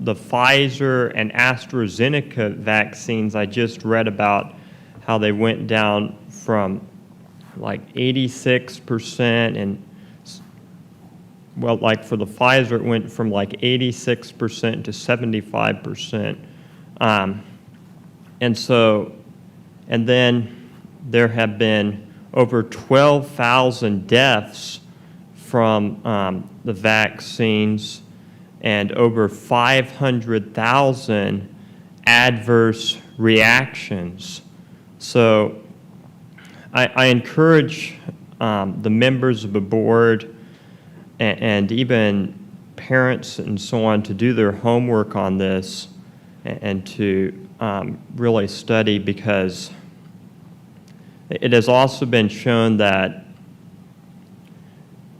the Pfizer and AstraZeneca vaccines, I just read about how they went down from like 86% and, well, like for the Pfizer, it went from like 86% to 75%. And then there have been over 12,000 deaths from the vaccines and over 500,000 adverse reactions. So I encourage the members of the board and even parents and so on to do their homework on this and to really study, because it has also been shown that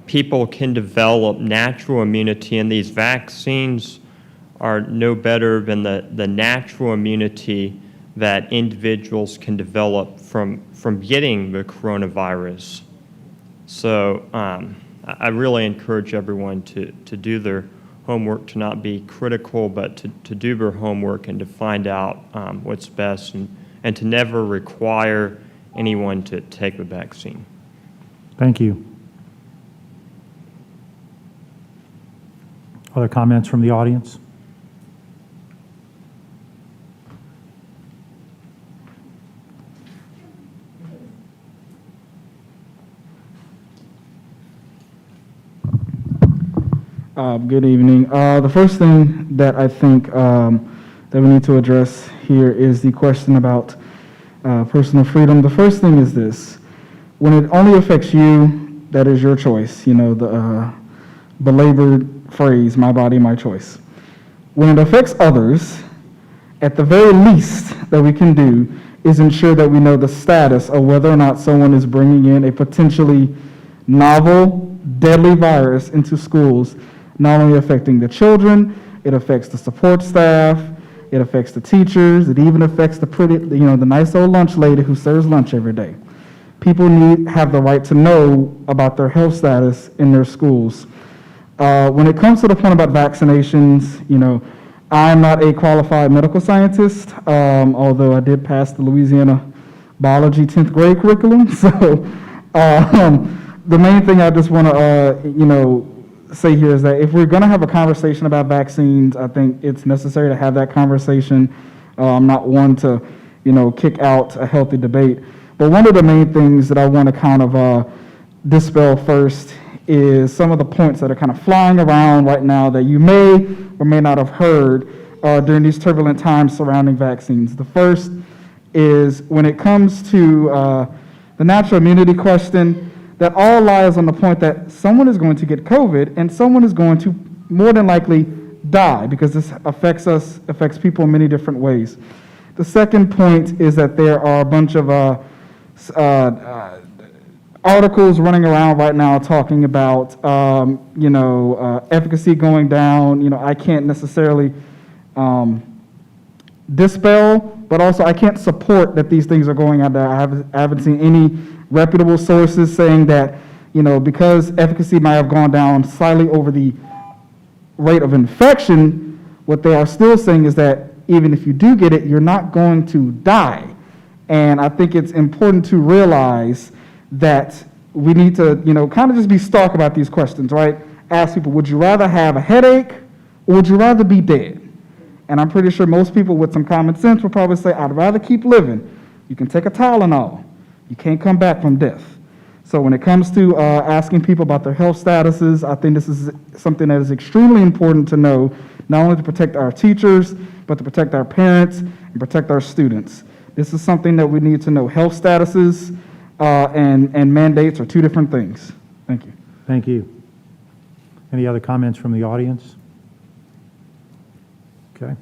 people can develop natural immunity, and these vaccines are no better than the natural immunity that individuals can develop from getting the coronavirus. So I really encourage everyone to do their homework, to not be critical, but to do their homework and to find out what's best, and to never require anyone to take the vaccine. Thank you. Other comments from the audience? Good evening. The first thing that I think that we need to address here is the question about personal freedom. The first thing is this: when it only affects you, that is your choice. You know, the belabored phrase, my body, my choice. When it affects others, at the very least that we can do is ensure that we know the status of whether or not someone is bringing in a potentially novel, deadly virus into schools, not only affecting the children, it affects the support staff, it affects the teachers, it even affects the the nice old lunch lady who serves lunch every day. People have the right to know about their health status in their schools. When it comes to the point about vaccinations, I'm not a qualified medical scientist, although I did pass the Louisiana biology 10th grade curriculum. So the main thing I just want to, say here is that if we're going to have a conversation about vaccines, I think it's necessary to have that conversation. I'm not one to, kick out a healthy debate. But one of the main things that I want to kind of dispel first is some of the points that are kind of flying around right now that you may or may not have heard during these turbulent times surrounding vaccines. The first is when it comes to the natural immunity question, that all lies on the point that someone is going to get COVID and someone is going to more than likely die, because this affects people in many different ways. The second point is that there are a bunch of articles running around right now talking about, efficacy going down. I can't necessarily dispel, but also I can't support that these things are going out there. I haven't seen any reputable sources saying that, because efficacy might have gone down slightly over the rate of infection, what they are still saying is that even if you do get it, you're not going to die. And I think it's important to realize that we need to, kind of just be stark about these questions, right? Ask people, would you rather have a headache or would you rather be dead? And I'm pretty sure most people with some common sense will probably say, I'd rather keep living. You can take a Tylenol. You can't come back from death. So when it comes to asking people about their health statuses, I think this is something that is extremely important to know, not only to protect our teachers, but to protect our parents and protect our students. This is something that we need to know. Health statuses and mandates are two different things. Thank you. Thank you. Any other comments from the audience? Okay.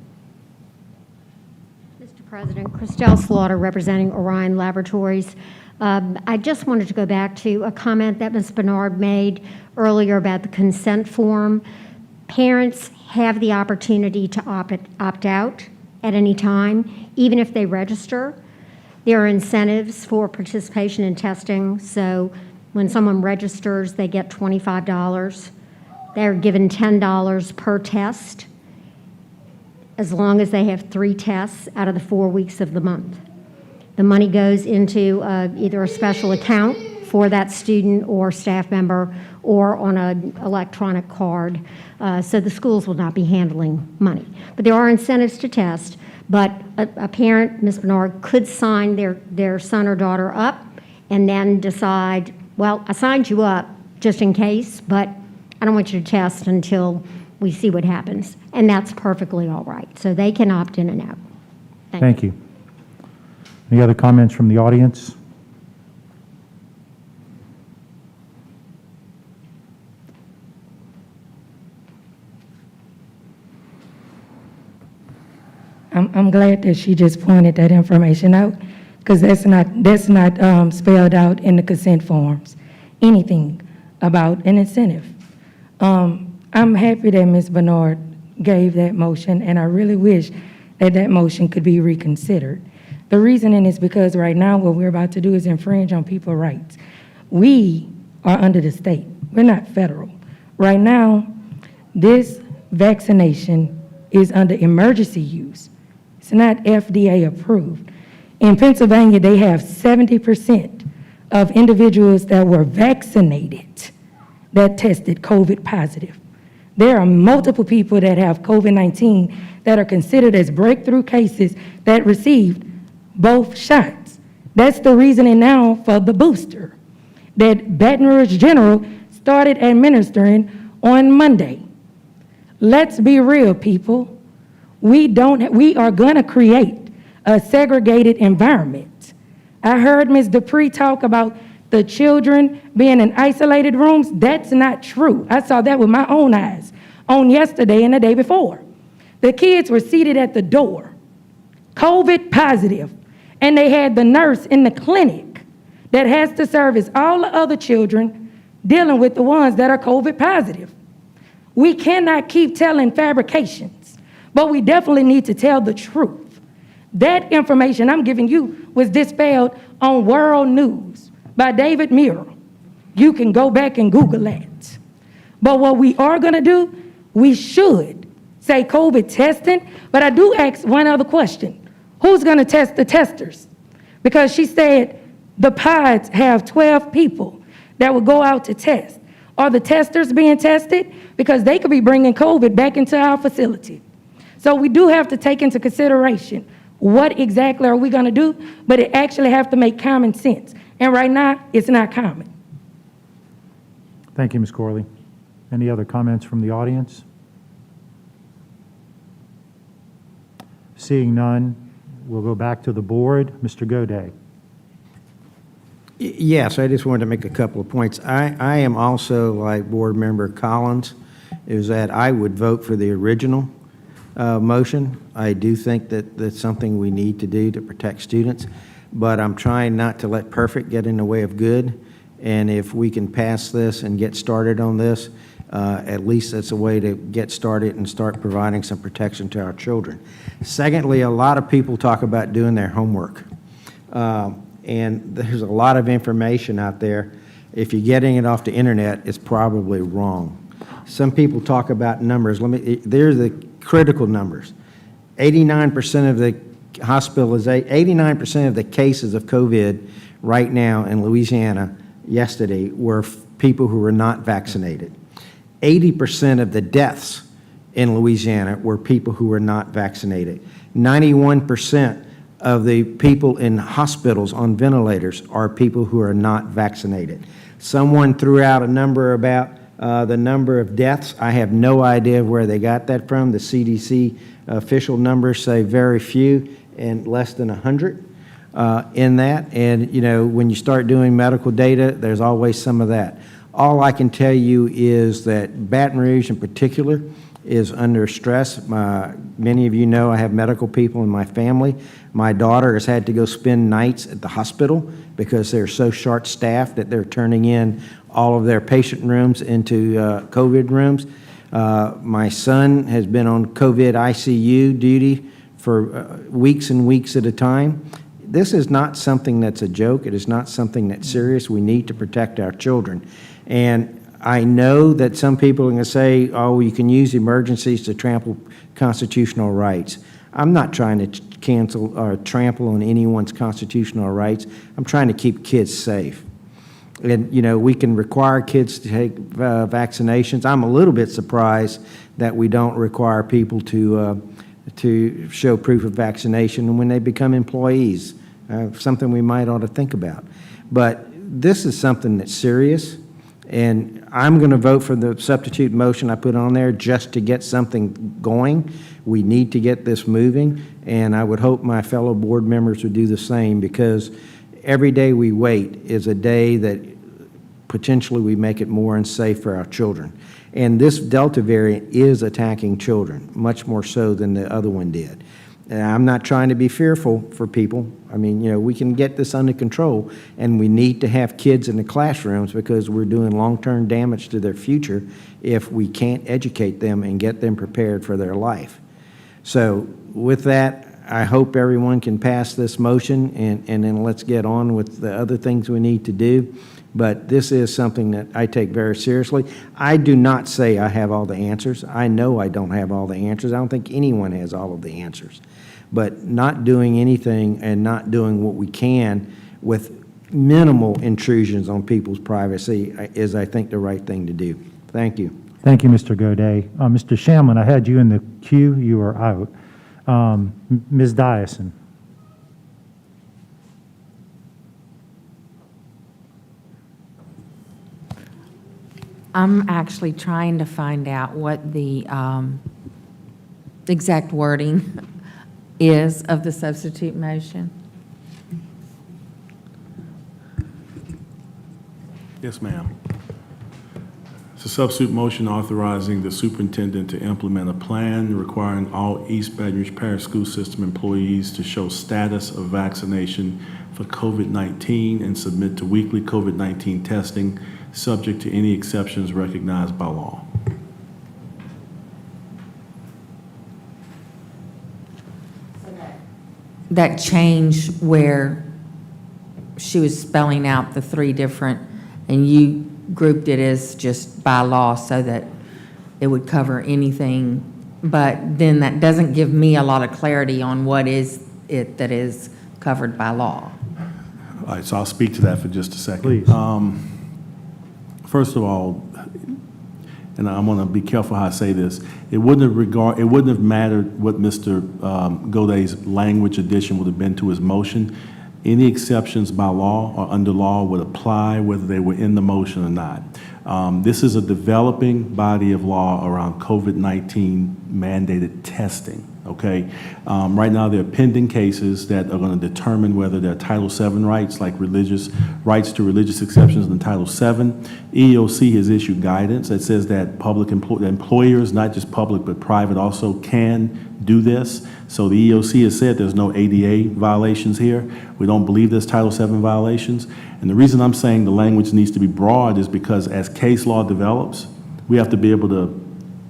Mr. President, Christelle Slaughter, representing Orion Laboratories. I just wanted to go back to a comment that Ms. Bernard made earlier about the consent form. Parents have the opportunity to opt out at any time, even if they register. There are incentives for participation in testing. So when someone registers, they get $25. They're given $10 per test, as long as they have 3 tests out of the 4 weeks of the month. The money goes into either a special account for that student or staff member or on an electronic card. So the schools will not be handling money. But there are incentives to test. But a parent, Ms. Bernard, could sign their son or daughter up and then decide, well, I signed you up just in case, but I don't want you to test until we see what happens. And that's perfectly all right. So they can opt in and out. Thank you. Any other comments from the audience? I'm glad that she just pointed that information out, because that's not spelled out in the consent forms, anything about an incentive. I'm happy that Ms. Bernard gave that motion, and I really wish that that motion could be reconsidered. The reasoning is because right now what we're about to do is infringe on people's rights. We are under the state. We're not federal. Right now, this vaccination is under emergency use. It's not FDA approved. In Pennsylvania, they have 70% of individuals that were vaccinated that tested COVID positive. There are multiple people that have COVID-19 that are considered as breakthrough cases that received both shots. That's the reasoning now for the booster that Baton Rouge General started administering on Monday. Let's be real, people. We are going to create a segregated environment. I heard Ms. Dupree talk about the children being in isolated rooms. That's not true. I saw that with my own eyes on yesterday and the day before. The kids were seated at the door, COVID positive, and they had the nurse in the clinic that has to service all the other children dealing with the ones that are COVID positive. We cannot keep telling fabrications, but we definitely need to tell the truth. That information I'm giving you was dispelled on World News by David Murrell. You can go back and Google that. But what we are going to do, we should say COVID testing, but I do ask one other question. Who's going to test the testers? Because she said the pods have 12 people that will go out to test. Are the testers being tested? Because they could be bringing COVID back into our facility. So we do have to take into consideration what exactly are we going to do, but it actually have to make common sense. And right now, it's not common. Thank you, Ms. Corley. Any other comments from the audience? Seeing none, we'll go back to the board. Mr. Goday. Yes, I just wanted to make a couple of points. I am also, like Board Member Collins, is that I would vote for the original motion. I do think that that's something we need to do to protect students, but I'm trying not to let perfect get in the way of good. And if we can pass this and get started on this, at least that's a way to get started and start providing some protection to our children. Secondly, a lot of people talk about doing their homework. And there's a lot of information out there. If you're getting it off the internet, it's probably wrong. Some people talk about numbers. There's the critical numbers. 89% of the 89% of the cases of COVID right now in Louisiana yesterday were people who were not vaccinated. 80% of the deaths in Louisiana were people who were not vaccinated. 91% of the people in hospitals on ventilators are people who are not vaccinated. Someone threw out a number about the number of deaths. I have no idea where they got that from. The CDC official numbers say very few and less than 100 in that. And, you know, when you start doing medical data, there's always some of that. All I can tell you is that Baton Rouge in particular is under stress. Many of you know I have medical people in my family. My daughter has had to go spend nights at the hospital because they're so short-staffed that they're turning in all of their patient rooms into COVID rooms. My son has been on COVID ICU duty for weeks and weeks at a time. This is not something that's a joke. It is not something that's serious. We need to protect our children. And I know that some people are going to say, oh, you can use emergencies to trample constitutional rights. I'm not trying to cancel or trample on anyone's constitutional rights. I'm trying to keep kids safe. And, you know, we can require kids to take vaccinations. I'm a little bit surprised that we don't require people to show proof of vaccination when they become employees, something we might ought to think about. But this is something that's serious. And I'm going to vote for the substitute motion I put on there just to get something going. We need to get this moving, and I would hope my fellow board members would do the same, because every day we wait is a day that potentially we make it more unsafe for our children. And this Delta variant is attacking children, much more so than the other one did. And I'm not trying to be fearful for people. I mean, you know, we can get this under control, and we need to have kids in the classrooms because we're doing long-term damage to their future if we can't educate them and get them prepared for their life. So with that, I hope everyone can pass this motion, and then let's get on with the other things we need to do. But this is something that I take very seriously. I do not say I have all the answers. I know I don't have all the answers. I don't think anyone has all of the answers. But not doing anything and not doing what we can with minimal intrusions on people's privacy is, I think, the right thing to do. Thank you. Thank you, Mr. Godet. Mr. Shamlin, I had you in the queue. You are out. Ms. Dyson. I'm actually trying to find out what the exact wording is of the substitute motion. Yes, ma'am. It's a substitute motion authorizing the superintendent to implement a plan requiring all East Baton Rouge Parish School System employees to show status of vaccination for COVID-19 and submit to weekly COVID-19 testing, subject to any exceptions recognized by law. That change where she was spelling out the three different, and you grouped it as just by law so that it would cover anything, but then that doesn't give me a lot of clarity on what is it that is covered by law. All right, so I'll speak to that for just a second. Please. First of all, and I want to be careful how I say this, it wouldn't have mattered what Mr. Godet's language addition would have been to his motion. Any exceptions by law or under law would apply whether they were in the motion or not. This is a developing body of law around COVID-19 mandated testing, okay? Right now, there are pending cases that are going to determine whether there are Title VII rights, like religious rights to religious exceptions in Title VII. EEOC has issued guidance that says that employers, not just public but private, also can do this. So the EEOC has said there's no ADA violations here. We don't believe there's Title VII violations. And the reason I'm saying the language needs to be broad is because as case law develops, we have to be able to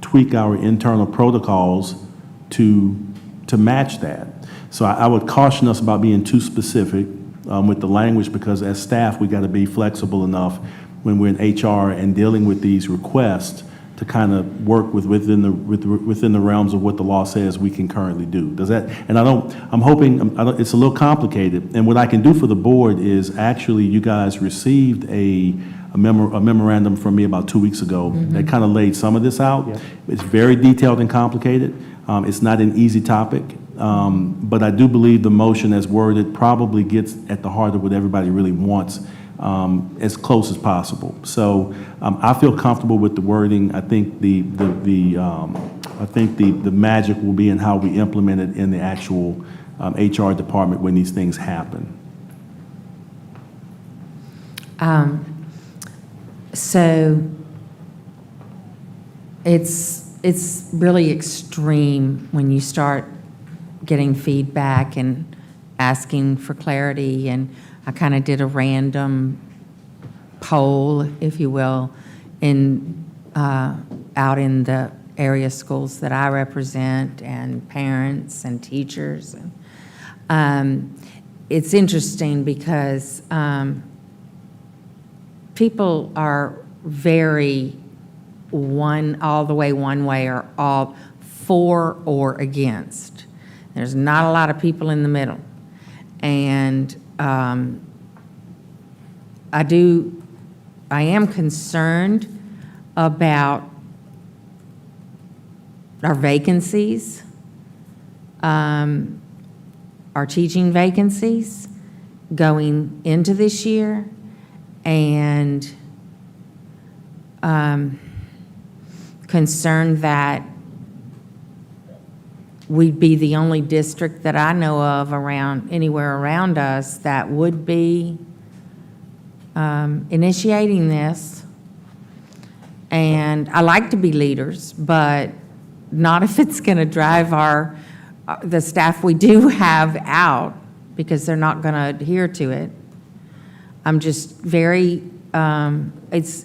tweak our internal protocols to match that. So I would caution us about being too specific with the language, because as staff, we got to be flexible enough when we're in HR and dealing with these requests to kind of work within the realms of what the law says we can currently do. Does that? And I'm hoping it's a little complicated. And what I can do for the board is, actually, you guys received a memorandum from me about 2 weeks ago that kind of laid some of this out. Yep. It's very detailed and complicated. It's not an easy topic, but I do believe the motion as worded probably gets at the heart of what everybody really wants, as close as possible. So I feel comfortable with the wording. I think the magic will be in how we implement it in the actual HR department when these things happen. So it's really extreme when you start getting feedback and asking for clarity. And I kind of did a random poll, if you will, out in the area schools that I represent, and parents and teachers. And it's interesting because people are very all the way one way, or all for or against. There's not a lot of people in the middle. And I am concerned about our vacancies, our teaching vacancies going into this year, and concerned that we'd be the only district that I know of anywhere around us that would be initiating this. And I like to be leaders, but not if it's going to drive the staff we do have out, because they're not going to adhere to it. I'm just very, it's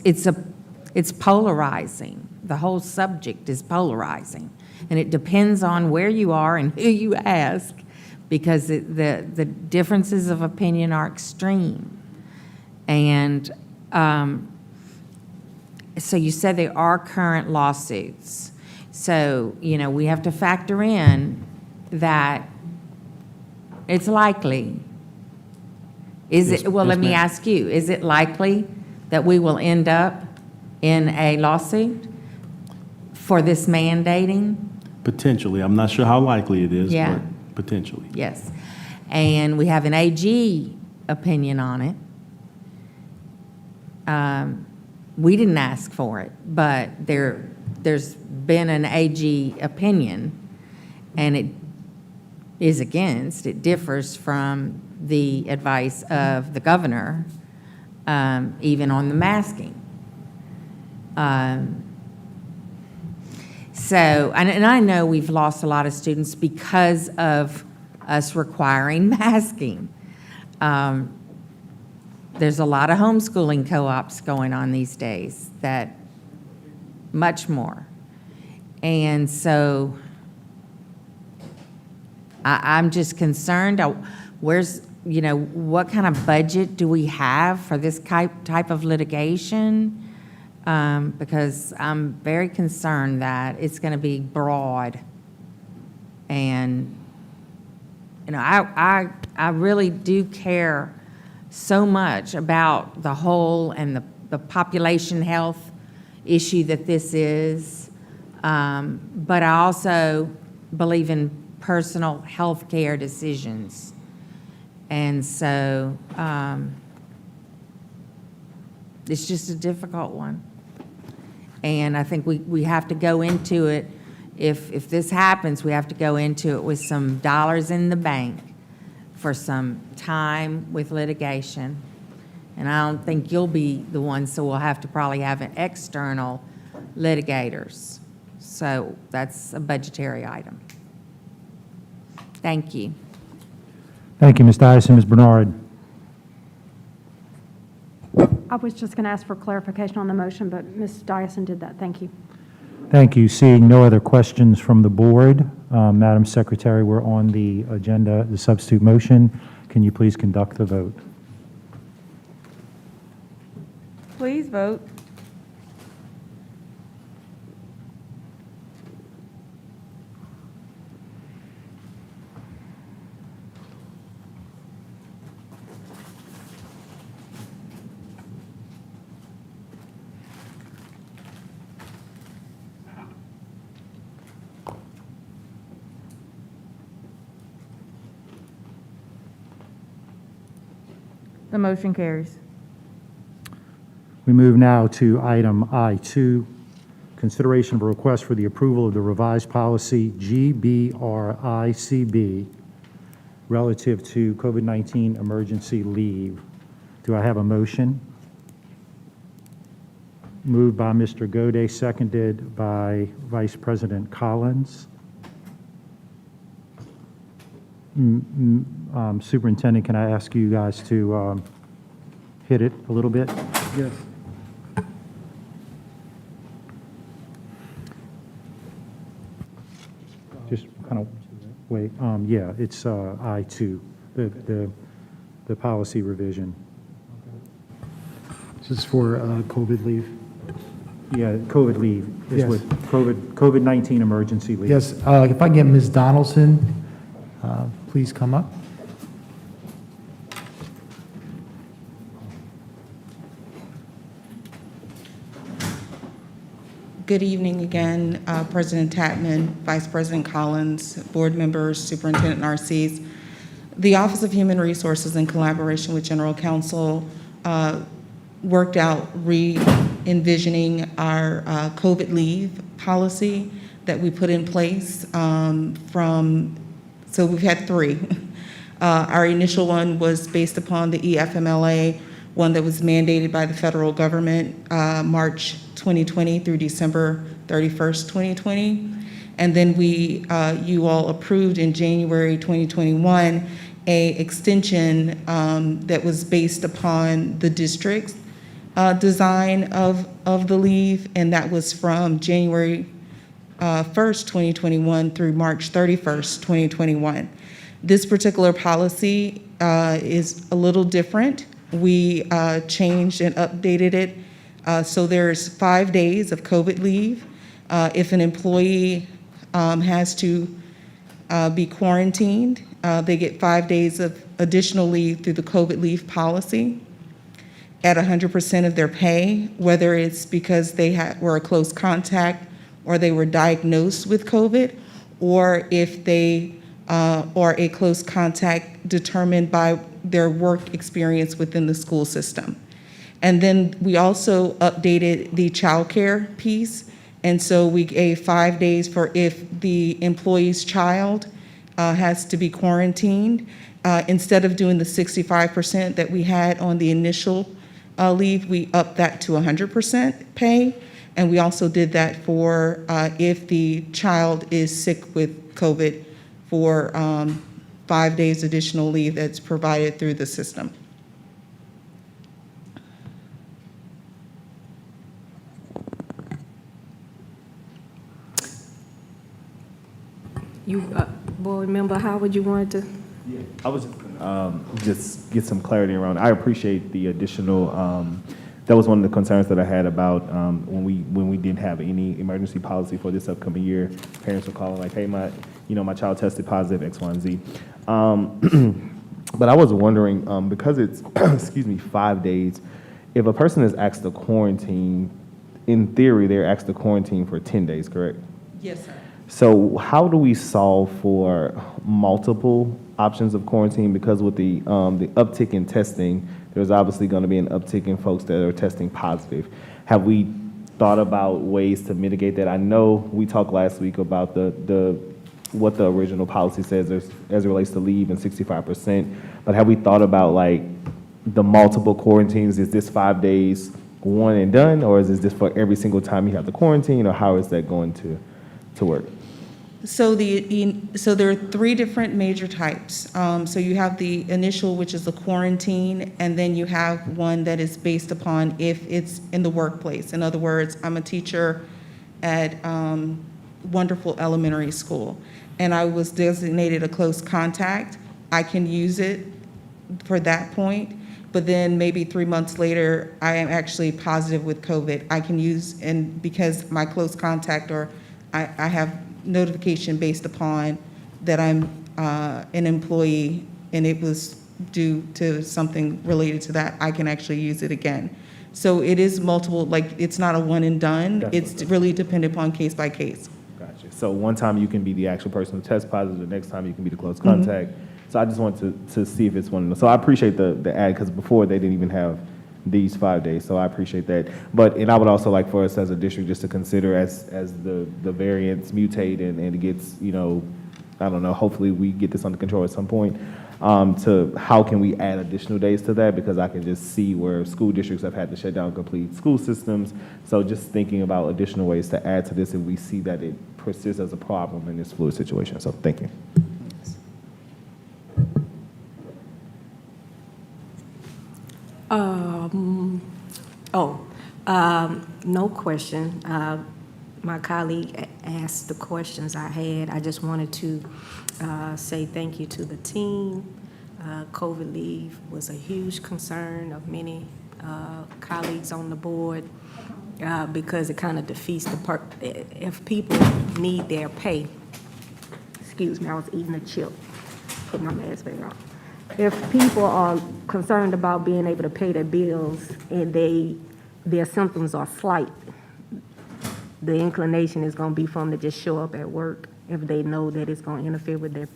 polarizing. The whole subject is polarizing. And it depends on where you are and who you ask, because the differences of opinion are extreme. And so you said there are current lawsuits. So, we have to factor in that it's likely. Let me ask you, is it likely that we will end up in a lawsuit for this mandating? Potentially. I'm not sure how likely it is, Yeah. but potentially. Yes. And we have an AG opinion on it. We didn't ask for it, but there's been an AG opinion, and it is against. It differs from the advice of the governor, even on the masking. So, and I know we've lost a lot of students because of us requiring masking. There's a lot of homeschooling co-ops going on these days, that much more. And so I'm just concerned, what kind of budget do we have for this type of litigation? Because I'm very concerned that it's going to be broad. And, I really do care so much about the whole and the population health issue that this is. But I also believe in personal health care decisions. And so it's just a difficult one. And I think we have to go into it if this happens, we have to go into it with some dollars in the bank for some time with litigation. And I don't think you'll be the one, so we'll have to probably have an external litigators. So that's a budgetary item. Thank you. Thank you, Ms. Dyson. Ms. Bernard? I was just going to ask for clarification on the motion, but Ms. Dyson did that. Thank you. Thank you. Seeing no other questions from the board, Madam Secretary, we're on the agenda, the substitute motion. Can you please conduct the vote? Please vote. The motion carries. We move now to item I2, consideration of a request for the approval of the revised policy GBRICB relative to COVID-19 emergency leave. Do I have a motion? Moved by Mr. Gode, seconded by Vice President Collins. Superintendent, can I ask you guys to hit it a little bit? Yes. Just kind of wait. Yeah, it's I2, the policy revision. Just for COVID leave. Yeah, COVID leave is Yes. with COVID-19 emergency leave. Yes, if I get Ms. Donaldson, please come up. Good evening again, President Tatman, Vice President Collins, board members, Superintendent Narcisse. The Office of Human Resources, in collaboration with General Counsel, worked out re-envisioning our COVID leave policy that we put in place so we've had three. Our initial one was based upon the EFMLA, one that was mandated by the federal government March 2020 through December 31st, 2020. And then you all approved in January 2021 a extension that was based upon the district's design of the leave, and that was from January 1st, 2021 through March 31st, 2021. This particular policy is a little different. We changed and updated it. So there's 5 days of COVID leave. If an employee has to be quarantined, they get 5 days of additional leave through the COVID leave policy at 100% of their pay, whether it's because they were a close contact or they were diagnosed with COVID, or if they are a close contact determined by their work experience within the school system. And then we also updated the childcare piece. And so we gave 5 days for if the employee's child has to be quarantined. Instead of doing the 65% that we had on the initial leave, we upped that to 100% pay. And we also did that for if the child is sick with COVID for 5 days additional leave that's provided through the system. You, board member Howard, you wanted to? Yeah, I was just get some clarity around. I appreciate the additional. That was one of the concerns that I had about when we didn't have any emergency policy for this upcoming year. Parents were calling like, "Hey, my child tested positive X, Y, and Z." But I was wondering because it's 5 days. If a person is asked to quarantine, in theory, they're asked to quarantine for 10 days, correct? Yes, sir. So how do we solve for multiple options of quarantine? Because with the uptick in testing, there's obviously going to be an uptick in folks that are testing positive. Have we thought about ways to mitigate that? I know we talked last week about what the original policy says as it relates to leave and 65%, but have we thought about like the multiple quarantines? Is this 5 days one and done, or is this just for every single time you have the quarantine, or how is that going to work? So there are three different major types. So you have the initial, which is the quarantine, and then you have one that is based upon if it's in the workplace. In other words, I'm a teacher at wonderful elementary school, and I was designated a close contact. I can use it for that point, but then maybe 3 months later, I am actually positive with COVID. I can use, and because my close contact, or I have notification based upon that I'm an employee and it was due to something related to that, I can actually use it again. So it is multiple, like it's not a one and done. Gotcha. It's really dependent upon case by case. Gotcha. So one time you can be the actual person who tests positive, the next time you can be the close contact. So I just want to see if it's one of them. So I appreciate the ad, because before they didn't even have these 5 days, so I appreciate that. And I would also like for us as a district just to consider as the variants mutate and it gets, I don't know, hopefully we get this under control at some point, to how can we add additional days to that, because I can just see where school districts have had to shut down complete school systems. So just thinking about additional ways to add to this if we see that it persists as a problem in this fluid situation. So thank you. No question. My colleague asked the questions I had. I just wanted to say thank you to the team. COVID leave was a huge concern of many colleagues on the board because it kind of defeats the if people need their pay. Excuse me, I was eating a chip. Put my mask back on. If people are concerned about being able to pay their bills and their symptoms are slight, the inclination is going to be for them to just show up at work if they know that it's going to interfere with their,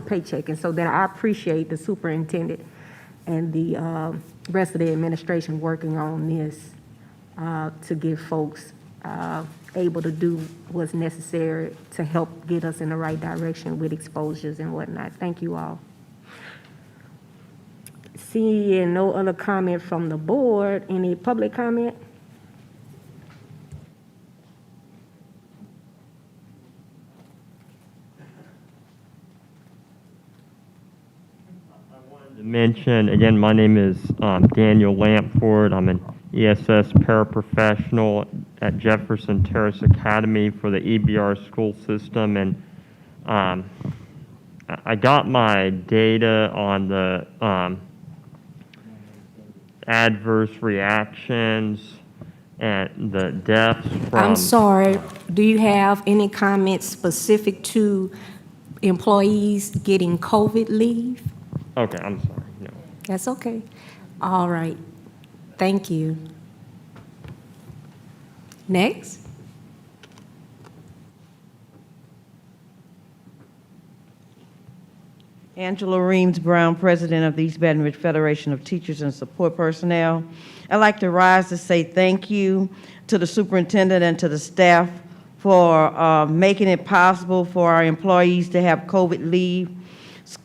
paycheck. And so then I appreciate the superintendent and the rest of the administration working on this to give folks able to do what's necessary to help get us in the right direction with exposures and whatnot. Thank you all. Seeing no other comment from the board, any public comment? To mention, again, my name is Daniel Lampford. I'm an ESS paraprofessional at Jefferson Terrace Academy for the EBR school system, and I got my data on the adverse reactions and the deaths from... I'm sorry, do you have any comments specific to employees getting COVID leave? Okay, I'm sorry, no. That's okay. All right, thank you. Next. Angela Reams Brown, President of the East Baton Rouge Federation of Teachers and Support Personnel. I'd like to rise to say thank you to the superintendent and to the staff for making it possible for our employees to have COVID leave.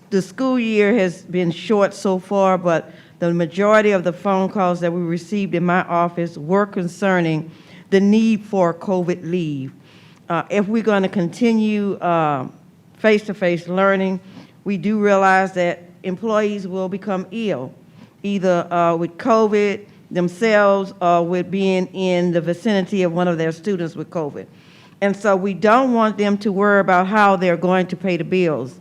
The school year has been short so far, but the majority of the phone calls that we received in my office were concerning the need for COVID leave. If we're going to continue face-to-face learning, we do realize that employees will become ill, either with COVID themselves or with being in the vicinity of one of their students with COVID. And so we don't want them to worry about how they're going to pay the bills,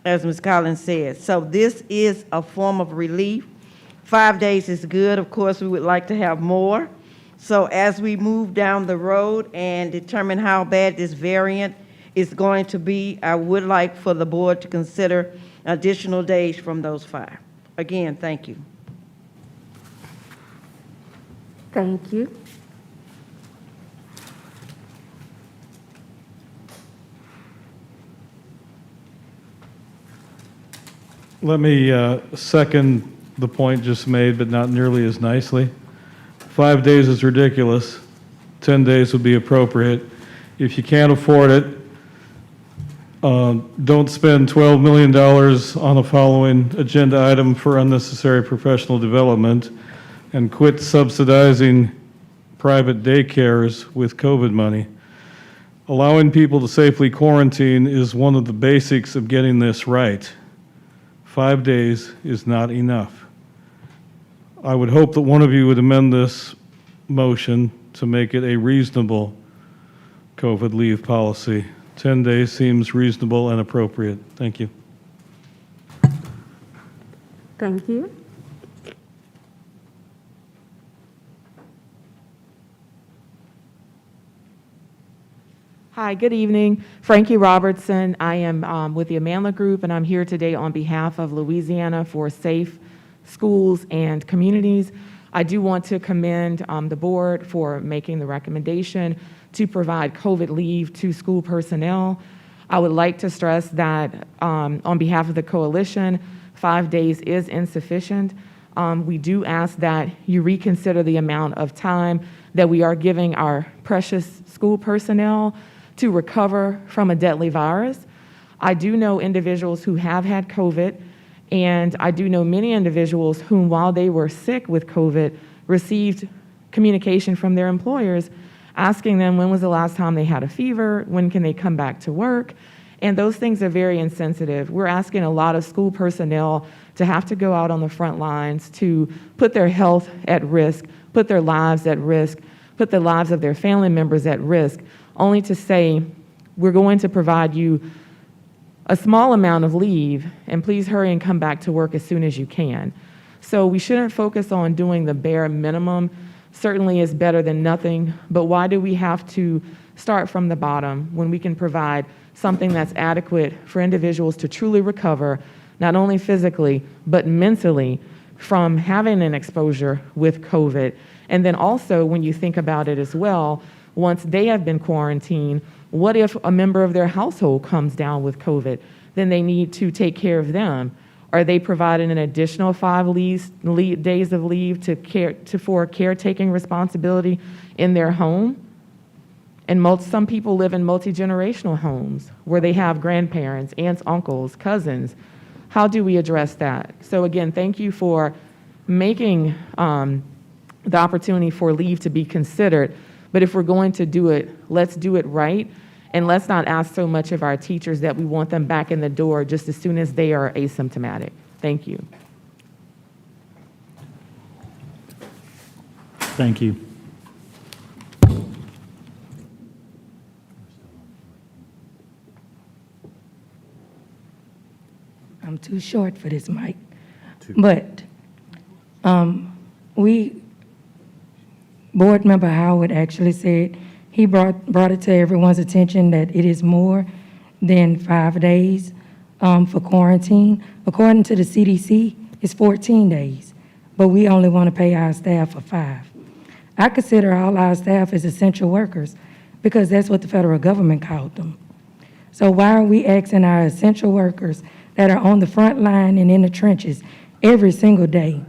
as Ms. Collins said. So this is a form of relief. 5 days is good. Of course, we would like to have more. So as we move down the road and determine how bad this variant is going to be, I would like for the board to consider additional days from those 5. Again, thank you. Thank you. Let me second the point just made, but not nearly as nicely. 5 days is ridiculous. 10 days would be appropriate. If you can't afford it, don't spend $12 million on the following agenda item for unnecessary professional development, and quit subsidizing private daycares with COVID money. Allowing people to safely quarantine is one of the basics of getting this right. 5 days is not enough. I would hope that one of you would amend this motion to make it a reasonable COVID leave policy. 10 days seems reasonable and appropriate. Thank you. Thank you. Hi, good evening. Frankie Robertson. I am with the Amandla Group, and I'm here today on behalf of Louisiana for Safe Schools and Communities. I do want to commend the board for making the recommendation to provide COVID leave to school personnel. I would like to stress that on behalf of the coalition, 5 days is insufficient. We do ask that you reconsider the amount of time that we are giving our precious school personnel to recover from a deadly virus. I do know individuals who have had COVID, and I do know many individuals whom, while they were sick with COVID, received communication from their employers asking them when was the last time they had a fever, when can they come back to work, and those things are very insensitive. We're asking a lot of school personnel to have to go out on the front lines to put their health at risk, put their lives at risk, put the lives of their family members at risk, only to say, we're going to provide you a small amount of leave, and please hurry and come back to work as soon as you can. So we shouldn't focus on doing the bare minimum. Certainly is better than nothing, but why do we have to start from the bottom when we can provide something that's adequate for individuals to truly recover, not only physically, but mentally from having an exposure with COVID? And then also, when you think about it as well, once they have been quarantined, what if a member of their household comes down with COVID? Then they need to take care of them. Are they providing an additional 5 days of leave for caretaking responsibility in their home? And some people live in multi-generational homes where they have grandparents, aunts, uncles, cousins. How do we address that? So again, thank you for making the opportunity for leave to be considered. But if we're going to do it, let's do it right. And let's not ask so much of our teachers that we want them back in the door just as soon as they are asymptomatic. Thank you. Thank you. I'm too short for this mic. But Board Member Howard actually said he brought it to everyone's attention that it is more than 5 days for quarantine. According to the CDC, it's 14 days, but we only want to pay our staff for 5. I consider all our staff as essential workers because that's what the federal government called them. So why are we asking our essential workers that are on the front line and in the trenches every single day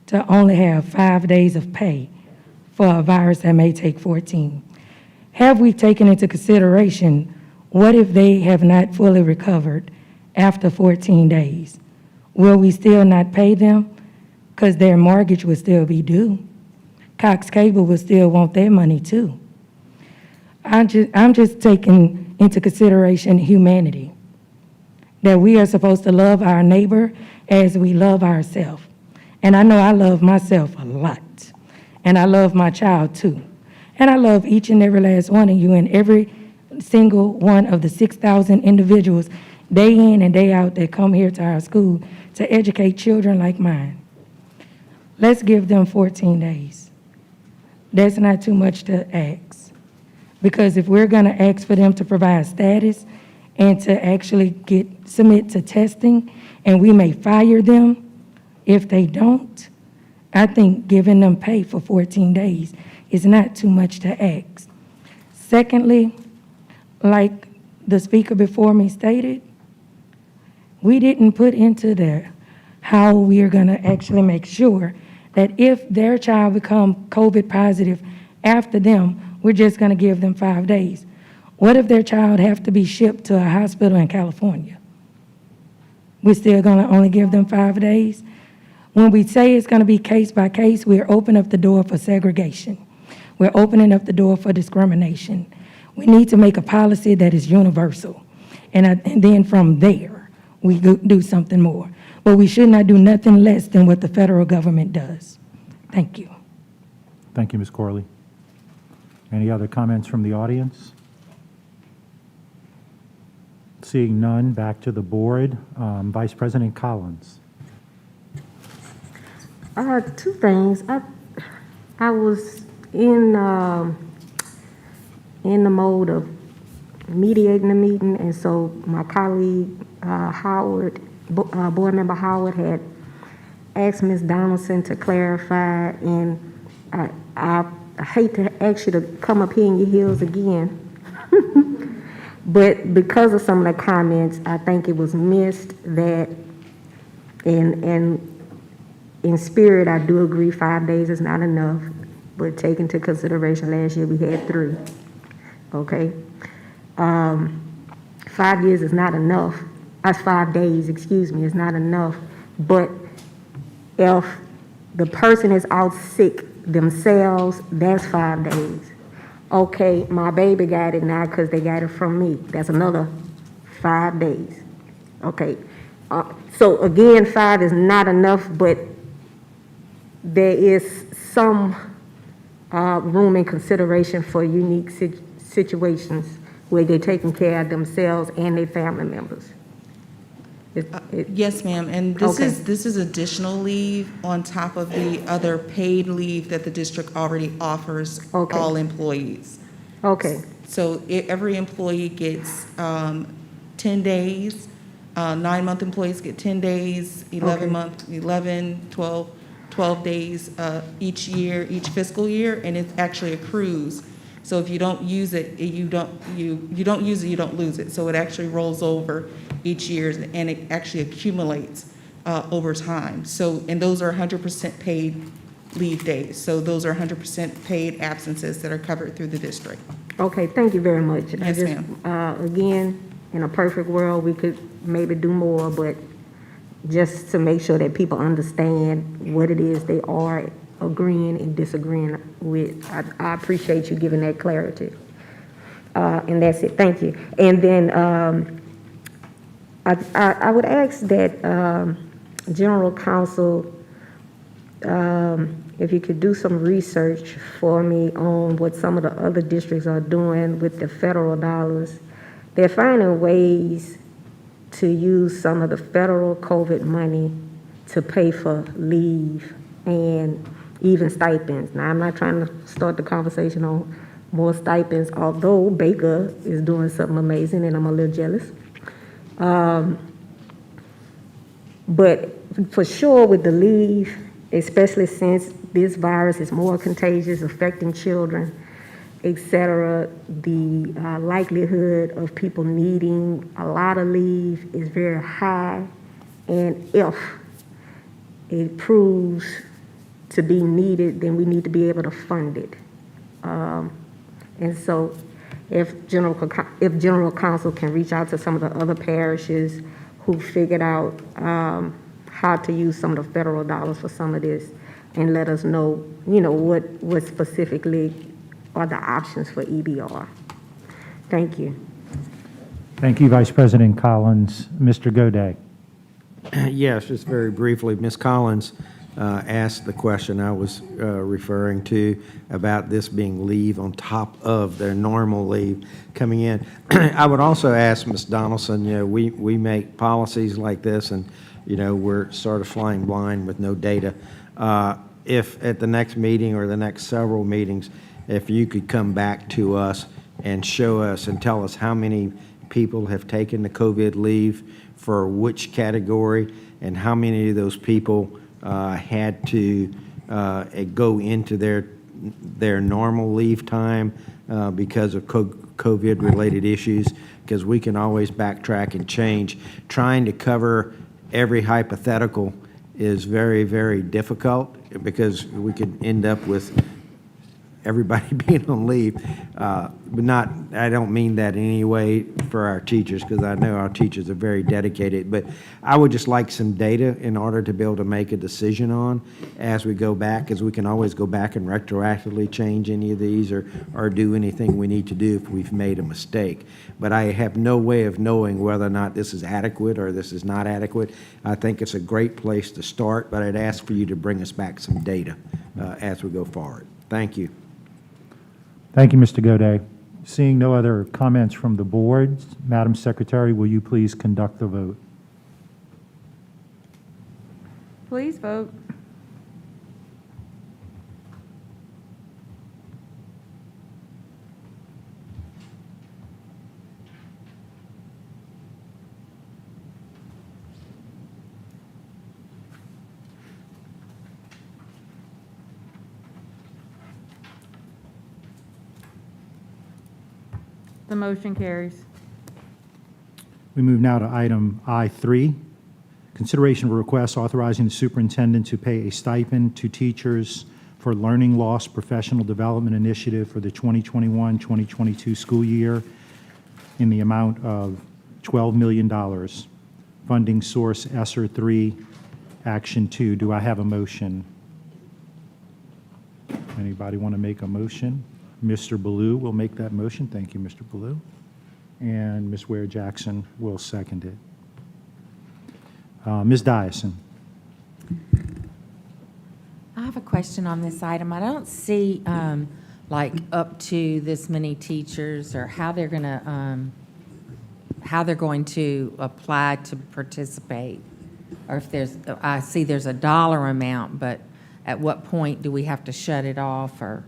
to only have 5 days of pay for a virus that may take 14? Have we taken into consideration what if they have not fully recovered after 14 days? Will we still not pay them because their mortgage will still be due? Cox Cable will still want their money too. I'm just taking into consideration humanity, that we are supposed to love our neighbor as we love ourselves. And I know I love myself a lot, and I love my child too. And I love each and every last one of you and every single one of the 6,000 individuals day in and day out that come here to our school to educate children like mine. Let's give them 14 days. That's not too much to ask. Because if we're gonna ask for them to provide status and to actually submit to testing, and we may fire them if they don't, I think giving them pay for 14 days is not too much to ask. Secondly, like the speaker before me stated, we didn't put into there how we are gonna actually make sure that if their child become COVID positive after them, we're just going to give them 5 days. What if their child have to be shipped to a hospital in California? We're still going to only give them 5 days? When we say it's going to be case by case, we're opening up the door for segregation. We're opening up the door for discrimination. We need to make a policy that is universal. And then from there, we do something more. But we should not do nothing less than what the federal government does. Thank you. Thank you, Ms. Corley. Any other comments from the audience? Seeing none, back to the board. Vice President Collins. Two things. I was in the mode of mediating the meeting, and so my colleague Howard, Board Member Howard, had asked Ms. Donaldson to clarify, and I hate to ask you to come up here in your heels again, but because of some of the comments, I think it was missed that, and in spirit, I do agree 5 days is not enough, but take into consideration last year we had 3, okay? 5 years is not enough. That's 5 days, excuse me, is not enough. But if the person is out sick themselves, that's 5 days. Okay, my baby got it now because they got it from me. That's another 5 days. Okay, so again, 5 is not enough, but there is some room and consideration for unique situations where they're taking care of themselves and their family members. Yes, ma'am, and this is additional leave on top of the other paid leave that the district already offers all employees. Okay. So every employee gets 10 days, 9-month employees get 10 days, 11-month, 11, 12 days each year, each fiscal year, and it actually accrues. So if you don't use it, you don't use it, you don't lose it. So it actually rolls over each year, and it actually accumulates over time. So, and those are 100% paid leave days. So those are 100% paid absences that are covered through the district. Okay, thank you very much. Yes, ma'am. Again, in a perfect world, we could maybe do more, but just to make sure that people understand what it is they are agreeing and disagreeing with. I appreciate you giving that clarity. And that's it, thank you. And then I would ask that General Counsel, if you could do some research for me on what some of the other districts are doing with the federal dollars. They're finding ways to use some of the federal COVID money to pay for leave and even stipends. Now, I'm not trying to start the conversation on more stipends, although Baker is doing something amazing and I'm a little jealous. But for sure with the leave, especially since this virus is more contagious, affecting children, etc., the likelihood of people needing a lot of leave is very high. And if it proves to be needed, then we need to be able to fund it. And so if General Counsel can reach out to some of the other parishes who figured out how to use some of the federal dollars for some of this, and let us know, what specifically are the options for EBR. Thank you. Thank you, Vice President Collins. Mr. Goday. Yes, just very briefly, Ms. Collins asked the question I was referring to about this being leave on top of their normal leave coming in. I would also ask Ms. Donaldson, we make policies like this and, we're sort of flying blind with no data. If at the next meeting or the next several meetings, if you could come back to us and show us and tell us how many people have taken the COVID leave for which category and how many of those people had to go into their normal leave time because of COVID-related issues, because we can always backtrack and change. Trying to cover every hypothetical is very, very difficult because we could end up with everybody being on leave, but not, I don't mean that in any way for our teachers, because I know our teachers are very dedicated, but I would just like some data in order to be able to make a decision on as we go back, because we can always go back and retroactively change any of these or do anything we need to do if we've made a mistake. But I have no way of knowing whether or not this is adequate or this is not adequate. I think it's a great place to start, but I'd ask for you to bring us back some data as we go forward. Thank you. Thank you, Mr. Godet. Seeing no other comments from the board, Madam Secretary, will you please conduct the vote? Please vote. The motion carries. We move now to item I3, consideration of a request authorizing the superintendent to pay a stipend to teachers for learning loss professional development initiative for the 2021-2022 school year in the amount of $12 million. Funding source ESSER 3, Action 2. Do I have a motion? Anybody want to make a motion? Mr. Ballou will make that motion. Thank you, Mr. Ballou. And Ms. Ware-Jackson will second it. Ms. Dyson. I have a question on this item. I don't see like up to this many teachers or how they're going to apply to participate. Or if I see there's a dollar amount, but at what point do we have to shut it off or?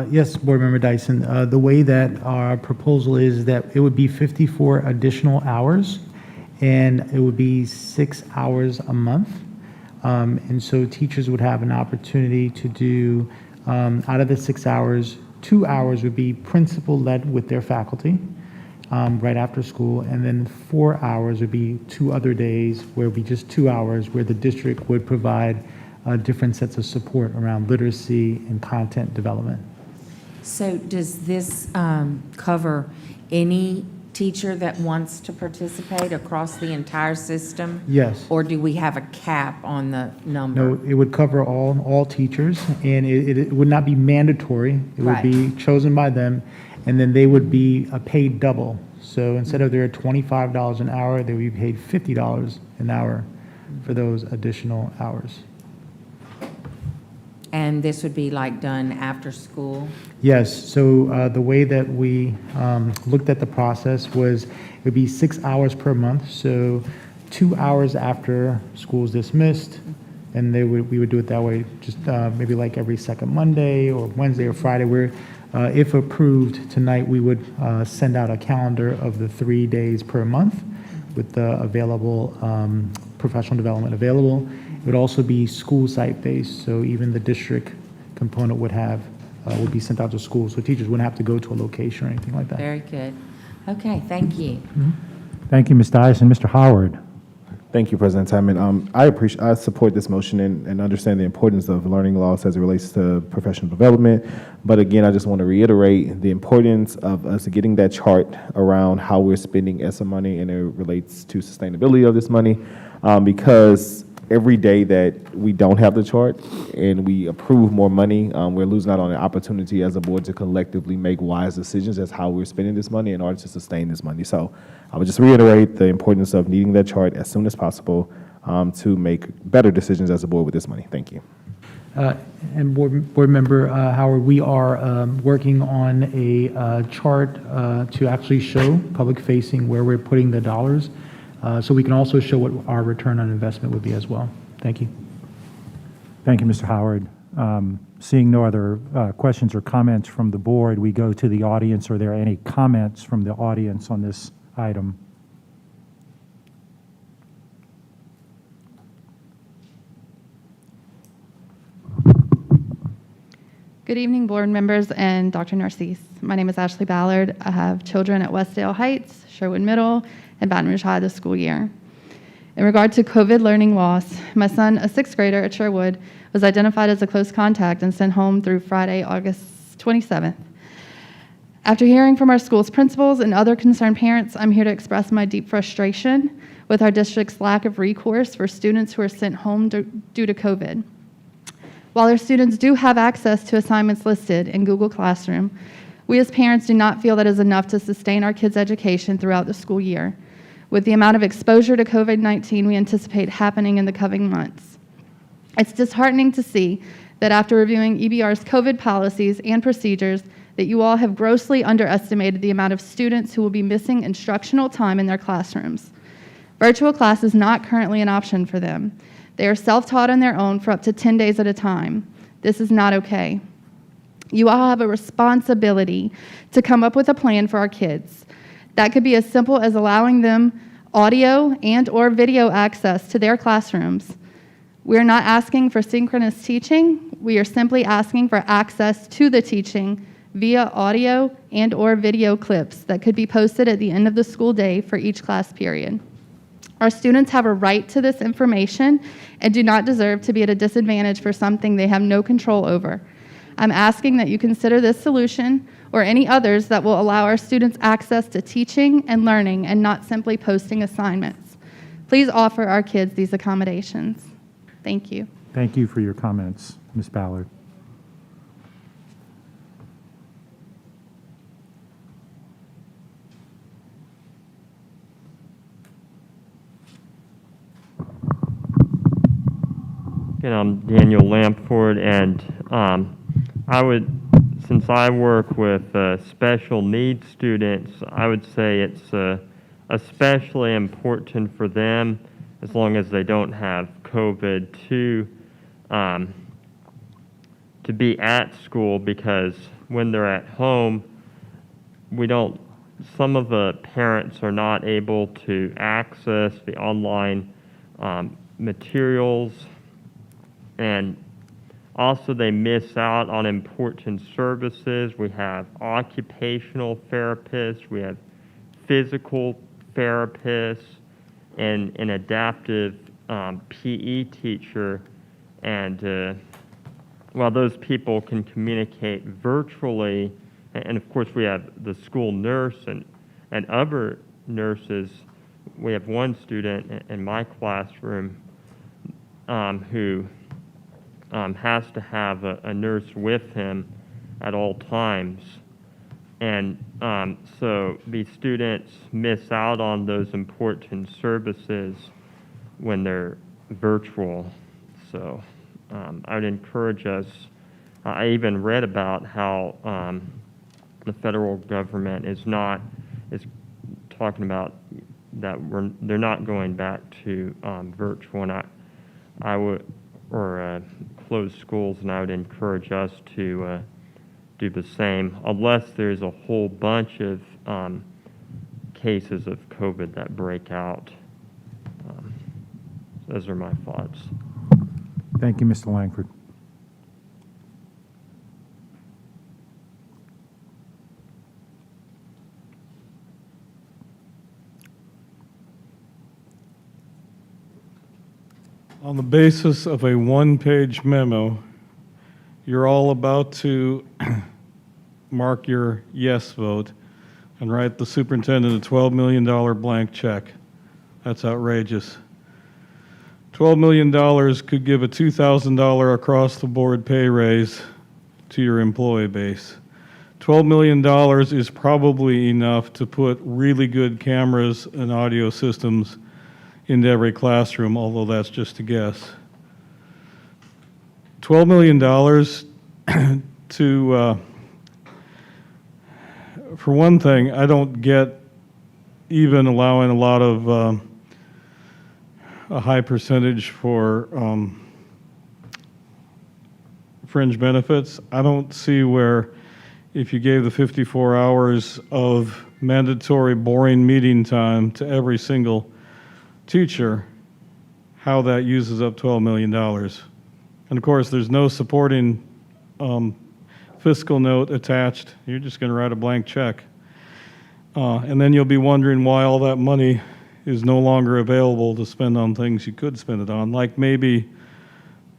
Yes, Board Member Dyson. The way that our proposal is that it would be 54 additional hours, and it would be 6 hours a month. And so teachers would have an opportunity to do, out of the 6 hours, 2 hours would be principal-led with their faculty right after school, and then 4 hours would be 2 other days where it would be just 2 hours where the district would provide different sets of support around literacy and content development. So does this cover any teacher that wants to participate across the entire system? Yes. Or do we have a cap on the number? No, it would cover all teachers, and it would not be mandatory. It would Right. be chosen by them, and then they would be paid double. So instead of their $25 an hour, they would be paid $50 an hour for those additional hours. And this would be like done after school? Yes, so the way that we looked at the process was it would be 6 hours per month, so 2 hours after school's dismissed, and we would do it that way, just maybe like every second Monday or Wednesday or Friday, where if approved tonight, we would send out a calendar of the 3 days per month with the available professional development available. It would also be school site based, so even the district component would be sent out to schools, so teachers wouldn't have to go to a location or anything like that. Very good. Okay, thank you. Thank you, Ms. Dyson. Mr. Howard. Thank you, President Timon. I support this motion and understand the importance of learning loss as it relates to professional development. But again, I just want to reiterate the importance of us getting that chart around how we're spending ESSA money and it relates to sustainability of this money, because every day that we don't have the chart and we approve more money, we're losing out on an opportunity as a board to collectively make wise decisions as how we're spending this money in order to sustain this money. So I would just reiterate the importance of needing that chart as soon as possible to make better decisions as a board with this money. Thank you. And board member Howard, we are working on a chart to actually show public facing where we're putting the dollars. So we can also show what our return on investment would be as well. Thank you. Thank you, Mr. Howard. Seeing no other questions or comments from the board, we go to the audience. Are there any comments from the audience on this item? Good evening, board members and Dr. Narcisse. My name is Ashley Ballard. I have children at Westdale Heights, Sherwood Middle, and Baton Rouge High this school year. In regard to COVID learning loss, my son, a sixth grader at Sherwood, was identified as a close contact and sent home through Friday, August 27th. After hearing from our school's principals and other concerned parents, I'm here to express my deep frustration with our district's lack of recourse for students who are sent home due to COVID. While our students do have access to assignments listed in Google Classroom, we as parents do not feel that is enough to sustain our kids' education throughout the school year, with the amount of exposure to COVID-19 we anticipate happening in the coming months. It's disheartening to see that after reviewing EBR's COVID policies and procedures, that you all have grossly underestimated the amount of students who will be missing instructional time in their classrooms. Virtual class is not currently an option for them. They are self-taught on their own for up to 10 days at a time. This is not okay. You all have a responsibility to come up with a plan for our kids. That could be as simple as allowing them audio and/or video access to their classrooms. We are not asking for synchronous teaching. We are simply asking for access to the teaching via audio and/or video clips that could be posted at the end of the school day for each class period. Our students have a right to this information and do not deserve to be at a disadvantage for something they have no control over. I'm asking that you consider this solution or any others that will allow our students access to teaching and learning and not simply posting assignments. Please offer our kids these accommodations. Thank you. Thank you for your comments, Ms. Ballard. Again, I'm Daniel Lampford, and since I work with special needs students, I would say it's especially important for them, as long as they don't have COVID, to be at school, because when they're at home, some of the parents are not able to access the online materials, and also they miss out on important services. We have occupational therapists, we have physical therapists, and an adaptive PE teacher. And while those people can communicate virtually, and of course we have the school nurse and other nurses. We have one student in my classroom who has to have a nurse with him at all times. And so these students miss out on those important services when they're virtual. So I would encourage us. I even read about how the federal government is talking about that they're not going back to virtual, and I would close schools, and I would encourage us to do the same, unless there's a whole bunch of cases of COVID that break out. Those are my thoughts. Thank you, Mr. Langford. On the basis of a one-page memo, you're all about to mark your yes vote and write the superintendent a $12 million blank check. That's outrageous. $12 million could give a $2,000 across-the-board pay raise to your employee base. $12 million is probably enough to put really good cameras and audio systems into every classroom, although that's just a guess. $12 million to, for one thing, I don't get even allowing a lot of a high percentage for fringe benefits. I don't see where, if you gave the 54 hours of mandatory boring meeting time to every single teacher, how that uses up $12 million. And of course, there's no supporting fiscal note attached. You're just going to write a blank check. And then you'll be wondering why all that money is no longer available to spend on things you could spend it on, like maybe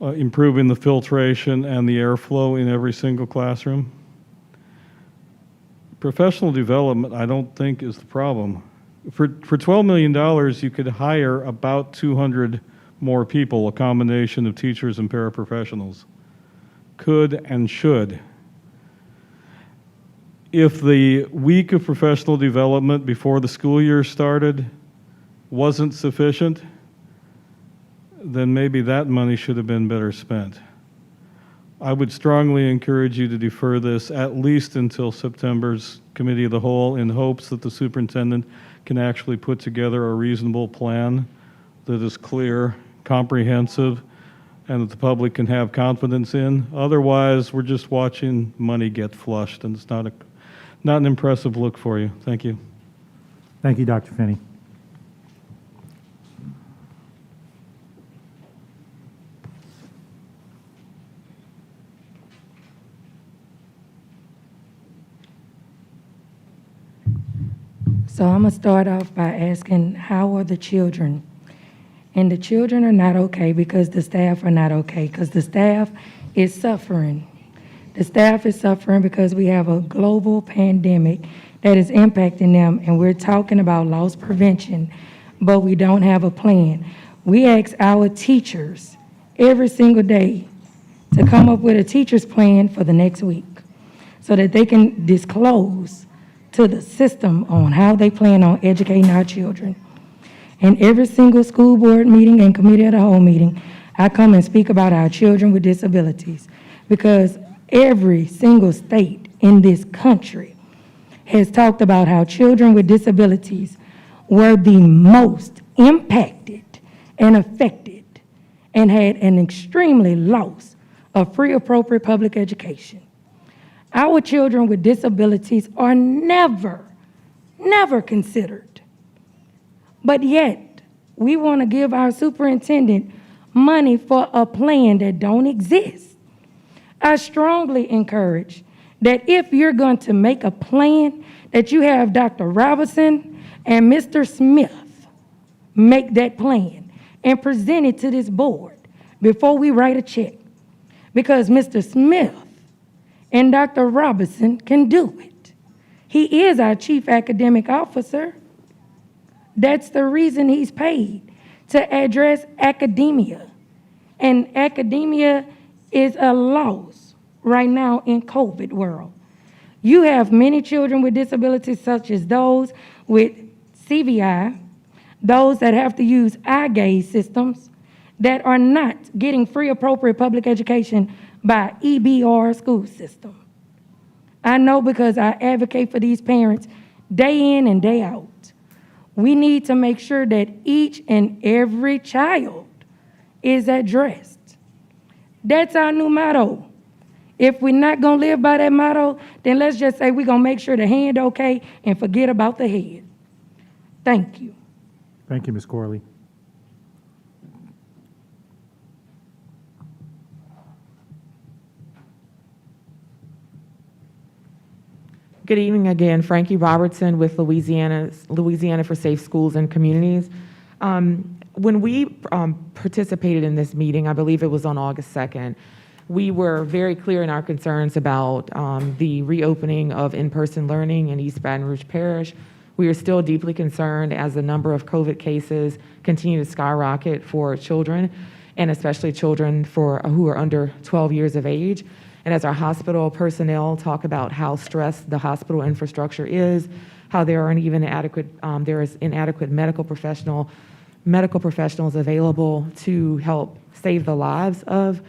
improving the filtration and the airflow in every single classroom. Professional development, I don't think, is the problem. For $12 million, you could hire about 200 more people, a combination of teachers and paraprofessionals. Could and should. If the week of professional development before the school year started wasn't sufficient, then maybe that money should have been better spent. I would strongly encourage you to defer this at least until September's Committee of the Whole, in hopes that the superintendent can actually put together a reasonable plan that is clear, comprehensive, and that the public can have confidence in. Otherwise, we're just watching money get flushed, and it's not an impressive look for you. Thank you. Thank you, Dr. Finney. So I'm going to start off by asking, how are the children? And the children are not okay because the staff are not okay, because the staff is suffering. The staff is suffering because we have a global pandemic that is impacting them, and we're talking about loss prevention, but we don't have a plan. We ask our teachers every single day to come up with a teacher's plan for the next week so that they can disclose to the system on how they plan on educating our children. And every single school board meeting and committee of the whole meeting, I come and speak about our children with disabilities, because every single state in this country has talked about how children with disabilities were the most impacted and affected and had an extremely loss of free appropriate public education. Our children with disabilities are never considered. But yet, we want to give our superintendent money for a plan that don't exist. I strongly encourage that if you're going to make a plan, that you have Dr. Robinson and Mr. Smith make that plan and present it to this board before we write a check. Because Mr. Smith and Dr. Robinson can do it. He is our chief academic officer. That's the reason he's paid, to address academia. And academia is a loss right now in COVID world. You have many children with disabilities, such as those with CVI, those that have to use eye gaze systems, that are not getting free appropriate public education by EBR school system. I know, because I advocate for these parents day in and day out. We need to make sure that each and every child is addressed. That's our new motto. If we're not going to live by that motto, then let's just say we're going to make sure the hand okay and forget about the head. Thank you. Thank you, Ms. Corley. Good evening again. Frankie Robertson with Louisiana for Safe Schools and Communities. When we participated in this meeting, I believe it was on August 2nd, we were very clear in our concerns about the reopening of in-person learning in East Baton Rouge Parish. We are still deeply concerned as the number of COVID cases continue to skyrocket for children, and especially children who are under 12 years of age. And as our hospital personnel talk about how stressed the hospital infrastructure is, how there is inadequate medical professionals available to help save the lives of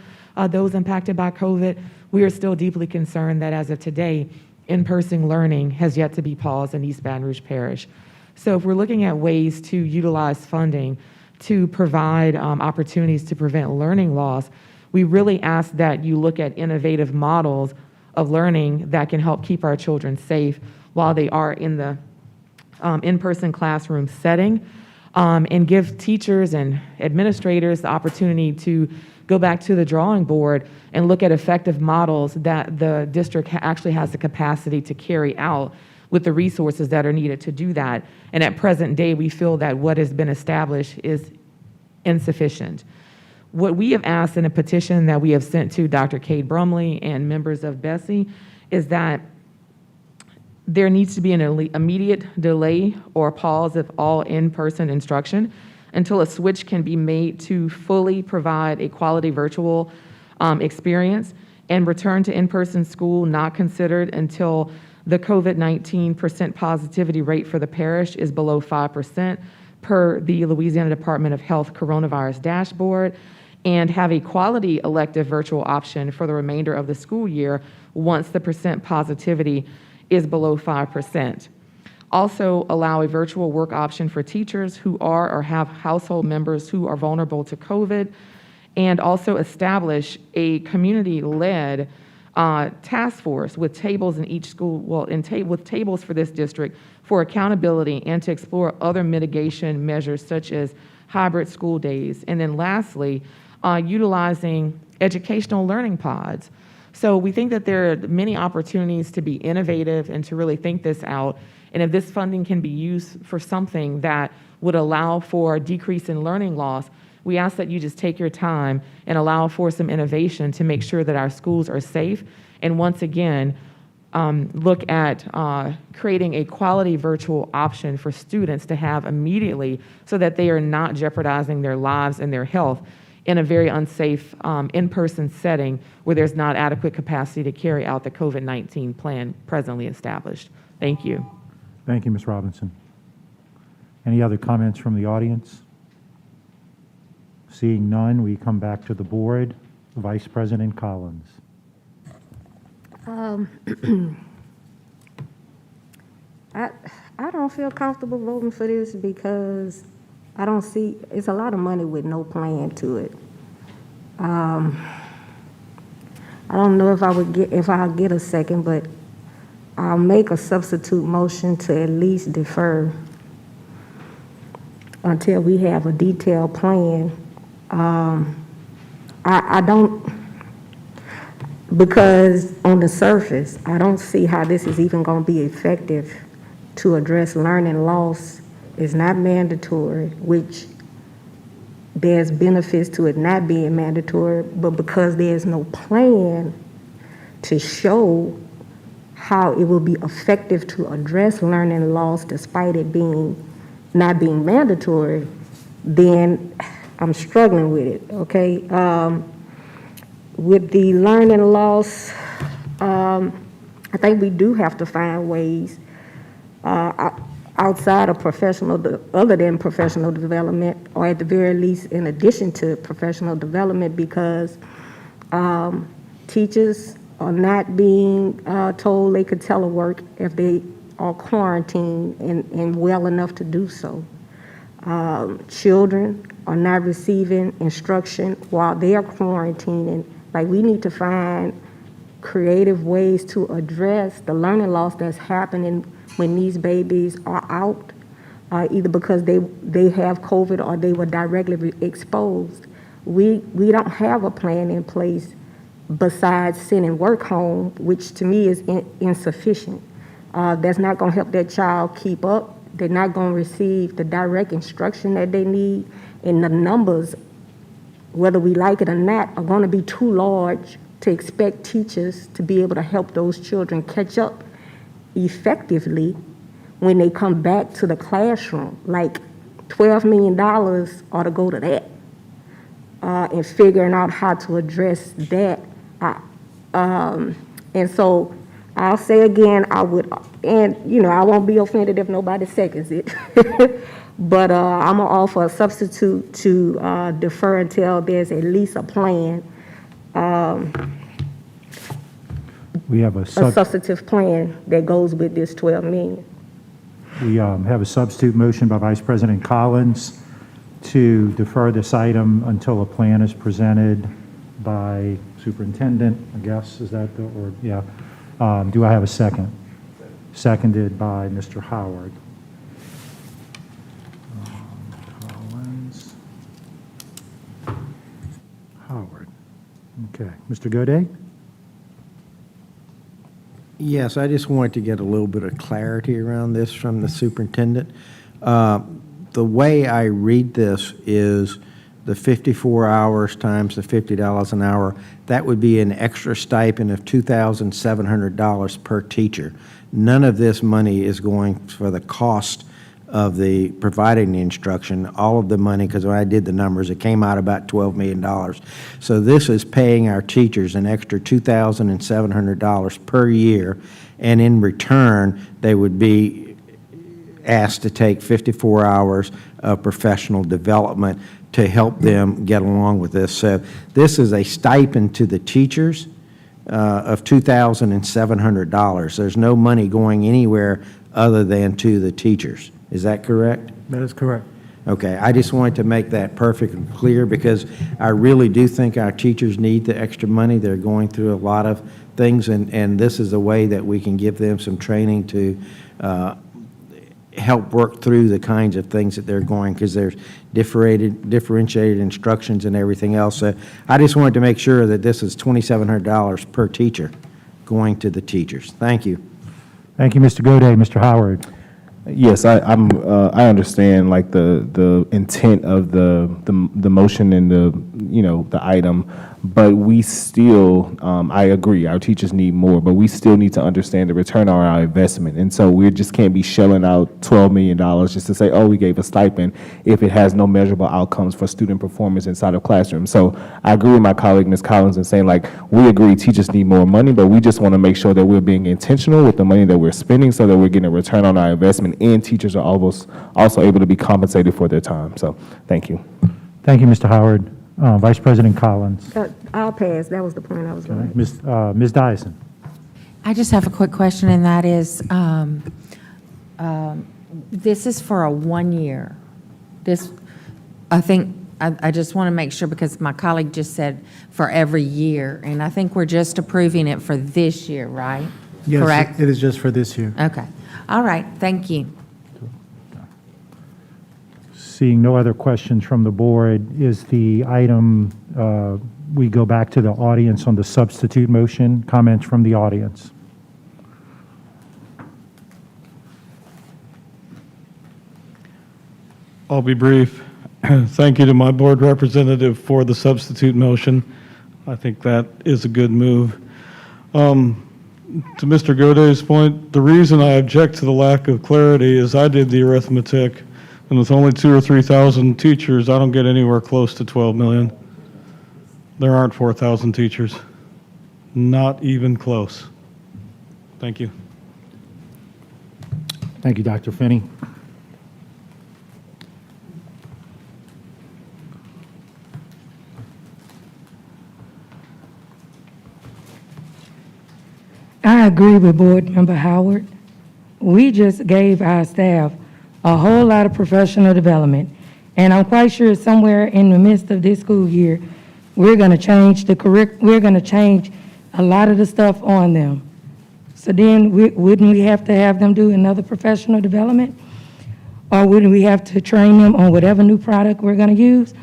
those impacted by COVID, we are still deeply concerned that as of today, in-person learning has yet to be paused in East Baton Rouge Parish. So if we're looking at ways to utilize funding to provide opportunities to prevent learning loss, we really ask that you look at innovative models of learning that can help keep our children safe while they are in the in-person classroom setting, and give teachers and administrators the opportunity to go back to the drawing board and look at effective models that the district actually has the capacity to carry out with the resources that are needed to do that. And at present day, we feel that what has been established is insufficient. What we have asked in a petition that we have sent to Dr. Cade Brumley and members of Bessie is that there needs to be an immediate delay or pause of all in-person instruction until a switch can be made to fully provide a quality virtual experience, and return to in-person school not considered until the COVID-19 percent positivity rate for the parish is below 5% per the Louisiana Department of Health coronavirus dashboard, and have a quality elective virtual option for the remainder of the school year once the percent positivity is below 5%. Also allow a virtual work option for teachers who are or have household members who are vulnerable to COVID, and also establish a community-led task force with tables in each school, with tables for this district for accountability and to explore other mitigation measures such as hybrid school days. And then lastly, utilizing educational learning pods. So we think that there are many opportunities to be innovative and to really think this out. And if this funding can be used for something that would allow for a decrease in learning loss, we ask that you just take your time and allow for some innovation to make sure that our schools are safe. And once again, look at creating a quality virtual option for students to have immediately so that they are not jeopardizing their lives and their health in a very unsafe in-person setting where there's not adequate capacity to carry out the COVID-19 plan presently established. Thank you. Thank you, Ms. Robinson. Any other comments from the audience? Seeing none, we come back to the board. Vice President Collins. I don't feel comfortable voting for this because I don't see, it's a lot of money with no plan to it. I don't know if I'll get a second, but I'll make a substitute motion to at least defer until we have a detailed plan. I don't, because on the surface, I don't see how this is even going to be effective to address learning loss. It's not mandatory, which there's benefits to it not being mandatory, but because there's no plan to show how it will be effective to address learning loss despite it not being mandatory, then I'm struggling with it, okay? With the learning loss, I think we do have to find ways outside of other than professional development, or at the very least in addition to professional development, because teachers are not being told they could telework if they are quarantined and well enough to do so. Children are not receiving instruction while they are quarantining. Like, we need to find creative ways to address the learning loss that's happening when these babies are out, either because they have COVID or they were directly exposed. We don't have a plan in place besides sending work home, which to me is insufficient. That's not going to help that child keep up. They're not going to receive the direct instruction that they need, and the numbers, whether we like it or not, are going to be too large to expect teachers to be able to help those children catch up effectively when they come back to the classroom. Like, $12 million ought to go to that, and figuring out how to address that. And so I'll say again, I would, and I won't be offended if nobody seconds it, but I'm gonna offer a substitute to defer until there's at least a plan. We have a substantive plan that goes with this 12 million. We have a substitute motion by Vice President Collins to defer this item until a plan is presented by Superintendent, I guess, is that yeah. Do I have a second? Seconded by Mr. Howard. Collins. Howard. Okay. Mr. Godet? Yes, I just wanted to get a little bit of clarity around this from the superintendent. The way I read this is the 54 hours times the $50 an hour, that would be an extra stipend of $2,700 per teacher. None of this money is going for the cost of the providing the instruction. All of the money, because when I did the numbers, it came out about $12 million. So this is paying our teachers an extra $2,700 per year, and in return, they would be asked to take 54 hours of professional development to help them get along with this. So this is a stipend to the teachers of $2,700. There's no money going anywhere other than to the teachers. Is that correct? That is correct. Okay, I just wanted to make that perfectly clear because I really do think our teachers need the extra money. They're going through a lot of things, and this is a way that we can give them some training to help work through the kinds of things that they're going, because there's differentiated instructions and everything else. So I just wanted to make sure that this is $2,700 per teacher going to the teachers. Thank you. Thank you, Mr. Gode. Mr. Howard. Yes, I understand like the intent of the motion and the item, but we still I agree our teachers need more, but we still need to understand the return on our investment, and so we just can't be shelling out $12 million just to say, oh, we gave a stipend if it has no measurable outcomes for student performance inside of classrooms. So I agree with my colleague Ms. Collins in saying like we agree teachers need more money, but we just want to make sure that we're being intentional with the money that we're spending so that we're getting a return on our investment, and teachers are also able to be compensated for their time. So thank you. Thank you, Mr. Howard. Vice President Collins. I'll pass. That was the point I was going to make. Ms. Dyson. I just have a quick question, and that is, this is for a 1 year. This, I think, I just want to make sure, because my colleague just said for every year, and I think we're just approving it for this year, right? Yes, Correct? it is just for this year. Okay. All right. Thank you. Seeing no other questions from the board, is the item, we go back to the audience on the substitute motion. Comments from the audience? I'll be brief. Thank you to my board representative for the substitute motion. I think that is a good move. To Mr. Goday's point, the reason I object to the lack of clarity is I did the arithmetic, and with only 2,000 or 3,000 teachers, I don't get anywhere close to 12 million. There aren't 4,000 teachers. Not even close. Thank you. Thank you, Dr. Finney. I agree with Board Member Howard. We just gave our staff a whole lot of professional development, and I'm quite sure somewhere in the midst of this school year, we're going to change we're going to change a lot of the stuff on them. So then, wouldn't we have to have them do another professional development? Or wouldn't we have to train them on whatever new product we're going to use?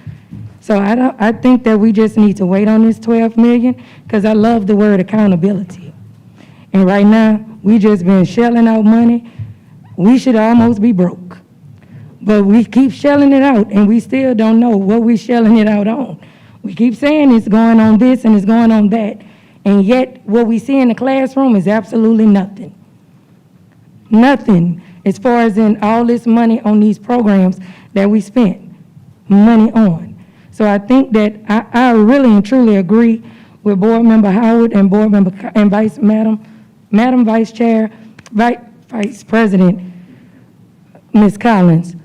So I think that we just need to wait on this 12 million, because I love the word accountability. And right now, we just been shelling out money. We should almost be broke. But we keep shelling it out, and we still don't know what we're shelling it out on. We keep saying it's going on this and it's going on that, and yet what we see in the classroom is absolutely nothing. Nothing as far as in all this money on these programs that we spent money on. So I think that I really and truly agree with Board Member Howard and Board Member and Madam Vice Chair, Vice President Ms. Collins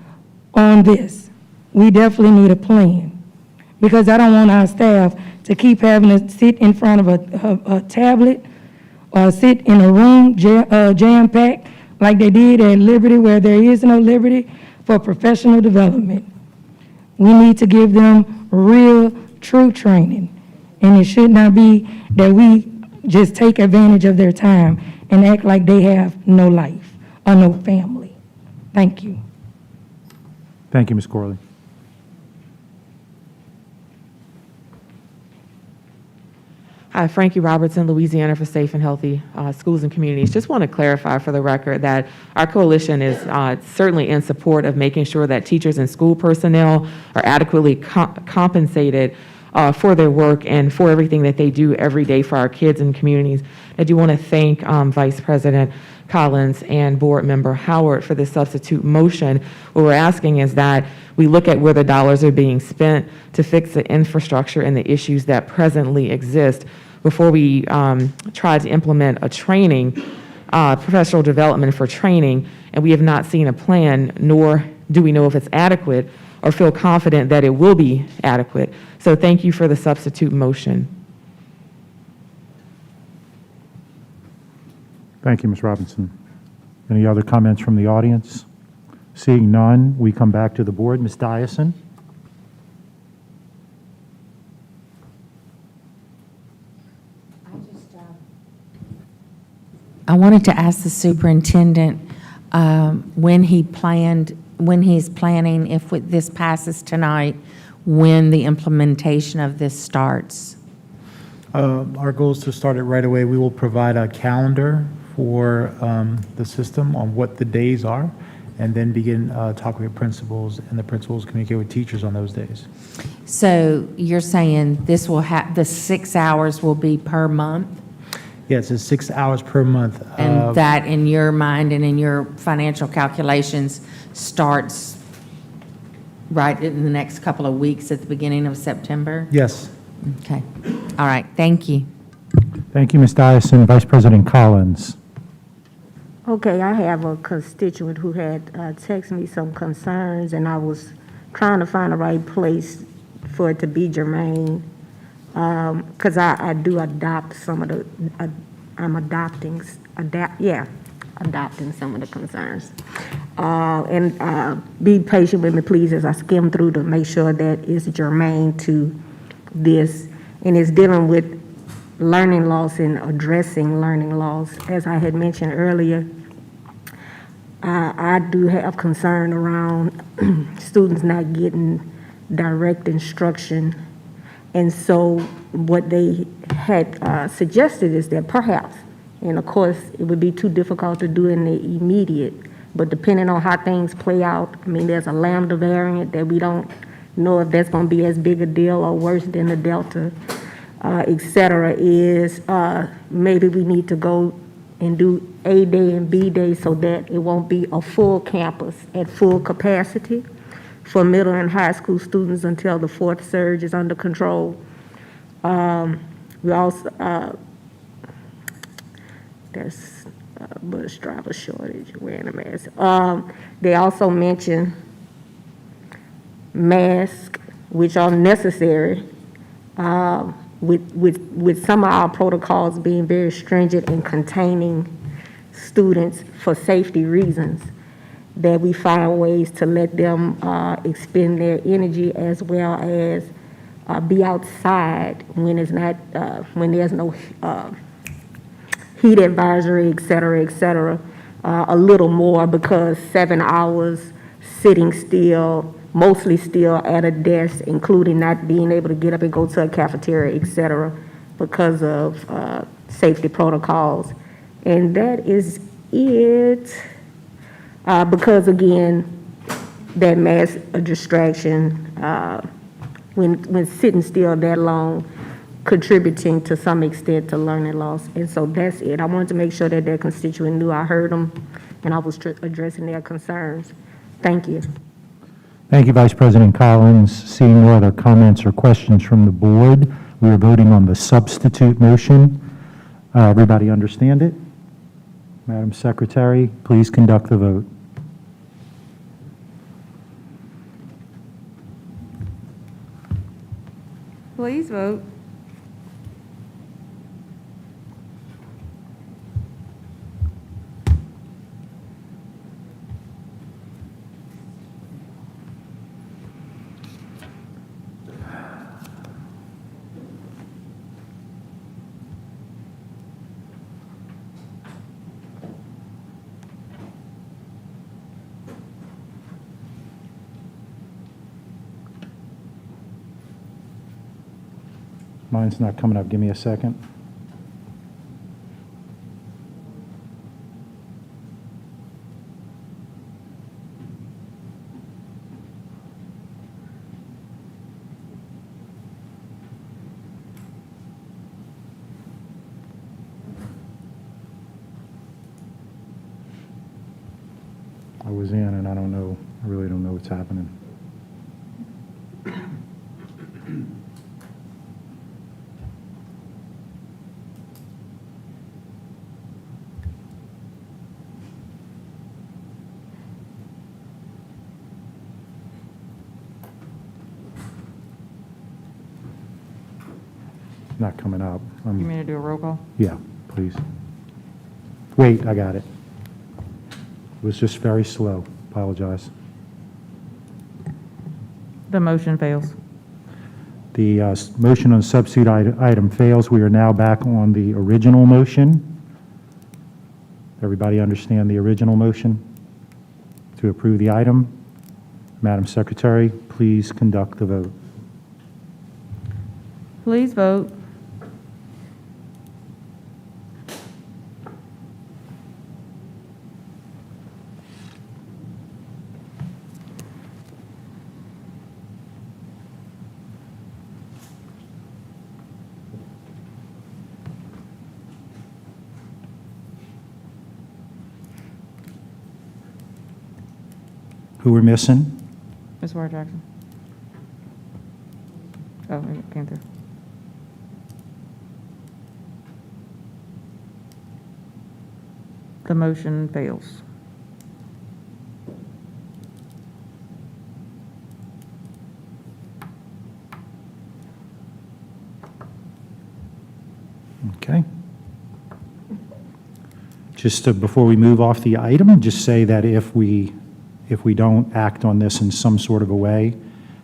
on this. We definitely need a plan, because I don't want our staff to keep having to sit in front of a tablet or sit in a room jam-packed like they did at Liberty, where there is no Liberty for professional development. We need to give them real, true training, and it should not be that we just take advantage of their time and act like they have no life or no family. Thank you. Thank you, Ms. Corley. Hi, Frankie Robertson, Louisiana for Safe and Healthy Schools and Communities. Just want to clarify for the record that our coalition is certainly in support of making sure that teachers and school personnel are adequately compensated for their work and for everything that they do every day for our kids and communities. I do want to thank Vice President Collins and Board Member Howard for this substitute motion. What we're asking is that we look at where the dollars are being spent to fix the infrastructure and the issues that presently exist before we try to implement a training, professional development for training, and we have not seen a plan, nor do we know if it's adequate or feel confident that it will be adequate. So thank you for the substitute motion. Thank you, Ms. Robinson. Any other comments from the audience? Seeing none, we come back to the board. Ms. Dyson? I wanted to ask the superintendent when he's planning, if this passes tonight, when the implementation of this starts. Our goal is to start it right away. We will provide a calendar for the system on what the days are, and then begin talking with principals, and the principals communicate with teachers on those days. So you're saying this will have, the 6 hours will be per month? Yes, it's 6 hours per month. And that, in your mind and in your financial calculations, starts right in the next couple of weeks at the beginning of September? Yes. Okay. All right. Thank you. Thank you, Ms. Dyson. Vice President Collins? Okay, I have a constituent who had texted me some concerns, and I was trying to find the right place for it to be germane, because I do adopt some of the, I'm adopting some of the concerns. And be patient with me, please, as I skim through to make sure that it's germane to this, and it's dealing with learning loss and addressing learning loss. As I had mentioned earlier, I do have concern around students not getting direct instruction. And so what they had suggested is that perhaps, and of course it would be too difficult to do in the immediate, but depending on how things play out, I mean, there's a Lambda variant that we don't know if that's going to be as big a deal or worse than the Delta, et cetera, is maybe we need to go and do A day and B day so that it won't be a full campus at full capacity for middle and high school students until the fourth surge is under control. We also, there's a bus driver shortage, wearing a mask. They also mentioned masks, which are necessary, with some of our protocols being very stringent in containing students for safety reasons, that we find ways to let them expend their energy as well as be outside when it's not, when there's no heat advisory, et cetera, a little more, because 7 hours sitting still, mostly still at a desk, including not being able to get up and go to a cafeteria, et cetera, because of safety protocols. And that is it. Because again, that mass distraction, when sitting still that long, contributing to some extent to learning loss. And so that's it. I wanted to make sure that their constituent knew I heard them and I was addressing their concerns. Thank you. Thank you, Vice President Collins. Seeing no other comments or questions from the board, we are voting on the substitute motion. Everybody understand it? Madam Secretary, please conduct the vote. Please vote. Mine's not coming up. Give me a second. I was in and I don't know, I really don't know what's happening. Not coming up. You mean to do a roll call? Yeah, please. Wait, I got it. It was just very slow. Apologize. The motion fails. The motion on substitute item fails. We are now back on the original motion. Everybody understand the original motion to approve the item? Madam Secretary, please conduct the vote. Please vote. Who we're missing? Ms. Ward Jackson. Oh, it came through. The motion fails. Okay. Just before we move off the item, just say that if we don't act on this in some sort of a way,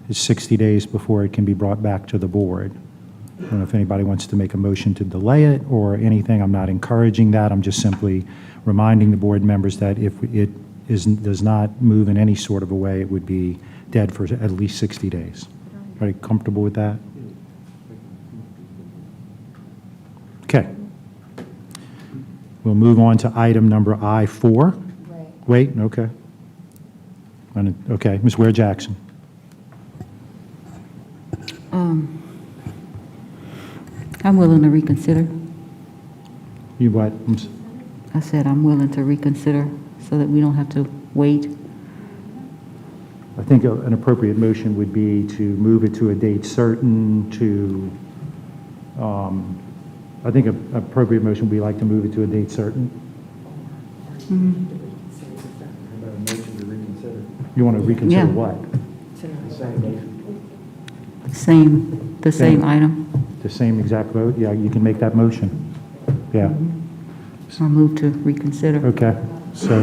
it's 60 days before it can be brought back to the board. I don't know if anybody wants to make a motion to delay it or anything. I'm not encouraging that. I'm just simply reminding the board members that if it does not move in any sort of a way, it would be dead for at least 60 days. Everybody comfortable with that? Okay. We'll move on to item number I4. Wait, okay. Okay, Ms. Ware Jackson. I'm willing to reconsider. You what? I said I'm willing to reconsider so that we don't have to wait. I think an appropriate motion would be to move it to a date certain, I think an appropriate motion would be like to move it to a date certain. You want to reconsider Yeah. what? The same item. The same exact vote? Yeah, you can make that motion. Yeah. I'll move to reconsider. Okay, so,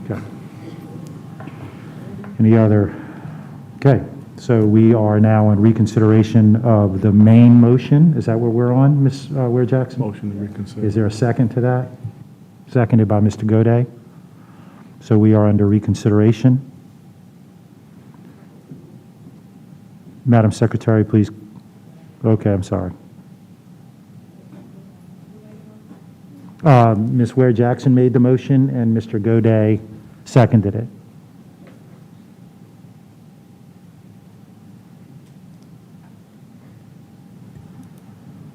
okay. Any other? Okay, so we are now on reconsideration of the main motion. Is that what we're on, Ms. Ware Jackson? Motion to reconsider. Is there a second to that? Seconded by Mr. Goday. So we are under reconsideration. Madam Secretary, please. Okay, I'm sorry. Ms. Ware Jackson made the motion and Mr. Goday seconded it.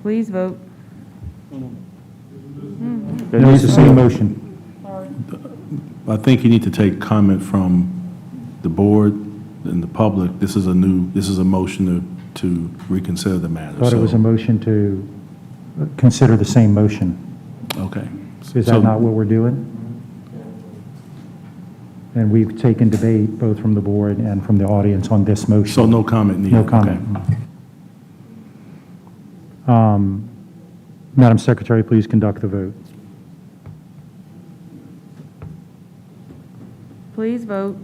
Please vote. No, it's the same motion. I think you need to take comment from the board and the public. This is a motion to reconsider the matter. I thought it was a motion to consider the same motion. Okay. Is that not what we're doing? And we've taken debate both from the board and from the audience on this motion. So no comment needed? No comment. Madam Secretary, please conduct the vote. Please vote.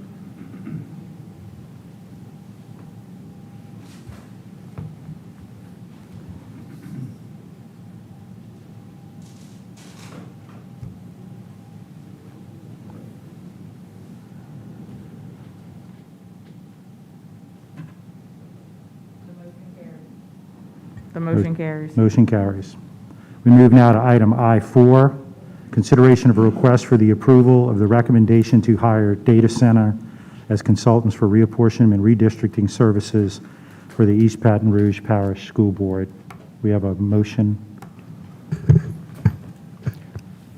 The motion carries. Motion carries. We move now to item I4, consideration of a request for the approval of the recommendation to hire data center as consultants for reapportionment and redistricting services for the East Baton Rouge Parish School Board. We have a motion.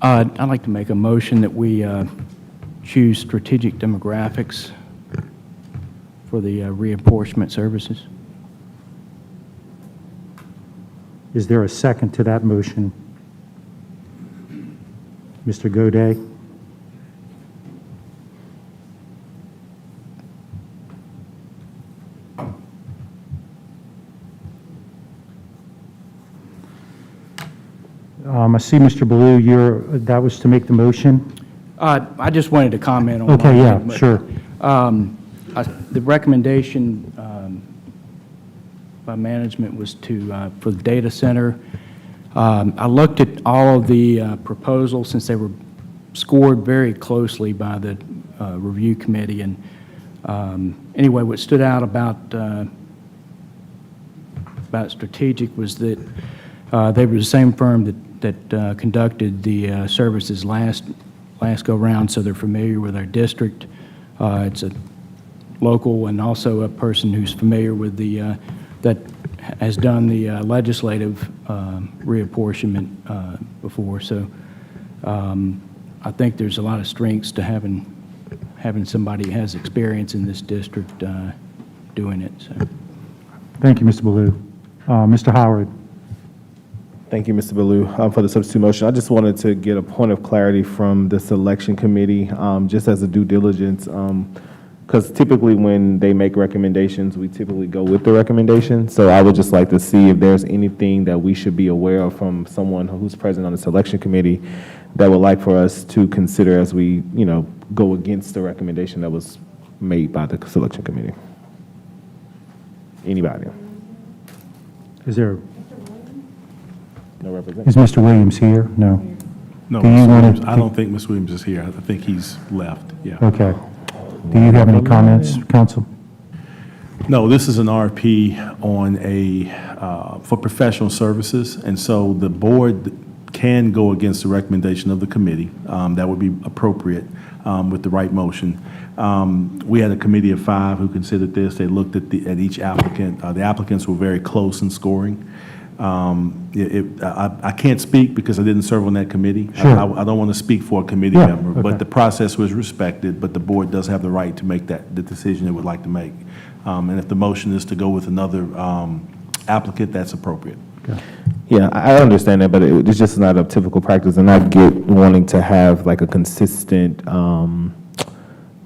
I'd like to make a motion that we choose strategic demographics for the reapportionment services. Is there a second to that motion? Mr. Godet? I see, Mr. Baloo, that was to make the motion? I just wanted to comment on. Okay, yeah, but, sure. The recommendation by management was for the data center. I looked at all of the proposals since they were scored very closely by the review committee. And anyway, what stood out about strategic was that they were the same firm that conducted the services last go-round, so they're familiar with our district. It's a local and also a person who's familiar with that has done the legislative reapportionment before. So I think there's a lot of strengths to having somebody who has experience in this district doing it. So. Thank you, Mr. Baloo. Mr. Howard? Thank you, Mr. Baloo, for the substitute motion. I just wanted to get a point of clarity from the selection committee, just as a due diligence, because typically when they make recommendations, we typically go with the recommendation. So I would just like to see if there's anything that we should be aware of from someone who's present on the selection committee that would like for us to consider as we, go against the recommendation that was made by the selection committee. Anybody? Is there? No Is representative? Mr. Williams here? No. No, Do you Mr. wanna Williams, I take- don't think Ms. Williams is here. I think he's left, yeah. Okay. Do you have any comments, counsel? No, this is an RFP on for professional services, and so the board can go against the recommendation of the committee. That would be appropriate with the right motion. We had a committee of 5 who considered this. They looked at each applicant. The applicants were very close in scoring. I can't speak because I didn't serve on that committee. Sure. I don't want to speak for a committee Yeah, member, okay. but the process was respected, but the board does have the right to make the decision it would like to make. And if the motion is to go with another applicant, that's appropriate. Okay. Yeah, I understand that, but it's just not a typical practice, and I get wanting to have like a consistent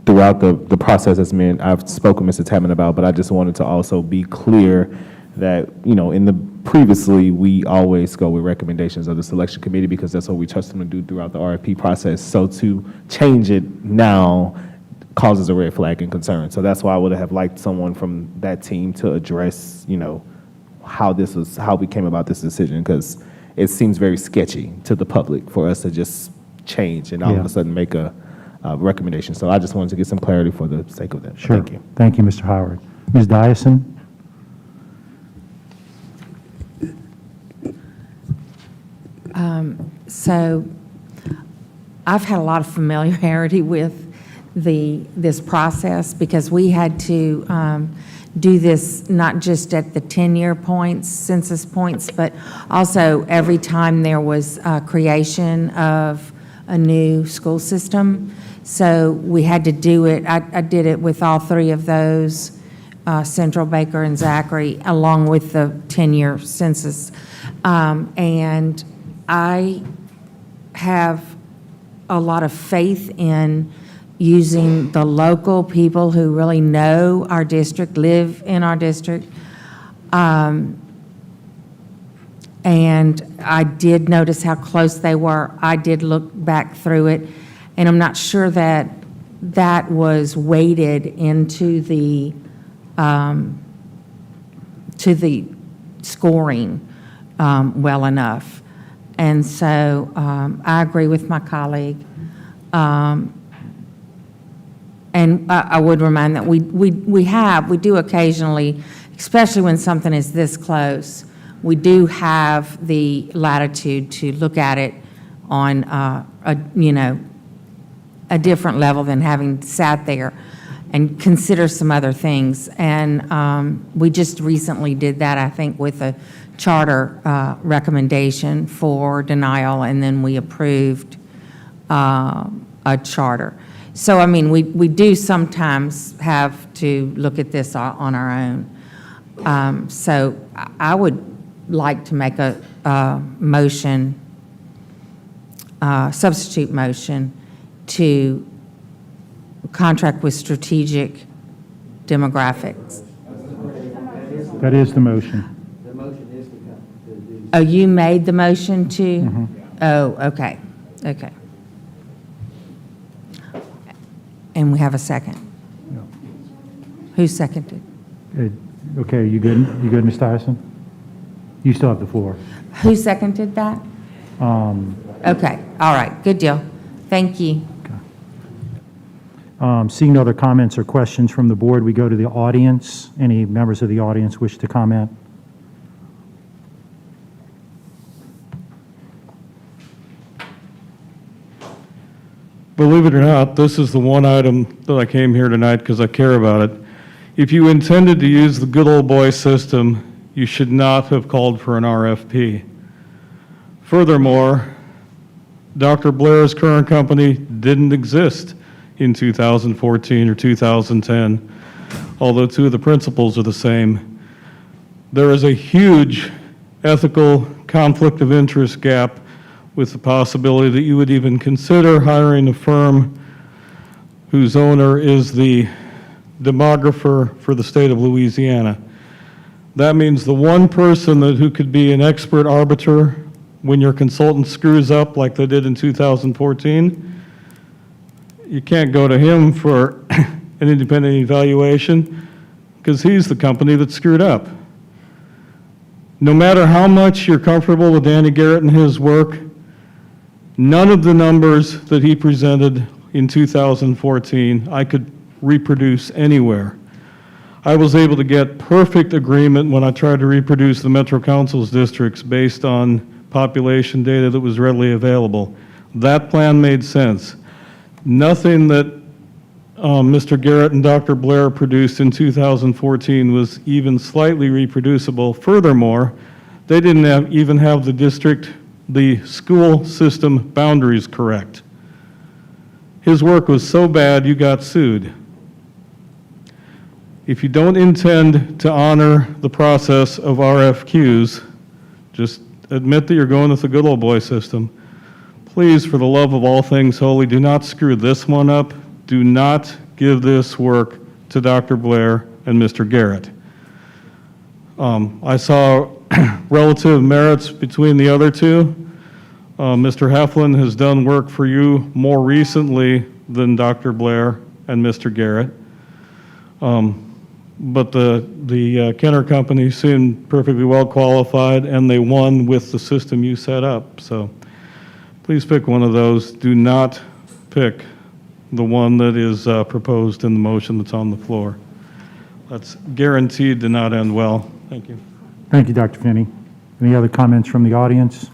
throughout the process. As I've spoken with Mr. Tapman about, but I just wanted to also be clear that in the previously we always go with recommendations of the selection committee because that's what we trust them to do throughout the RFP process. So to change it now causes a red flag and concern. So that's why I would have liked someone from that team to address, how we came about this decision, because it seems very sketchy to the public for us to just change and all of a sudden make a recommendation. So I just wanted to get some clarity for the sake of that. Sure. Thank you. Thank you, Mr. Howard. Ms. Dyson? So I've had a lot of familiarity with this process because we had to do this not just at the 10-year points, census points, but also every time there was creation of a new school system. So we had to do it. I did it with all 3 of those, Central, Baker, and Zachary, along with the 10-year census. And I have a lot of faith in using the local people who really know our district, live in our district. And I did notice how close they were. I did look back through it, and I'm not sure that that was weighted into the scoring well enough. And so I agree with my colleague. And I would remind that we do occasionally, especially when something is this close, we do have the latitude to look at it on, a different level than having sat there and consider some other things. And we just recently did that, I think, with a charter recommendation for denial, and then we approved a charter. So, I mean, we do sometimes have to look at this on our own. So I would like to make a motion, substitute motion, to contract with Strategic Demographics. That is the motion. Oh, you made the motion to? Oh, okay, okay. And we have a second? Who seconded? Okay, you good? You good, Ms. Tyson? You still have the floor. Who seconded that? Okay, all right, good deal. Thank you. Seeing no other comments or questions from the board, we go to the audience. Any members of the audience wish to comment? Believe it or not, this is the one item that I came here tonight because I care about it. If you intended to use the good old boy system, you should not have called for an RFP. Furthermore, Dr. Blair's current company didn't exist in 2014 or 2010, although two of the principals are the same. There is a huge ethical conflict of interest gap with the possibility that you would even consider hiring a firm whose owner is the demographer for the state of Louisiana. That means the one person who could be an expert arbiter when your consultant screws up like they did in 2014, you can't go to him for an independent evaluation because he's the company that screwed up. No matter how much you're comfortable with Danny Garrett and his work, none of the numbers that he presented in 2014 I could reproduce anywhere. I was able to get perfect agreement when I tried to reproduce the Metro Council's districts based on population data that was readily available. That plan made sense. Nothing that Mr. Garrett and Dr. Blair produced in 2014 was even slightly reproducible. Furthermore, they didn't even have the school system boundaries correct. His work was so bad you got sued. If you don't intend to honor the process of RFQs, just admit that you're going with the good old boy system. Please, for the love of all things holy, do not screw this one up. Do not give this work to Dr. Blair and Mr. Garrett. I saw relative merits between the other two. Mr. Heflin has done work for you more recently than Dr. Blair and Mr. Garrett. But the Kenner Company seemed perfectly well qualified, and they won with the system you set up. So please pick one of those. Do not pick the one that is proposed in the motion that's on the floor. That's guaranteed to not end well. Thank you. Thank you, Dr. Finney. Any other comments from the audience?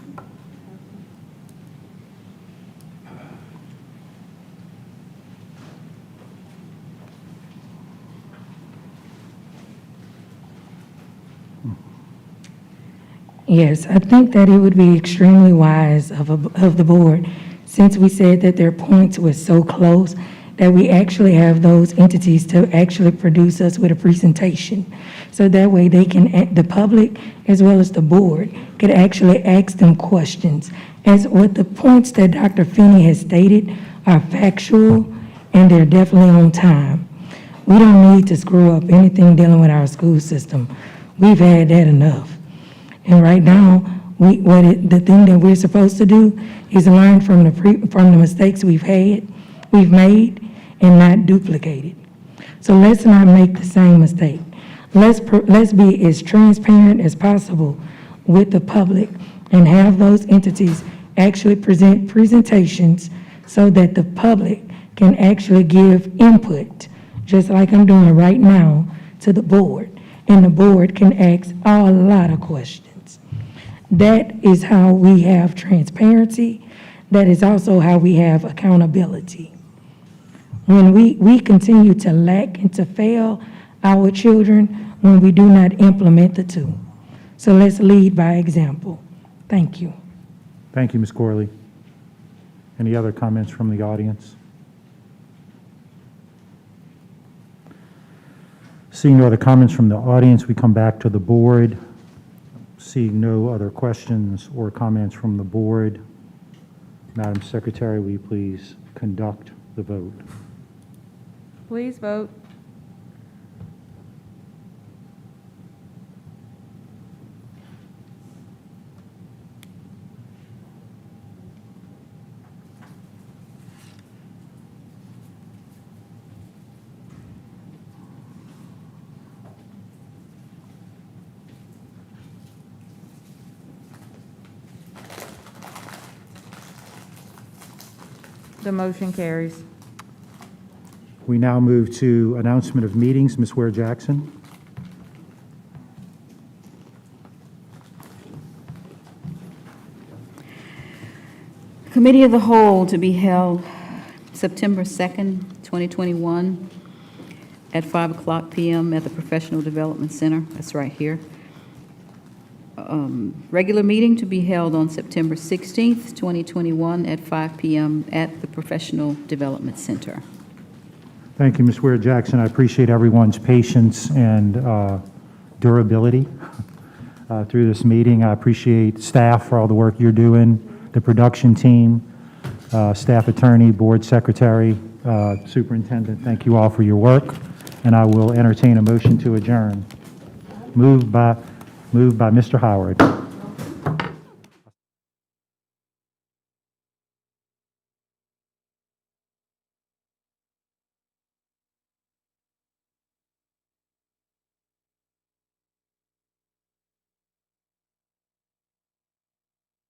Yes, I think that it would be extremely wise of the board, since we said that their points were so close, that we actually have those entities to actually produce us with a presentation. So that way they can, the public as well as the board, could actually ask them questions. As what the points that Dr. Finney has stated are factual and they're definitely on time. We don't need to screw up anything dealing with our school system. We've had that enough. And right now, the thing that we're supposed to do is learn from the mistakes we've made, and not duplicate it. So let's not make the same mistake. Let's be as transparent as possible with the public and have those entities actually present presentations so that the public can actually give input, just like I'm doing right now, to the board. And the board can ask a lot of questions. That is how we have transparency. That is also how we have accountability. When we continue to lack and to fail our children when we do not implement the two. So let's lead by example. Thank you. Thank you, Ms. Corley. Any other comments from the audience? Seeing no other comments from the audience, we come back to the board. Seeing no other questions or comments from the board, Madam Secretary, will you please conduct the vote? Please vote. The motion carries. We now move to announcement of meetings. Ms. Ware Jackson. Committee of the Whole to be held September 2nd, 2021 at 5:00 p.m. at the Professional Development Center. That's right here. Regular meeting to be held on September 16th, 2021 at 5 p.m. at the Professional Development Center. Thank you, Ms. Ware Jackson. I appreciate everyone's patience and durability through this meeting. I appreciate staff for all the work you're doing, the production team, staff attorney, board secretary, superintendent. Thank you all for your work, and I will entertain a motion to adjourn. Moved by Mr. Howard.